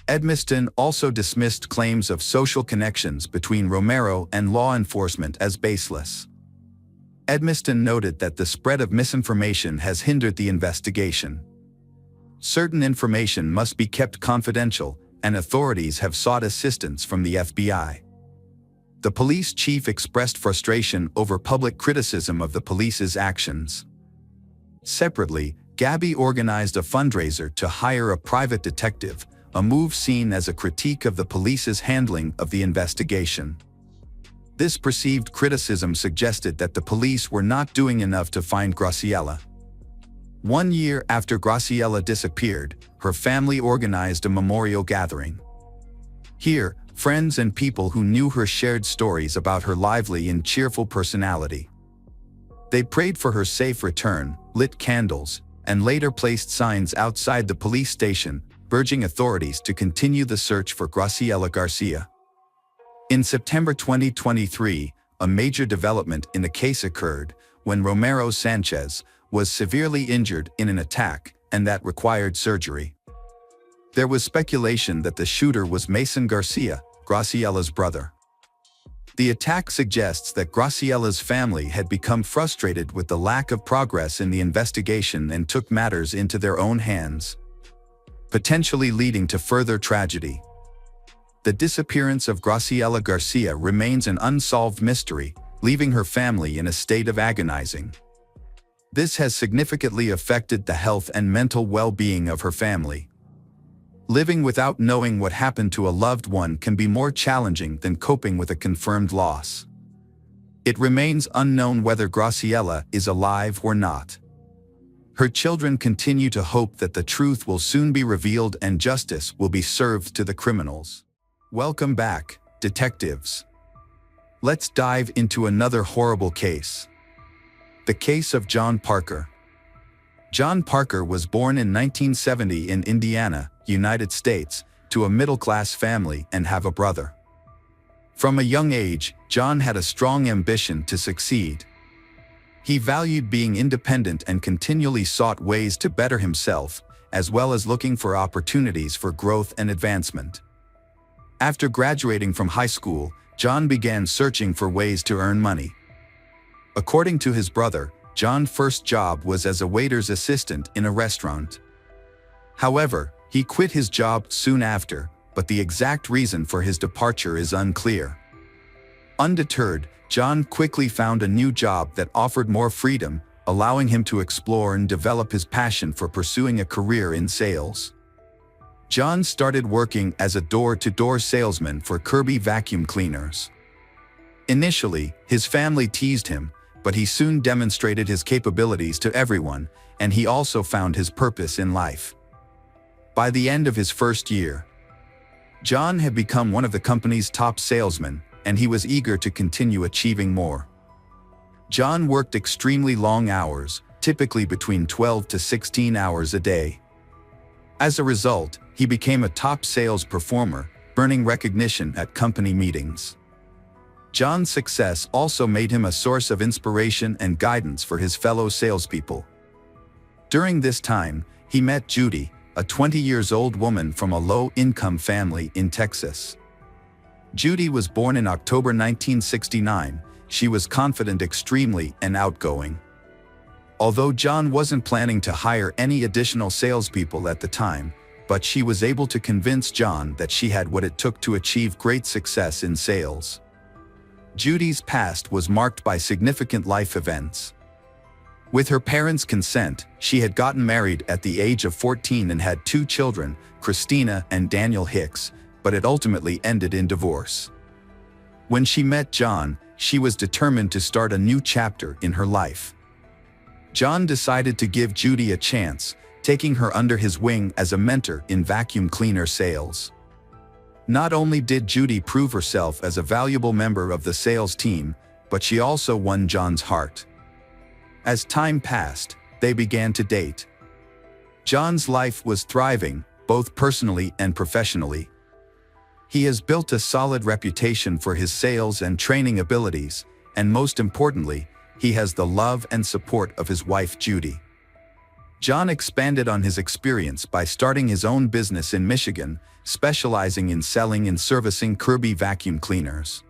Speaker 1: Edmiston also dismissed claims of social connections between Romero and law enforcement as baseless. Edmiston noted that the spread of misinformation has hindered the investigation. Certain information must be kept confidential, and authorities have sought assistance from the FBI. The police chief expressed frustration over public criticism of the police's actions. Separately, Gabby organized a fundraiser to hire a private detective, a move seen as a critique of the police's handling of the investigation. This perceived criticism suggested that the police were not doing enough to find Graciella. 1 year after Graciella disappeared, her family organized a memorial gathering. Here, friends and people who knew her shared stories about her lively and cheerful personality. They prayed for her safe return, lit candles, and later placed signs outside the police station, urging authorities to continue the search for Graciella Garcia. In September 2023, a major development in the case occurred when Romero Sanchez was severely injured in an attack, and that required surgery. There was speculation that the shooter was Mason Garcia, Graciella's brother. The attack suggests that Graciella's family had become frustrated with the lack of progress in the investigation and took matters into their own hands, potentially leading to further tragedy. The disappearance of Graciella Garcia remains an unsolved mystery, leaving her family in a state of agonizing. This has significantly affected the health and mental well-being of her family. Living without knowing what happened to a loved one can be more challenging than coping with a confirmed loss. It remains unknown whether Graciella is alive or not. Her children continue to hope that the truth will soon be revealed and justice will be served to the criminals. Welcome back, detectives. Let's dive into another horrible case. The case of John Parker. John Parker was born in 1970 in Indiana, United States, to a middle-class family and have a brother. From a young age, John had a strong ambition to succeed. He valued being independent and continually sought ways to better himself, as well as looking for opportunities for growth and advancement. After graduating from high school, John began searching for ways to earn money. According to his brother, John's first job was as a waiter's assistant in a restaurant. However, he quit his job soon after, but the exact reason for his departure is unclear. Undeterred, John quickly found a new job that offered more freedom, allowing him to explore and develop his passion for pursuing a career in sales. John started working as a door-to-door salesman for Kirby vacuum cleaners. Initially, his family teased him, but he soon demonstrated his capabilities to everyone, and he also found his purpose in life. By the end of his first year, John had become one of the company's top salesmen, and he was eager to continue achieving more. John worked extremely long hours, typically between 12 to 16 hours a day. As a result, he became a top sales performer, earning recognition at company meetings. John's success also made him a source of inspiration and guidance for his fellow salespeople. During this time, he met Judy, a 20-year-old woman from a low-income family in Texas. Judy was born in October 1969. She was confident, extremely, and outgoing. Although John wasn't planning to hire any additional salespeople at the time, but she was able to convince John that she had what it took to achieve great success in sales. Judy's past was marked by significant life events. With her parents' consent, she had gotten married at the age of 14 and had 2 children, Christina and Daniel Hicks, but it ultimately ended in divorce. When she met John, she was determined to start a new chapter in her life. John decided to give Judy a chance, taking her under his wing as a mentor in vacuum cleaner sales. Not only did Judy prove herself as a valuable member of the sales team, but she also won John's heart. As time passed, they began to date. John's life was thriving, both personally and professionally. He has built a solid reputation for his sales and training abilities, and most importantly, he has the love and support of his wife Judy. John expanded on his experience by starting his own business in Michigan, specializing in selling and servicing Kirby vacuum cleaners.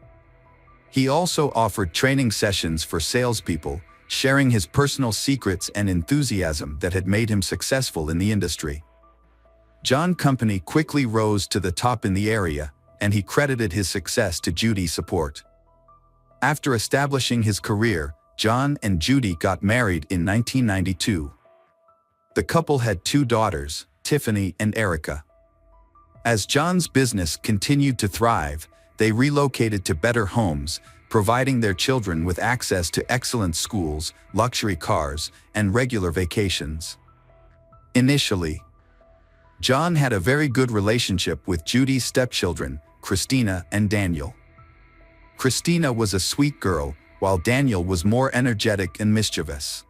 Speaker 1: He also offered training sessions for salespeople, sharing his personal secrets and enthusiasm that had made him successful in the industry. John's company quickly rose to the top in the area, and he credited his success to Judy's support. After establishing his career, John and Judy got married in 1992. The couple had 2 daughters, Tiffany and Erica. As John's business continued to thrive, they relocated to better homes, providing their children with access to excellent schools, luxury cars, and regular vacations. Initially, John had a very good relationship with Judy's stepchildren, Christina and Daniel. Christina was a sweet girl, while Daniel was more energetic and mischievous.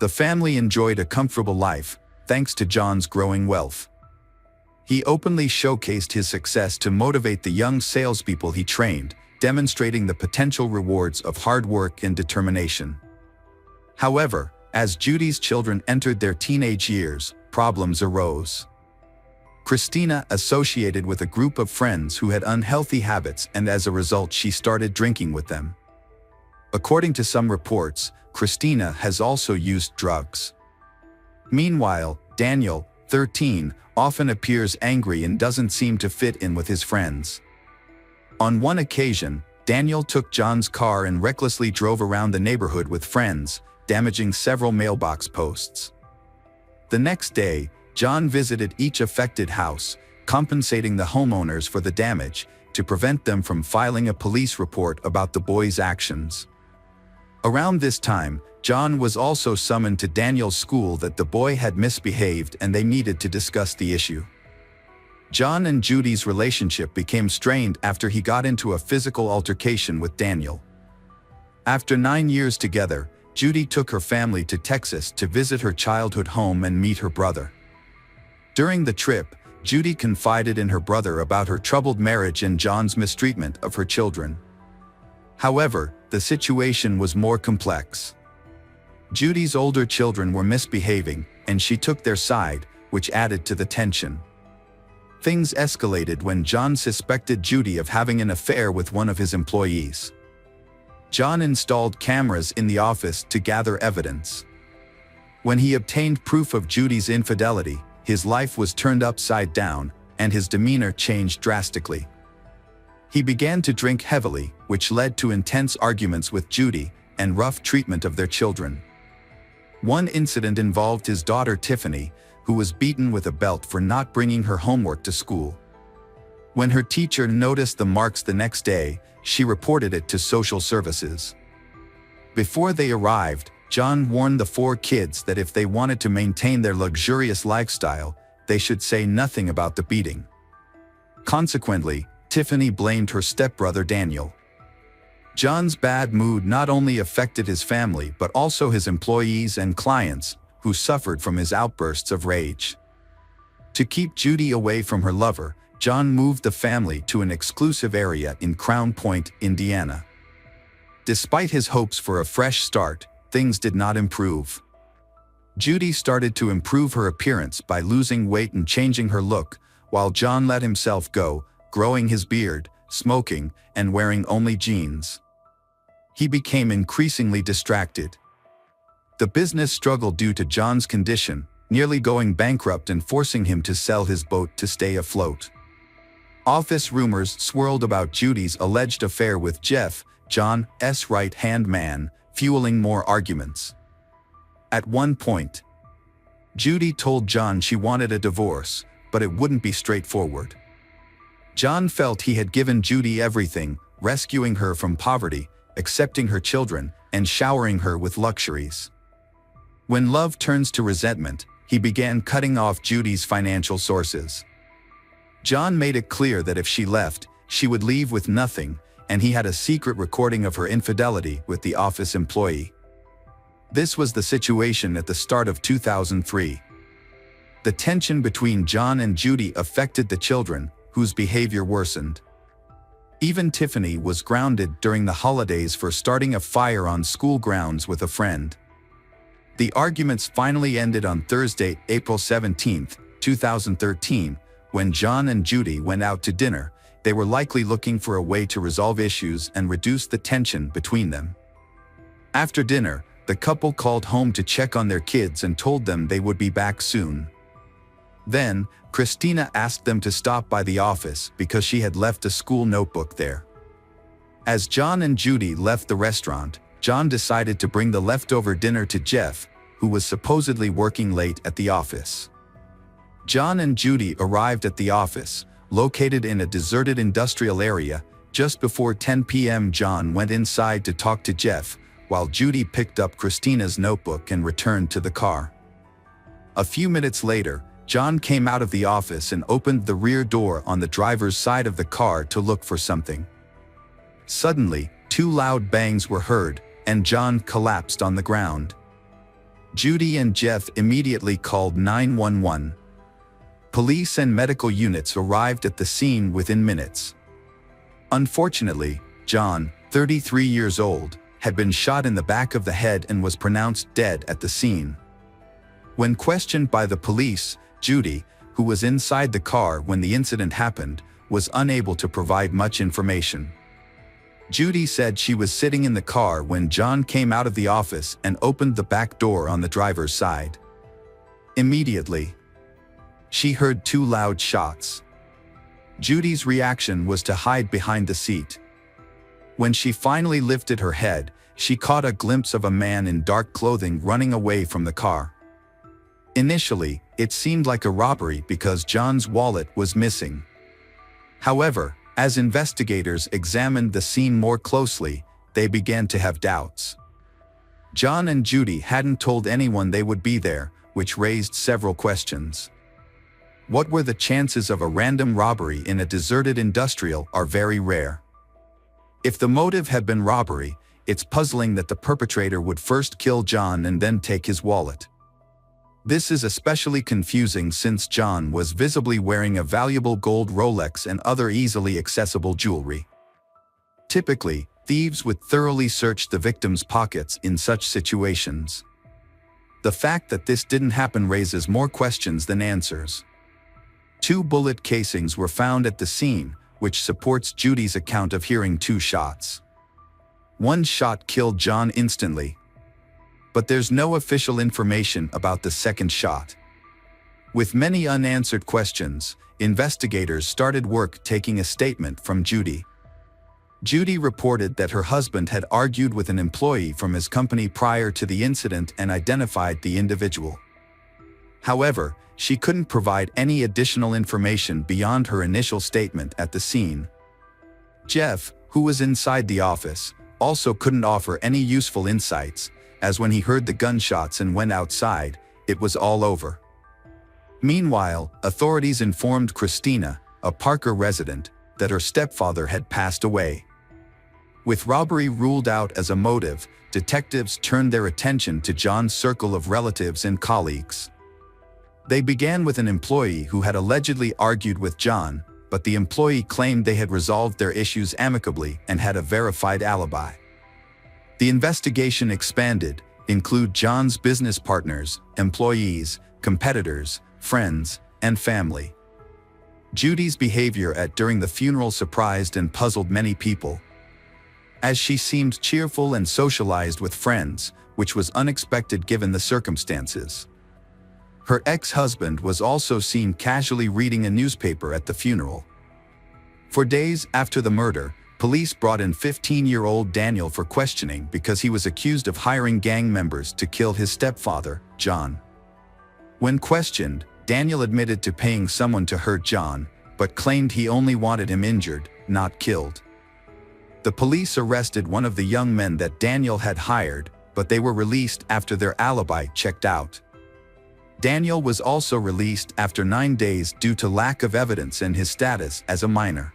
Speaker 1: The family enjoyed a comfortable life, thanks to John's growing wealth. He openly showcased his success to motivate the young salespeople he trained, demonstrating the potential rewards of hard work and determination. However, as Judy's children entered their teenage years, problems arose. Christina associated with a group of friends who had unhealthy habits, and as a result she started drinking with them. According to some reports, Christina has also used drugs. Meanwhile, Daniel, 13, often appears angry and doesn't seem to fit in with his friends. On one occasion, Daniel took John's car and recklessly drove around the neighborhood with friends, damaging several mailbox posts. The next day, John visited each affected house, compensating the homeowners for the damage, to prevent them from filing a police report about the boys' actions. Around this time, John was also summoned to Daniel's school that the boy had misbehaved and they needed to discuss the issue. John and Judy's relationship became strained after he got into a physical altercation with Daniel. After 9 years together, Judy took her family to Texas to visit her childhood home and meet her brother. During the trip, Judy confided in her brother about her troubled marriage and John's mistreatment of her children. However, the situation was more complex. Judy's older children were misbehaving, and she took their side, which added to the tension. Things escalated when John suspected Judy of having an affair with one of his employees. John installed cameras in the office to gather evidence. When he obtained proof of Judy's infidelity, his life was turned upside down, and his demeanor changed drastically. He began to drink heavily, which led to intense arguments with Judy and rough treatment of their children. One incident involved his daughter Tiffany, who was beaten with a belt for not bringing her homework to school. When her teacher noticed the marks the next day, she reported it to social services. Before they arrived, John warned the 4 kids that if they wanted to maintain their luxurious lifestyle, they should say nothing about the beating. Consequently, Tiffany blamed her stepbrother Daniel. John's bad mood not only affected his family but also his employees and clients, who suffered from his outbursts of rage. To keep Judy away from her lover, John moved the family to an exclusive area in Crown Point, Indiana. Despite his hopes for a fresh start, things did not improve. Judy started to improve her appearance by losing weight and changing her look, while John let himself go, growing his beard, smoking, and wearing only jeans. He became increasingly distracted. The business struggled due to John's condition, nearly going bankrupt and forcing him to sell his boat to stay afloat. Office rumors swirled about Judy's alleged affair with Jeff, John's right-hand man, fueling more arguments. At one point, Judy told John she wanted a divorce, but it wouldn't be straightforward. John felt he had given Judy everything, rescuing her from poverty, accepting her children, and showering her with luxuries. When love turns to resentment, he began cutting off Judy's financial sources. John made it clear that if she left, she would leave with nothing, and he had a secret recording of her infidelity with the office employee. This was the situation at the start of 2003. The tension between John and Judy affected the children, whose behavior worsened. Even Tiffany was grounded during the holidays for starting a fire on school grounds with a friend. The arguments finally ended on Thursday, April 17, 2013, when John and Judy went out to dinner. They were likely looking for a way to resolve issues and reduce the tension between them. After dinner, the couple called home to check on their kids and told them they would be back soon. Then, Christina asked them to stop by the office because she had left a school notebook there. As John and Judy left the restaurant, John decided to bring the leftover dinner to Jeff, who was supposedly working late at the office. John and Judy arrived at the office, located in a deserted industrial area. Just before 10 p.m. John went inside to talk to Jeff, while Judy picked up Christina's notebook and returned to the car. A few minutes later, John came out of the office and opened the rear door on the driver's side of the car to look for something. Suddenly, 2 loud bangs were heard, and John collapsed on the ground. Judy and Jeff immediately called 911. Police and medical units arrived at the scene within minutes. Unfortunately, John, 33 years old, had been shot in the back of the head and was pronounced dead at the scene. When questioned by the police, Judy, who was inside the car when the incident happened, was unable to provide much information. Judy said she was sitting in the car when John came out of the office and opened the back door on the driver's side. Immediately, she heard 2 loud shots. Judy's reaction was to hide behind the seat. When she finally lifted her head, she caught a glimpse of a man in dark clothing running away from the car. Initially, it seemed like a robbery because John's wallet was missing. However, as investigators examined the scene more closely, they began to have doubts. John and Judy hadn't told anyone they would be there, which raised several questions. What were the chances of a random robbery in a deserted industrial are very rare. If the motive had been robbery, it's puzzling that the perpetrator would first kill John and then take his wallet. This is especially confusing since John was visibly wearing a valuable gold Rolex and other easily accessible jewelry. Typically, thieves would thoroughly search the victim's pockets in such situations. The fact that this didn't happen raises more questions than answers. 2 bullet casings were found at the scene, which supports Judy's account of hearing 2 shots. One shot killed John instantly, but there's no official information about the second shot. With many unanswered questions, investigators started work taking a statement from Judy. Judy reported that her husband had argued with an employee from his company prior to the incident and identified the individual. However, she couldn't provide any additional information beyond her initial statement at the scene. Jeff, who was inside the office, also couldn't offer any useful insights, as when he heard the gunshots and went outside, it was all over. Meanwhile, authorities informed Christina, a Parker resident, that her stepfather had passed away. With robbery ruled out as a motive, detectives turned their attention to John's circle of relatives and colleagues. They began with an employee who had allegedly argued with John, but the employee claimed they had resolved their issues amicably and had a verified alibi. The investigation expanded, include John's business partners, employees, competitors, friends, and family. Judy's behavior during the funeral surprised and puzzled many people, as she seemed cheerful and socialized with friends, which was unexpected given the circumstances. Her ex-husband was also seen casually reading a newspaper at the funeral. For days after the murder, police brought in 15-year-old Daniel for questioning because he was accused of hiring gang members to kill his stepfather, John. When questioned, Daniel admitted to paying someone to hurt John, but claimed he only wanted him injured, not killed. The police arrested one of the young men that Daniel had hired, but they were released after their alibi checked out. Daniel was also released after 9 days due to lack of evidence and his status as a minor.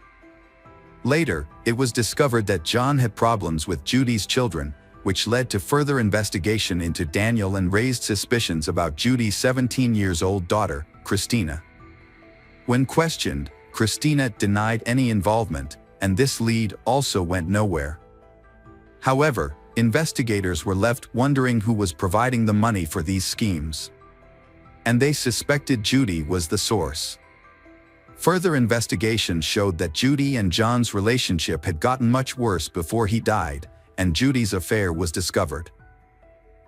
Speaker 1: Later, it was discovered that John had problems with Judy's children, which led to further investigation into Daniel and raised suspicions about Judy's 17-year-old daughter, Christina. When questioned, Christina denied any involvement, and this lead also went nowhere. However, investigators were left wondering who was providing the money for these schemes, and they suspected Judy was the source. Further investigation showed that Judy and John's relationship had gotten much worse before he died, and Judy's affair was discovered.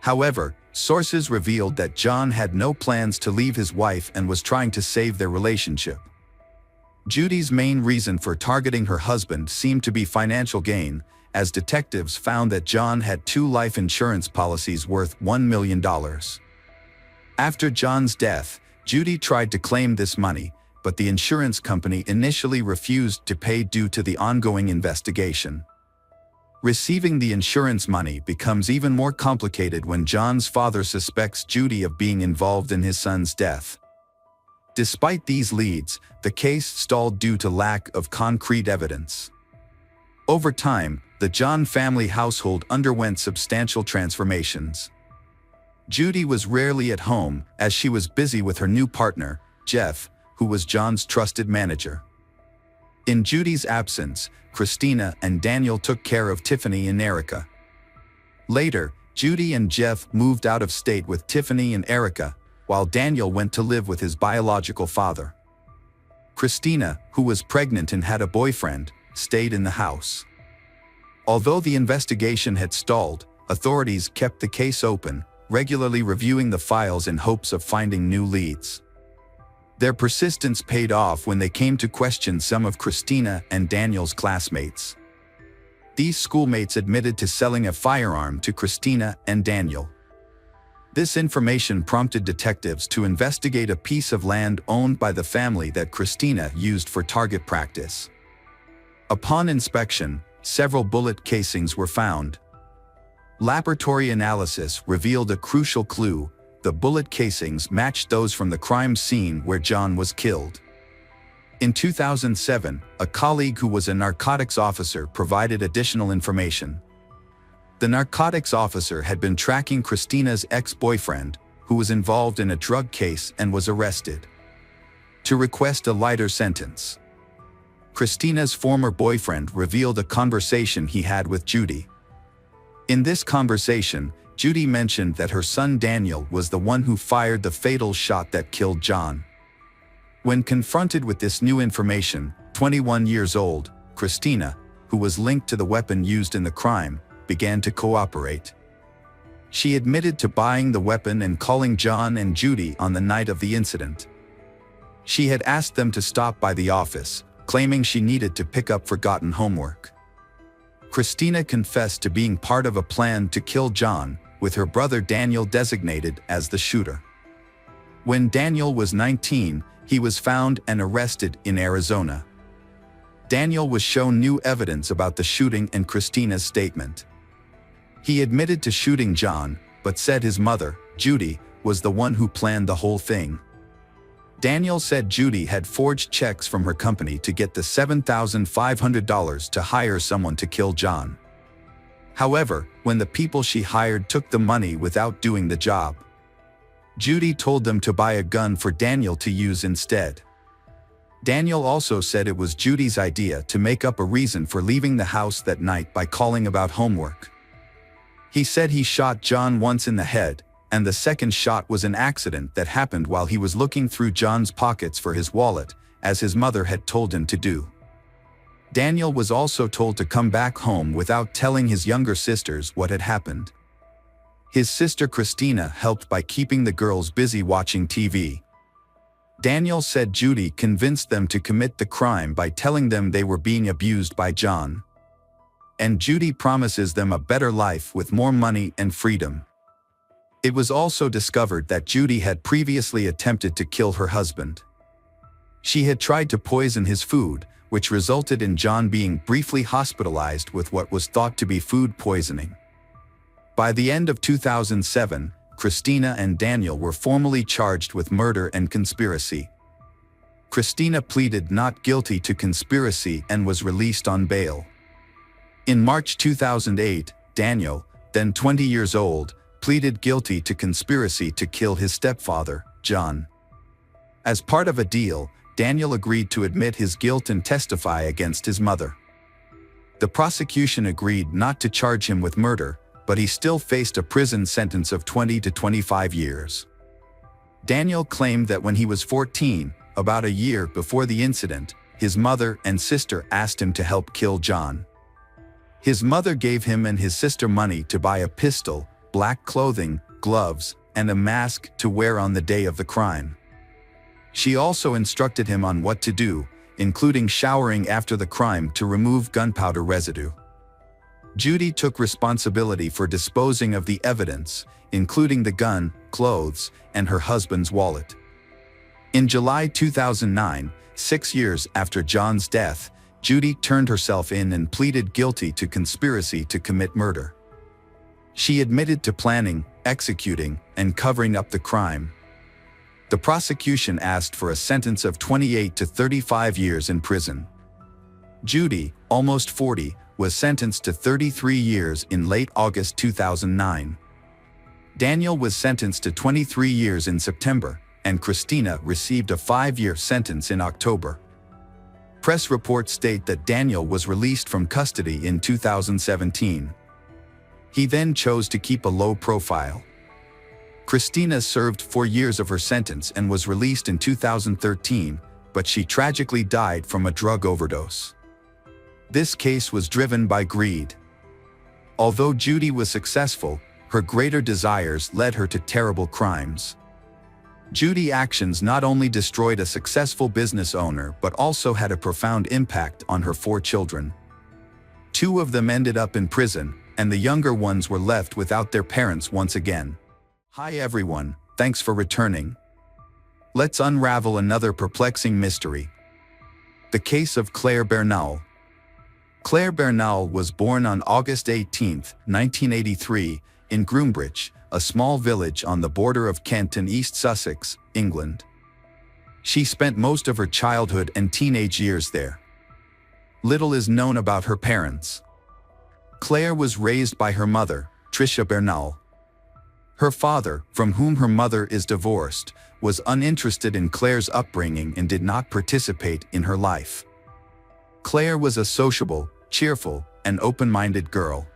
Speaker 1: However, sources revealed that John had no plans to leave his wife and was trying to save their relationship. Judy's main reason for targeting her husband seemed to be financial gain, as detectives found that John had 2 life insurance policies worth $1 million. After John's death, Judy tried to claim this money, but the insurance company initially refused to pay due to the ongoing investigation. Receiving the insurance money becomes even more complicated when John's father suspects Judy of being involved in his son's death. Despite these leads, the case stalled due to lack of concrete evidence. Over time, the John family household underwent substantial transformations. Judy was rarely at home, as she was busy with her new partner, Jeff, who was John's trusted manager. In Judy's absence, Christina and Daniel took care of Tiffany and Erica. Later, Judy and Jeff moved out of state with Tiffany and Erica, while Daniel went to live with his biological father. Christina, who was pregnant and had a boyfriend, stayed in the house. Although the investigation had stalled, authorities kept the case open, regularly reviewing the files in hopes of finding new leads. Their persistence paid off when they came to question some of Christina and Daniel's classmates. These schoolmates admitted to selling a firearm to Christina and Daniel. This information prompted detectives to investigate a piece of land owned by the family that Christina used for target practice. Upon inspection, several bullet casings were found. Laboratory analysis revealed a crucial clue: the bullet casings matched those from the crime scene where John was killed. In 2007, a colleague who was a narcotics officer provided additional information. The narcotics officer had been tracking Christina's ex-boyfriend, who was involved in a drug case and was arrested, to request a lighter sentence. Christina's former boyfriend revealed a conversation he had with Judy. In this conversation, Judy mentioned that her son Daniel was the one who fired the fatal shot that killed John. When confronted with this new information, 21 years old, Christina, who was linked to the weapon used in the crime, began to cooperate. She admitted to buying the weapon and calling John and Judy on the night of the incident. She had asked them to stop by the office, claiming she needed to pick up forgotten homework. Christina confessed to being part of a plan to kill John, with her brother Daniel designated as the shooter. When Daniel was 19, he was found and arrested in Arizona. Daniel was shown new evidence about the shooting and Christina's statement. He admitted to shooting John, but said his mother, Judy, was the one who planned the whole thing. Daniel said Judy had forged checks from her company to get the $7,500 to hire someone to kill John. However, when the people she hired took the money without doing the job, Judy told them to buy a gun for Daniel to use instead. Daniel also said it was Judy's idea to make up a reason for leaving the house that night by calling about homework. He said he shot John once in the head, and the second shot was an accident that happened while he was looking through John's pockets for his wallet, as his mother had told him to do. Daniel was also told to come back home without telling his younger sisters what had happened. His sister Christina helped by keeping the girls busy watching TV. Daniel said Judy convinced them to commit the crime by telling them they were being abused by John. And Judy promises them a better life with more money and freedom. It was also discovered that Judy had previously attempted to kill her husband. She had tried to poison his food, which resulted in John being briefly hospitalized with what was thought to be food poisoning. By the end of 2007, Christina and Daniel were formally charged with murder and conspiracy. Christina pleaded not guilty to conspiracy and was released on bail. In March 2008, Daniel, then 20 years old, pleaded guilty to conspiracy to kill his stepfather, John. As part of a deal, Daniel agreed to admit his guilt and testify against his mother. The prosecution agreed not to charge him with murder, but he still faced a prison sentence of 20 to 25 years. Daniel claimed that when he was 14, about a year before the incident, his mother and sister asked him to help kill John. His mother gave him and his sister money to buy a pistol, black clothing, gloves, and a mask to wear on the day of the crime. She also instructed him on what to do, including showering after the crime to remove gunpowder residue. Judy took responsibility for disposing of the evidence, including the gun, clothes, and her husband's wallet. In July 2009, 6 years after John's death, Judy turned herself in and pleaded guilty to conspiracy to commit murder. She admitted to planning, executing, and covering up the crime. The prosecution asked for a sentence of 28 to 35 years in prison. Judy, almost 40, was sentenced to 33 years in late August 2009. Daniel was sentenced to 23 years in September, and Christina received a 5-year sentence in October. Press reports state that Daniel was released from custody in 2017. He then chose to keep a low profile. Christina served 4 years of her sentence and was released in 2013, but she tragically died from a drug overdose. This case was driven by greed. Although Judy was successful, her greater desires led her to terrible crimes. Judy's actions not only destroyed a successful business owner but also had a profound impact on her 4 children. 2 of them ended up in prison, and the younger ones were left without their parents once again. Hi everyone, thanks for returning. Let's unravel another perplexing mystery. The case of Claire Bernal. Claire Bernal was born on August 18, 1983, in Groombridge, a small village on the border of Kent and East Sussex, England. She spent most of her childhood and teenage years there. Little is known about her parents. Claire was raised by her mother, Tricia Bernal. Her father, from whom her mother is divorced, was uninterested in Claire's upbringing and did not participate in her life. Claire was a sociable, cheerful, and open-minded girl.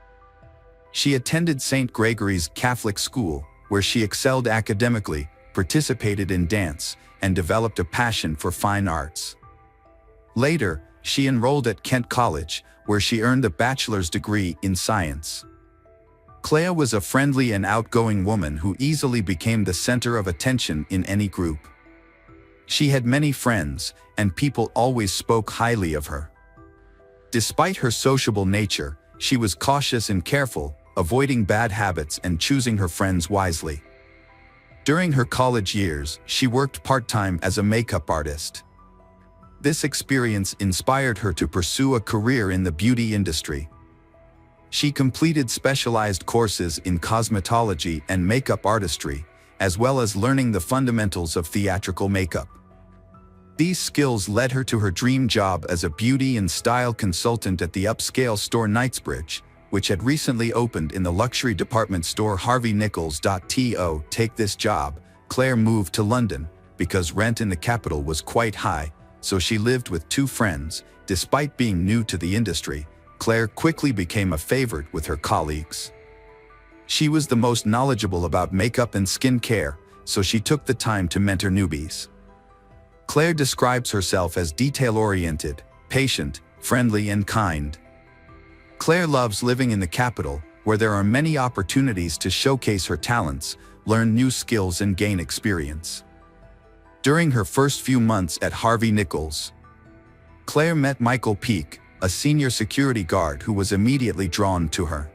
Speaker 1: She attended St. Gregory's Catholic School, where she excelled academically, participated in dance, and developed a passion for fine arts. Later, she enrolled at Kent College, where she earned a bachelor's degree in science. Claire was a friendly and outgoing woman who easily became the center of attention in any group. She had many friends, and people always spoke highly of her. Despite her sociable nature, she was cautious and careful, avoiding bad habits and choosing her friends wisely. During her college years, she worked part-time as a makeup artist. This experience inspired her to pursue a career in the beauty industry. She completed specialized courses in cosmetology and makeup artistry, as well as learning the fundamentals of theatrical makeup. These skills led her to her dream job as a beauty and style consultant at the upscale store Knightsbridge, which had recently opened in the luxury department store Harvey Nichols. To take this job, Claire moved to London, because rent in the capital was quite high, so she lived with two friends. Despite being new to the industry, Claire quickly became a favorite with her colleagues. She was the most knowledgeable about makeup and skin care, so she took the time to mentor newbies. Claire describes herself as detail-oriented, patient, friendly, and kind. Claire loves living in the capital, where there are many opportunities to showcase her talents, learn new skills, and gain experience. During her first few months at Harvey Nichols, Claire met Michael Peake, a senior security guard who was immediately drawn to her.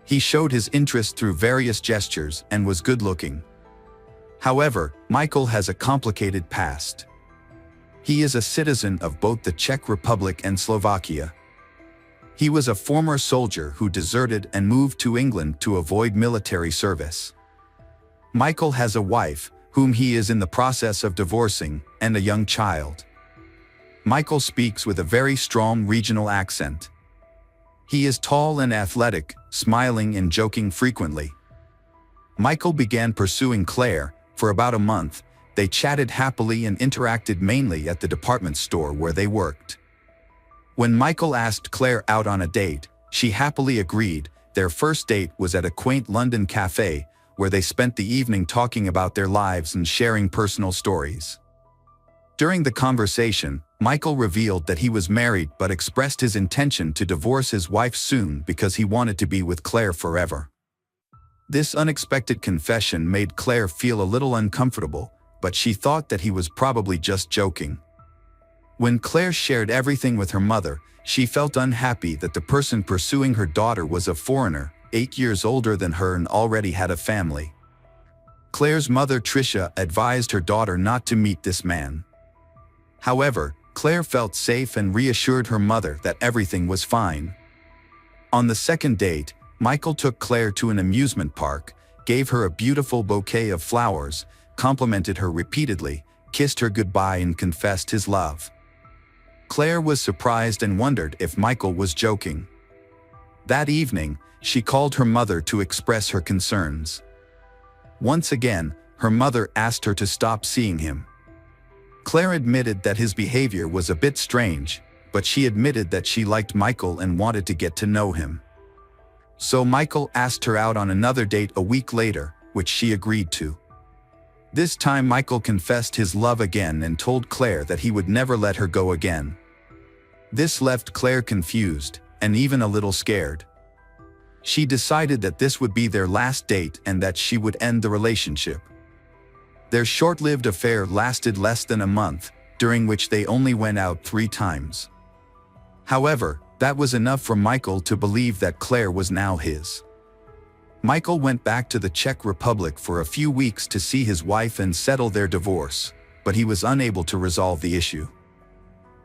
Speaker 1: He showed his interest through various gestures and was good-looking. However, Michael has a complicated past. He is a citizen of both the Czech Republic and Slovakia. He was a former soldier who deserted and moved to England to avoid military service. Michael has a wife, whom he is in the process of divorcing, and a young child. Michael speaks with a very strong regional accent. He is tall and athletic, smiling and joking frequently. Michael began pursuing Claire. For about a month, they chatted happily and interacted mainly at the department store where they worked. When Michael asked Claire out on a date, she happily agreed. Their first date was at a quaint London cafe, where they spent the evening talking about their lives and sharing personal stories. During the conversation, Michael revealed that he was married but expressed his intention to divorce his wife soon because he wanted to be with Claire forever. This unexpected confession made Claire feel a little uncomfortable, but she thought that he was probably just joking. When Claire shared everything with her mother, she felt unhappy that the person pursuing her daughter was a foreigner, 8 years older than her and already had a family. Claire's mother Tricia advised her daughter not to meet this man. However, Claire felt safe and reassured her mother that everything was fine. On the second date, Michael took Claire to an amusement park, gave her a beautiful bouquet of flowers, complimented her repeatedly, kissed her goodbye and confessed his love. Claire was surprised and wondered if Michael was joking. That evening, she called her mother to express her concerns. Once again, her mother asked her to stop seeing him. Claire admitted that his behavior was a bit strange, but she admitted that she liked Michael and wanted to get to know him. So Michael asked her out on another date a week later, which she agreed to. This time Michael confessed his love again and told Claire that he would never let her go again. This left Claire confused, and even a little scared. She decided that this would be their last date and that she would end the relationship. Their short-lived affair lasted less than a month, during which they only went out 3 times. However, that was enough for Michael to believe that Claire was now his. Michael went back to the Czech Republic for a few weeks to see his wife and settle their divorce, but he was unable to resolve the issue.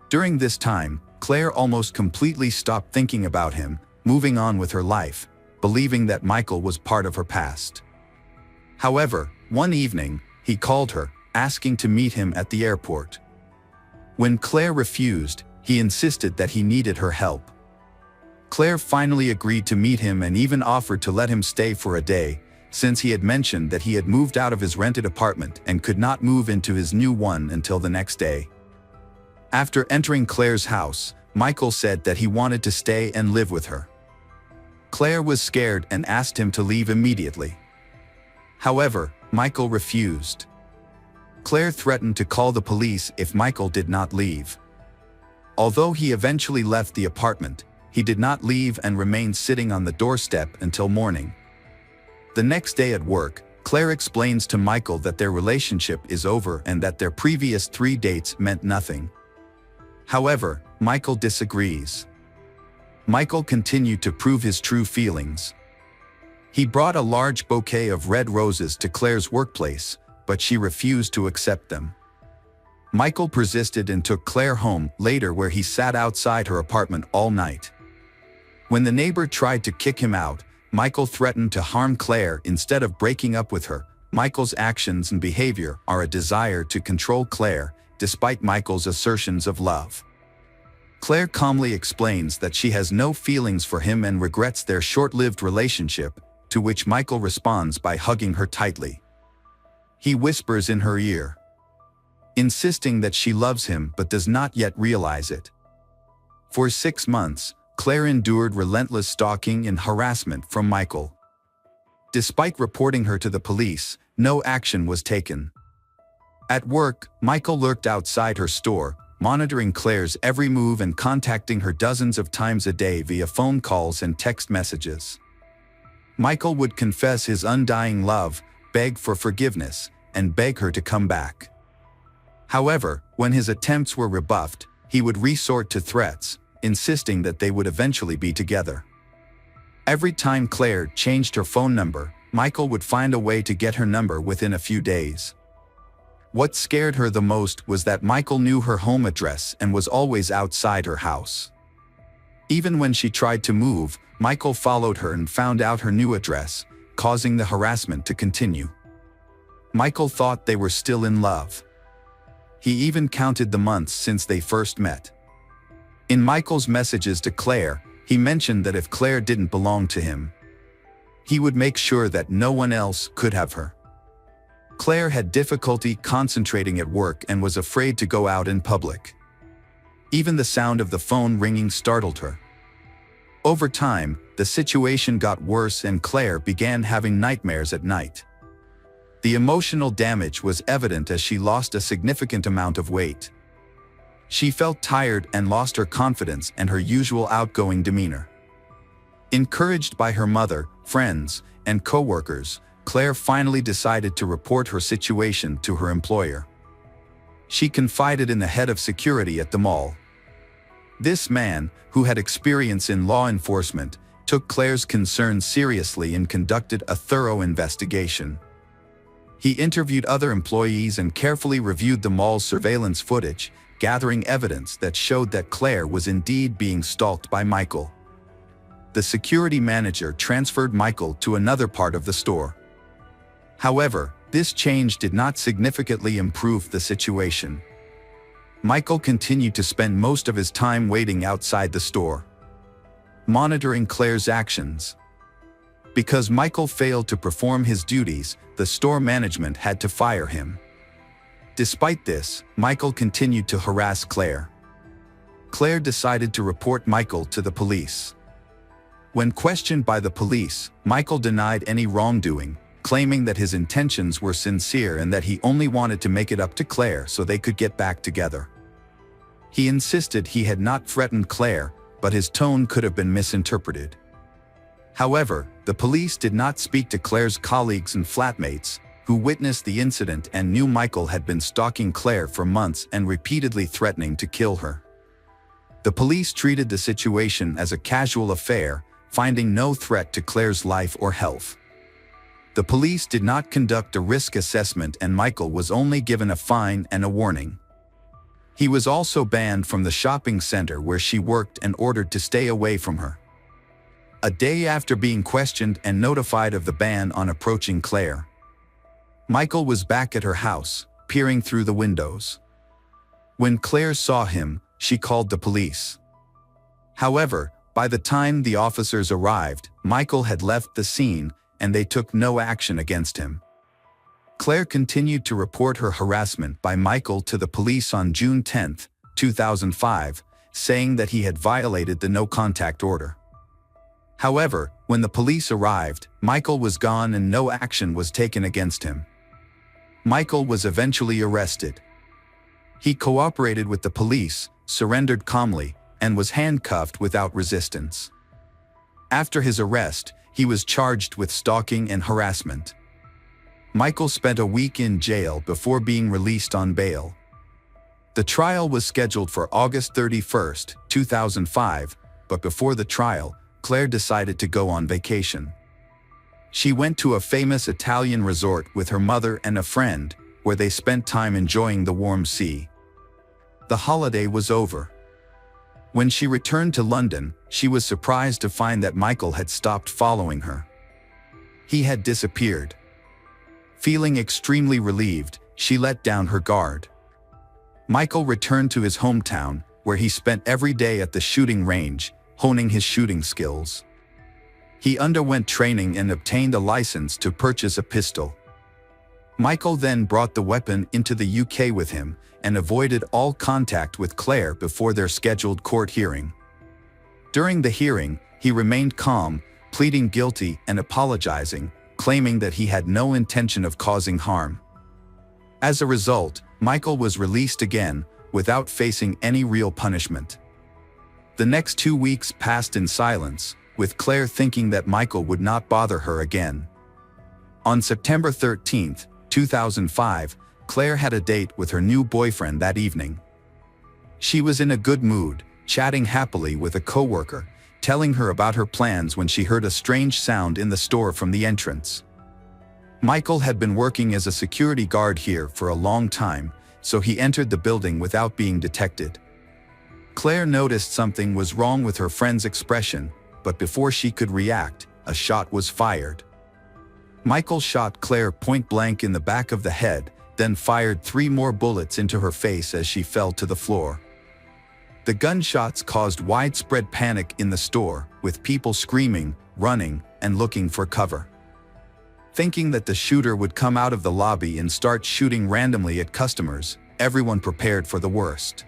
Speaker 1: During this time, Claire almost completely stopped thinking about him, moving on with her life, believing that Michael was part of her past. However, one evening, he called her, asking to meet him at the airport. When Claire refused, he insisted that he needed her help. Claire finally agreed to meet him and even offered to let him stay for a day, since he had mentioned that he had moved out of his rented apartment and could not move into his new one until the next day. After entering Claire's house, Michael said that he wanted to stay and live with her. Claire was scared and asked him to leave immediately. However, Michael refused. Claire threatened to call the police if Michael did not leave. Although he eventually left the apartment, he did not leave and remained sitting on the doorstep until morning. The next day at work, Claire explains to Michael that their relationship is over and that their previous 3 dates meant nothing. However, Michael disagrees. Michael continued to prove his true feelings. He brought a large bouquet of red roses to Claire's workplace, but she refused to accept them. Michael persisted and took Claire home later, where he sat outside her apartment all night. When the neighbor tried to kick him out, Michael threatened to harm Claire instead of breaking up with her. Michael's actions and behavior are a desire to control Claire, despite Michael's assertions of love. Claire calmly explains that she has no feelings for him and regrets their short-lived relationship, to which Michael responds by hugging her tightly. He whispers in her ear, insisting that she loves him but does not yet realize it. For 6 months, Claire endured relentless stalking and harassment from Michael. Despite reporting her to the police, no action was taken. At work, Michael lurked outside her store, monitoring Claire's every move and contacting her dozens of times a day via phone calls and text messages. Michael would confess his undying love, beg for forgiveness, and beg her to come back. However, when his attempts were rebuffed, he would resort to threats, insisting that they would eventually be together. Every time Claire changed her phone number, Michael would find a way to get her number within a few days. What scared her the most was that Michael knew her home address and was always outside her house. Even when she tried to move, Michael followed her and found out her new address, causing the harassment to continue. Michael thought they were still in love. He even counted the months since they first met. In Michael's messages to Claire, he mentioned that if Claire didn't belong to him, he would make sure that no one else could have her. Claire had difficulty concentrating at work and was afraid to go out in public. Even the sound of the phone ringing startled her. Over time, the situation got worse and Claire began having nightmares at night. The emotional damage was evident as she lost a significant amount of weight. She felt tired and lost her confidence and her usual outgoing demeanor. Encouraged by her mother, friends, and co-workers, Claire finally decided to report her situation to her employer. She confided in the head of security at the mall. This man, who had experience in law enforcement, took Claire's concerns seriously and conducted a thorough investigation. He interviewed other employees and carefully reviewed the mall's surveillance footage, gathering evidence that showed that Claire was indeed being stalked by Michael. The security manager transferred Michael to another part of the store. However, this change did not significantly improve the situation. Michael continued to spend most of his time waiting outside the store, monitoring Claire's actions. Because Michael failed to perform his duties, the store management had to fire him. Despite this, Michael continued to harass Claire. Claire decided to report Michael to the police. When questioned by the police, Michael denied any wrongdoing, claiming that his intentions were sincere and that he only wanted to make it up to Claire so they could get back together. He insisted he had not threatened Claire, but his tone could have been misinterpreted. However, the police did not speak to Claire's colleagues and flatmates, who witnessed the incident and knew Michael had been stalking Claire for months and repeatedly threatening to kill her. The police treated the situation as a casual affair, finding no threat to Claire's life or health. The police did not conduct a risk assessment and Michael was only given a fine and a warning. He was also banned from the shopping center where she worked and ordered to stay away from her. A day after being questioned and notified of the ban on approaching Claire, Michael was back at her house, peering through the windows. When Claire saw him, she called the police. However, by the time the officers arrived, Michael had left the scene and they took no action against him. Claire continued to report her harassment by Michael to the police on June 10, 2005, saying that he had violated the no-contact order. However, When the police arrived, Michael was gone and no action was taken against him. Michael was eventually arrested. He cooperated with the police, surrendered calmly, and was handcuffed without resistance. After his arrest, he was charged with stalking and harassment. Michael spent a week in jail before being released on bail. The trial was scheduled for August 31, 2005, but before the trial, Claire decided to go on vacation. She went to a famous Italian resort with her mother and a friend, where they spent time enjoying the warm sea. The holiday was over. When she returned to London, she was surprised to find that Michael had stopped following her. He had disappeared. Feeling extremely relieved, she let down her guard. Michael returned to his hometown, where he spent every day at the shooting range, honing his shooting skills. He underwent training and obtained a license to purchase a pistol. Michael then brought the weapon into the UK with him and avoided all contact with Claire before their scheduled court hearing. During the hearing, he remained calm, pleading guilty and apologizing, claiming that he had no intention of causing harm. As a result, Michael was released again, without facing any real punishment. The next 2 weeks passed in silence, with Claire thinking that Michael would not bother her again. On September 13, 2005, Claire had a date with her new boyfriend that evening. She was in a good mood, chatting happily with a coworker, telling her about her plans when she heard a strange sound in the store from the entrance. Michael had been working as a security guard here for a long time, so he entered the building without being detected. Claire noticed something was wrong with her friend's expression, but before she could react, a shot was fired. Michael shot Claire point-blank in the back of the head, then fired 3 more bullets into her face as she fell to the floor. The gunshots caused widespread panic in the store, with people screaming, running, and looking for cover. Thinking that the shooter would come out of the lobby and start shooting randomly at customers, everyone prepared for the worst.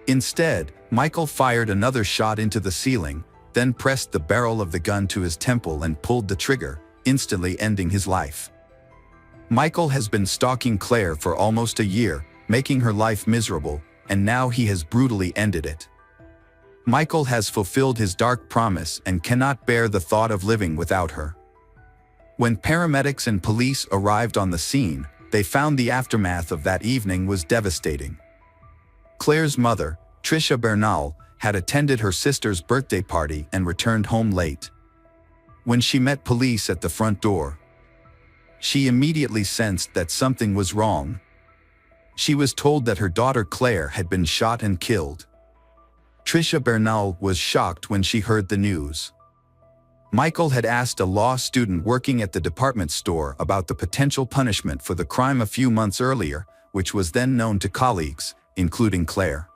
Speaker 1: Instead, Michael fired another shot into the ceiling, then pressed the barrel of the gun to his temple and pulled the trigger, instantly ending his life. Michael has been stalking Claire for almost a year, making her life miserable, and now he has brutally ended it. Michael has fulfilled his dark promise and cannot bear the thought of living without her. When paramedics and police arrived on the scene, they found the aftermath of that evening was devastating. Claire's mother, Tricia Bernal, had attended her sister's birthday party and returned home late. When she met police at the front door, she immediately sensed that something was wrong. She was told that her daughter Claire had been shot and killed. Tricia Bernal was shocked when she heard the news. Michael had asked a law student working at the department store about the potential punishment for the crime a few months earlier, which was then known to colleagues, including Claire.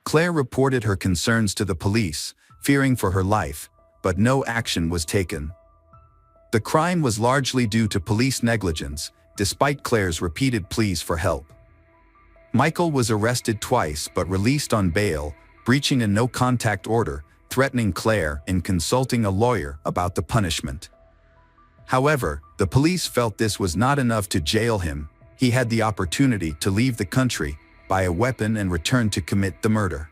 Speaker 1: Claire reported her concerns to the police, fearing for her life, but no action was taken. The crime was largely due to police negligence, despite Claire's repeated pleas for help. Michael was arrested twice but released on bail, breaching a no-contact order, threatening Claire and consulting a lawyer about the punishment. However, the police felt this was not enough to jail him. He had the opportunity to leave the country, buy a weapon and return to commit the murder.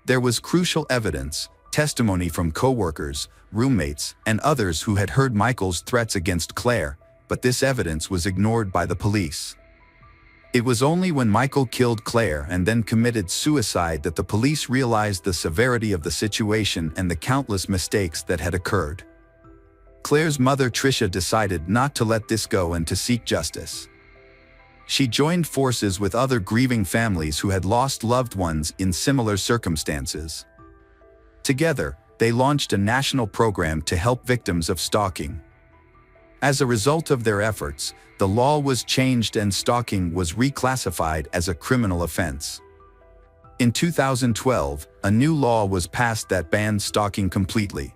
Speaker 1: There was crucial evidence, testimony from co-workers, roommates, and others who had heard Michael's threats against Claire, but this evidence was ignored by the police. It was only when Michael killed Claire and then committed suicide that the police realized the severity of the situation and the countless mistakes that had occurred. Claire's mother Tricia decided not to let this go and to seek justice. She joined forces with other grieving families who had lost loved ones in similar circumstances. Together, they launched a national program to help victims of stalking. As a result of their efforts, the law was changed and stalking was reclassified as a criminal offense. In 2012, a new law was passed that banned stalking completely.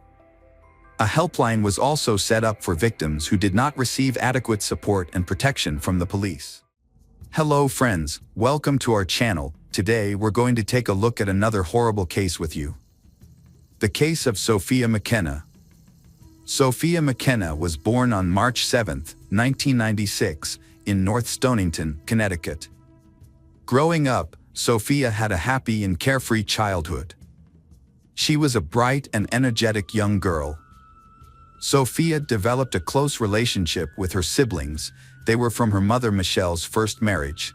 Speaker 1: A helpline was also set up for victims who did not receive adequate support and protection from the police. Hello friends, welcome to our channel. Today we're going to take a look at another horrible case with you. The case of Sophia McKenna. Sophia McKenna was born on March 7, 1996, in North Stonington, Connecticut. Growing up, Sophia had a happy and carefree childhood. She was a bright and energetic young girl. Sophia developed a close relationship with her siblings. They were from her mother Michelle's first marriage.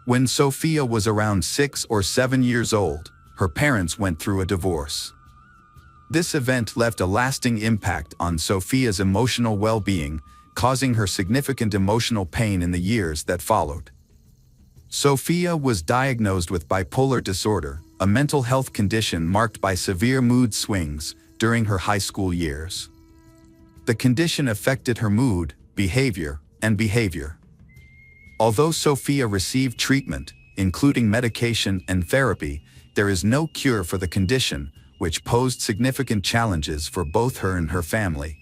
Speaker 1: When Sophia was around 6 or 7 years old, her parents went through a divorce. This event left a lasting impact on Sophia's emotional well-being, causing her significant emotional pain in the years that followed. Sophia was diagnosed with bipolar disorder, a mental health condition marked by severe mood swings, during her high school years. The condition affected her mood, behavior. Although Sophia received treatment, including medication and therapy, there is no cure for the condition, which posed significant challenges for both her and her family.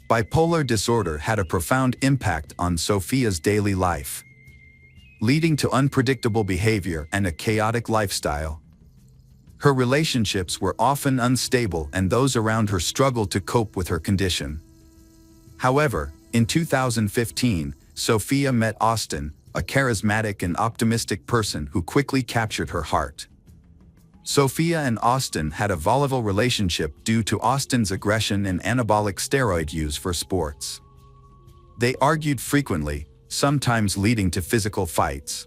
Speaker 1: Bipolar disorder had a profound impact on Sophia's daily life, leading to unpredictable behavior and a chaotic lifestyle. Her relationships were often unstable and those around her struggled to cope with her condition. However, in 2015, Sophia met Austin, a charismatic and optimistic person who quickly captured her heart. Sophia and Austin had a volatile relationship due to Austin's aggression and anabolic steroid use for sports. They argued frequently, sometimes leading to physical fights.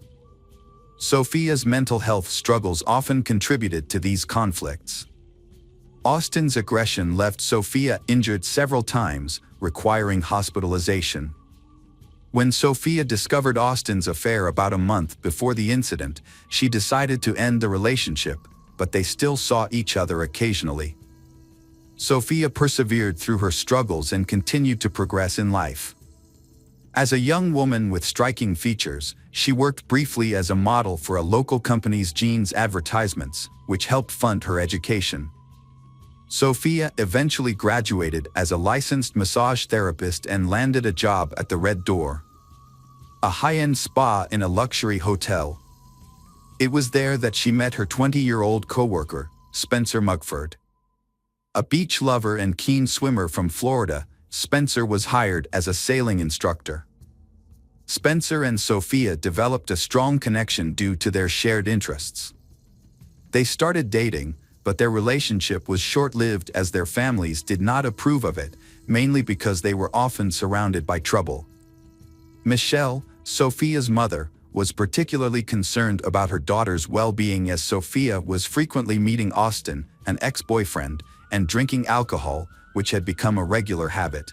Speaker 1: Sophia's mental health struggles often contributed to these conflicts. Austin's aggression left Sophia injured several times, requiring hospitalization. When Sophia discovered Austin's affair about a month before the incident, she decided to end the relationship, but they still saw each other occasionally. Sophia persevered through her struggles and continued to progress in life. As a young woman with striking features, she worked briefly as a model for a local company's jeans advertisements, which helped fund her education. Sophia eventually graduated as a licensed massage therapist and landed a job at the Red Door, a high-end spa in a luxury hotel. It was there that she met her 20-year-old coworker, Spencer Mugford. A beach lover and keen swimmer from Florida, Spencer was hired as a sailing instructor. Spencer and Sophia developed a strong connection due to their shared interests. They started dating, but their relationship was short-lived as their families did not approve of it, mainly because they were often surrounded by trouble. Michelle, Sophia's mother, was particularly concerned about her daughter's well-being as Sophia was frequently meeting Austin, an ex-boyfriend, and drinking alcohol, which had become a regular habit.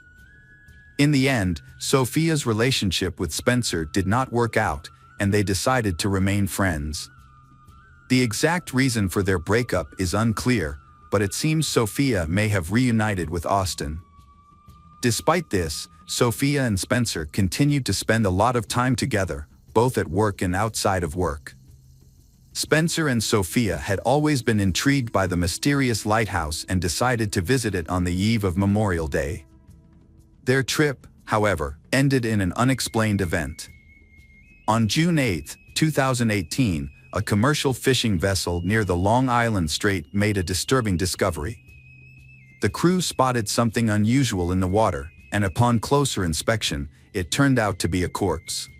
Speaker 1: In the end, Sophia's relationship with Spencer did not work out, and they decided to remain friends. The exact reason for their breakup is unclear, but it seems Sophia may have reunited with Austin. Despite this, Sophia and Spencer continued to spend a lot of time together, both at work and outside of work. Spencer and Sophia had always been intrigued by the mysterious lighthouse and decided to visit it on the eve of Memorial Day. Their trip, however, ended in an unexplained event. On June 8, 2018, a commercial fishing vessel near the Long Island Strait made a disturbing discovery. The crew spotted something unusual in the water, and upon closer inspection, it turned out to be a corpse.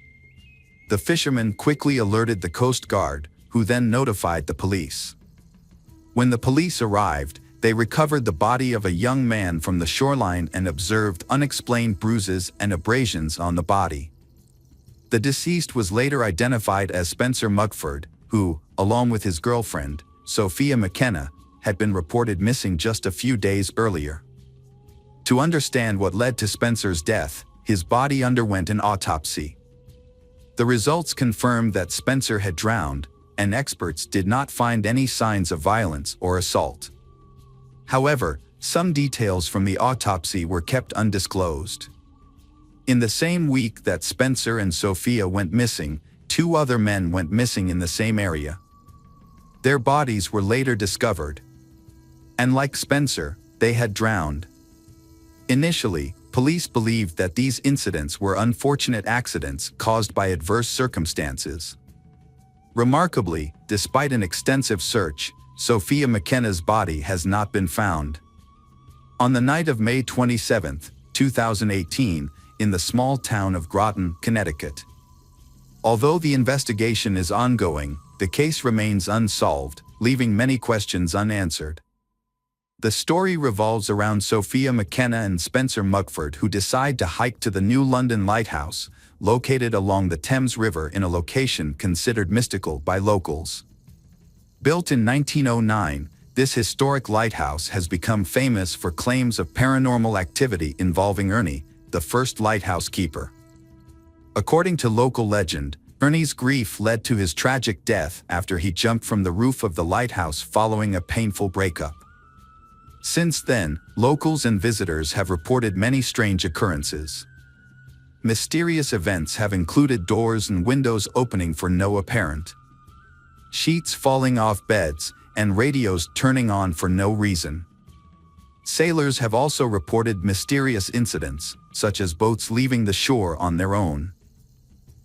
Speaker 1: The fishermen quickly alerted the Coast Guard, who then notified the police. When the police arrived, they recovered the body of a young man from the shoreline and observed unexplained bruises and abrasions on the body. The deceased was later identified as Spencer Mugford, who, along with his girlfriend, Sophia McKenna, had been reported missing just a few days earlier. To understand what led to Spencer's death, his body underwent an autopsy. The results confirmed that Spencer had drowned, and experts did not find any signs of violence or assault. However, some details from the autopsy were kept undisclosed. In the same week that Spencer and Sophia went missing, 2 other men went missing in the same area. Their bodies were later discovered. And like Spencer, they had drowned. Initially, police believed that these incidents were unfortunate accidents caused by adverse circumstances. Remarkably, despite an extensive search, Sophia McKenna's body has not been found. On the night of May 27, 2018, in the small town of Groton, Connecticut. Although the investigation is ongoing, the case remains unsolved, leaving many questions unanswered. The story revolves around Sophia McKenna and Spencer Mugford, who decide to hike to the New London Lighthouse, located along the Thames River in a location considered mystical by locals. Built in 1909, this historic lighthouse has become famous for claims of paranormal activity involving Ernie, the first lighthouse keeper. According to local legend, Ernie's grief led to his tragic death after he jumped from the roof of the lighthouse following a painful breakup. Since then, locals and visitors have reported many strange occurrences. Mysterious events have included doors and windows opening for no apparent, sheets falling off beds, and radios turning on for no reason. Sailors have also reported mysterious incidents, such as boats leaving the shore on their own.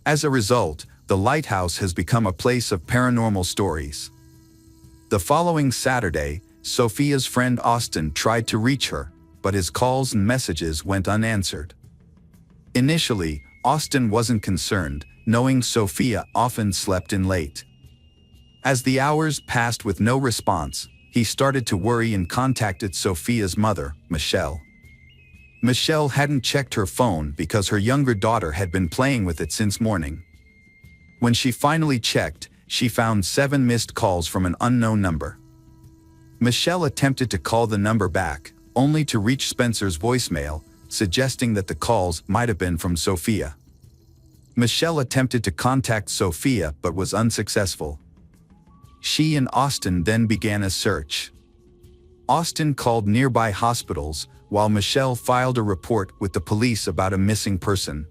Speaker 1: As a result, the lighthouse has become a place of paranormal stories. The following Saturday, Sophia's friend Austin tried to reach her, but his calls and messages went unanswered. Initially, Austin wasn't concerned, knowing Sophia often slept in late. As the hours passed with no response, he started to worry and contacted Sophia's mother, Michelle. Michelle hadn't checked her phone because her younger daughter had been playing with it since morning. When she finally checked, she found 7 missed calls from an unknown number. Michelle attempted to call the number back, only to reach Spencer's voicemail, suggesting that the calls might have been from Sophia. Michelle attempted to contact Sophia but was unsuccessful. She and Austin then began a search. Austin called nearby hospitals, while Michelle filed a report with the police about a missing person.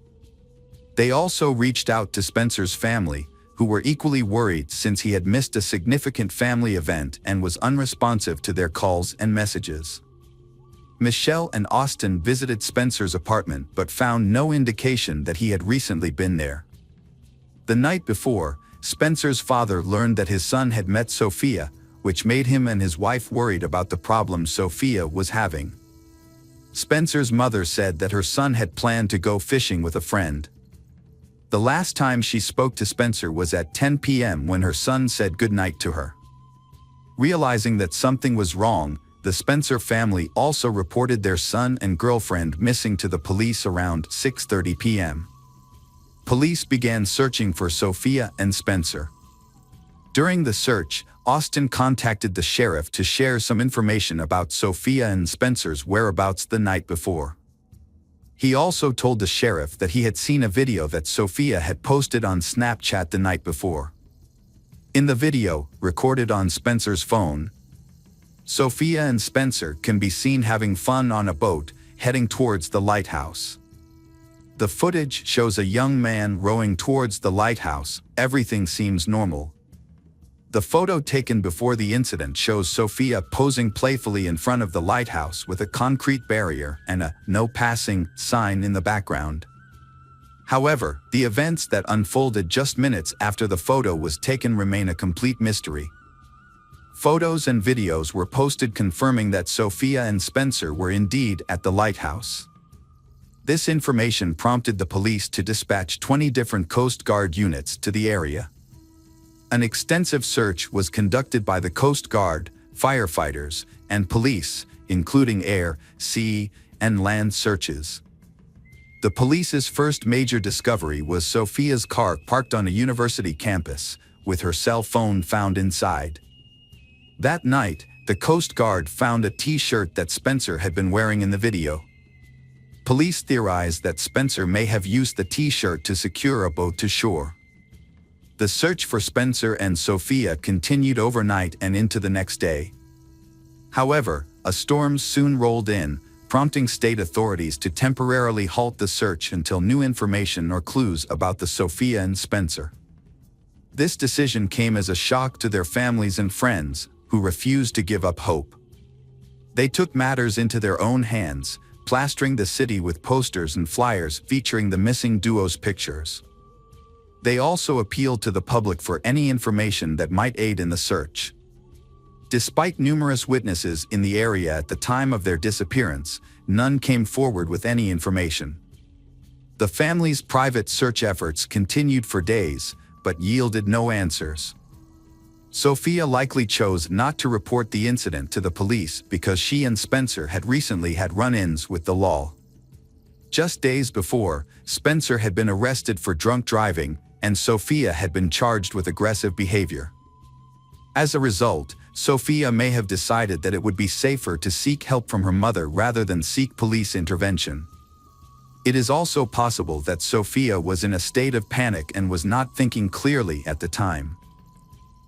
Speaker 1: They also reached out to Spencer's family, who were equally worried since he had missed a significant family event and was unresponsive to their calls and messages. Michelle and Austin visited Spencer's apartment but found no indication that he had recently been there. The night before, Spencer's father learned that his son had met Sophia, which made him and his wife worried about the problems Sophia was having. Spencer's mother said that her son had planned to go fishing with a friend. The last time she spoke to Spencer was at 10 p.m. when her son said goodnight to her. Realizing that something was wrong, the Spencer family also reported their son and girlfriend missing to the police around 6:30 p.m. Police began searching for Sophia and Spencer. During the search, Austin contacted the sheriff to share some information about Sophia and Spencer's whereabouts the night before. He also told the sheriff that he had seen a video that Sophia had posted on Snapchat the night before. In the video, recorded on Spencer's phone, Sophia and Spencer can be seen having fun on a boat, heading towards the lighthouse. The footage shows a young man rowing towards the lighthouse. Everything seems normal. The photo taken before the incident shows Sophia posing playfully in front of the lighthouse with a concrete barrier and a "no passing" sign in the background. However, the events that unfolded just minutes after the photo was taken remain a complete mystery. Photos and videos were posted confirming that Sophia and Spencer were indeed at the lighthouse. This information prompted the police to dispatch 20 different Coast Guard units to the area. An extensive search was conducted by the Coast Guard, firefighters, and police, including air, sea, and land searches. The police's first major discovery was Sophia's car parked on a university campus, with her cell phone found inside. That night, the Coast Guard found a T-shirt that Spencer had been wearing in the video. Police theorized that Spencer may have used the T-shirt to secure a boat to shore. The search for Spencer and Sophia continued overnight and into the next day. However, a storm soon rolled in, prompting state authorities to temporarily halt the search until new information or clues about the Sophia and Spencer. This decision came as a shock to their families and friends, who refused to give up hope. They took matters into their own hands, plastering the city with posters and flyers featuring the missing duo's pictures. They also appealed to the public for any information that might aid in the search. Despite numerous witnesses in the area at the time of their disappearance, none came forward with any information. The family's private search efforts continued for days, but yielded no answers. Sophia likely chose not to report the incident to the police because she and Spencer had recently had run-ins with the law. Just days before, Spencer had been arrested for drunk driving, and Sophia had been charged with aggressive behavior. As a result, Sophia may have decided that it would be safer to seek help from her mother rather than seek police intervention. It is also possible that Sophia was in a state of panic and was not thinking clearly at the time.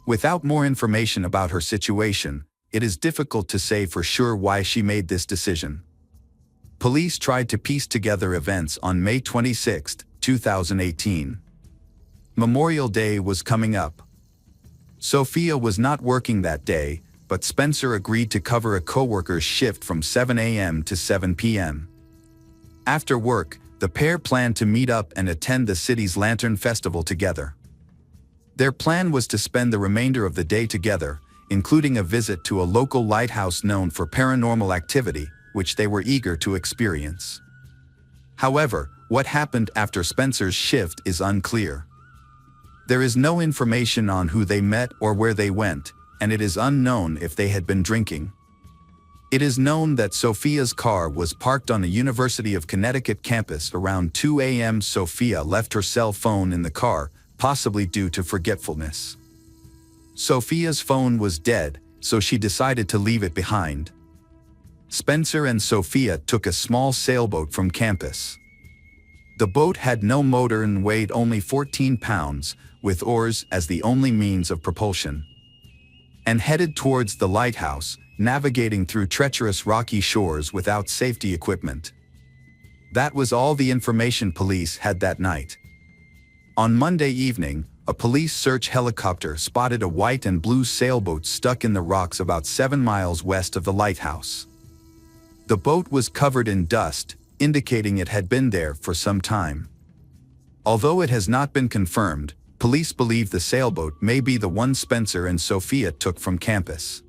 Speaker 1: Without more information about her situation, it is difficult to say for sure why she made this decision. Police tried to piece together events on May 26, 2018. Memorial Day was coming up. Sophia was not working that day, but Spencer agreed to cover a coworker's shift from 7 a.m. to 7 p.m. After work, the pair planned to meet up and attend the city's Lantern Festival together. Their plan was to spend the remainder of the day together, including a visit to a local lighthouse known for paranormal activity, which they were eager to experience. However, what happened after Spencer's shift is unclear. There is no information on who they met or where they went, and it is unknown if they had been drinking. It is known that Sophia's car was parked on the University of Connecticut campus around 2 a.m. Sophia left her cell phone in the car, possibly due to forgetfulness. Sophia's phone was dead, so she decided to leave it behind. Spencer and Sophia took a small sailboat from campus. The boat had no motor and weighed only 14 pounds, with oars as the only means of propulsion, and headed towards the lighthouse, navigating through treacherous rocky shores without safety equipment. That was all the information police had that night. On Monday evening, a police search helicopter spotted a white and blue sailboat stuck in the rocks about 7 miles west of the lighthouse. The boat was covered in dust, indicating it had been there for some time. Although it has not been confirmed, police believe the sailboat may be the one Spencer and Sophia took from campus.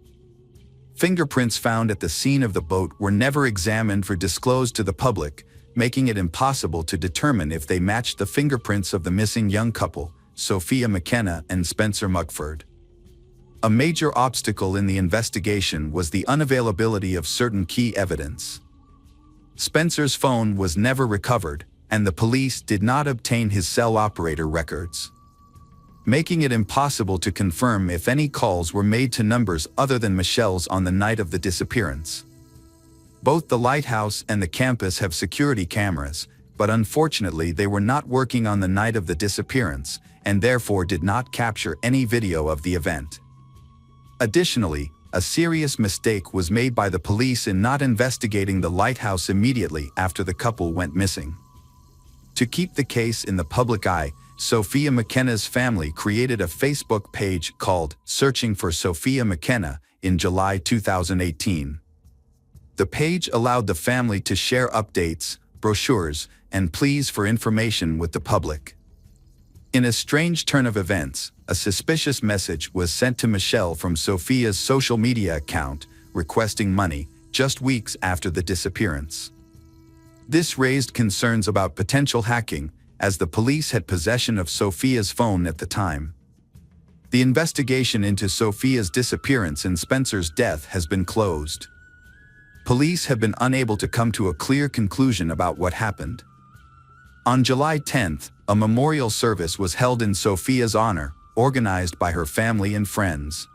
Speaker 1: Fingerprints found at the scene of the boat were never examined or disclosed to the public, making it impossible to determine if they matched the fingerprints of the missing young couple, Sophia McKenna and Spencer Mugford. A major obstacle in the investigation was the unavailability of certain key evidence. Spencer's phone was never recovered, and the police did not obtain his cell operator records, making it impossible to confirm if any calls were made to numbers other than Michelle's on the night of the disappearance. Both the lighthouse and the campus have security cameras, but unfortunately they were not working on the night of the disappearance, and therefore did not capture any video of the event. Additionally, a serious mistake was made by the police in not investigating the lighthouse immediately after the couple went missing. To keep the case in the public eye, Sophia McKenna's family created a Facebook page called Searching for Sophia McKenna in July 2018. The page allowed the family to share updates, brochures, and pleas for information with the public. In a strange turn of events, a suspicious message was sent to Michelle from Sophia's social media account, requesting money, just weeks after the disappearance. This raised concerns about potential hacking, as the police had possession of Sophia's phone at the time. The investigation into Sophia's disappearance and Spencer's death has been closed. Police have been unable to come to a clear conclusion about what happened. On July 10th, a memorial service was held in Sophia's honor, organized by her family and friends.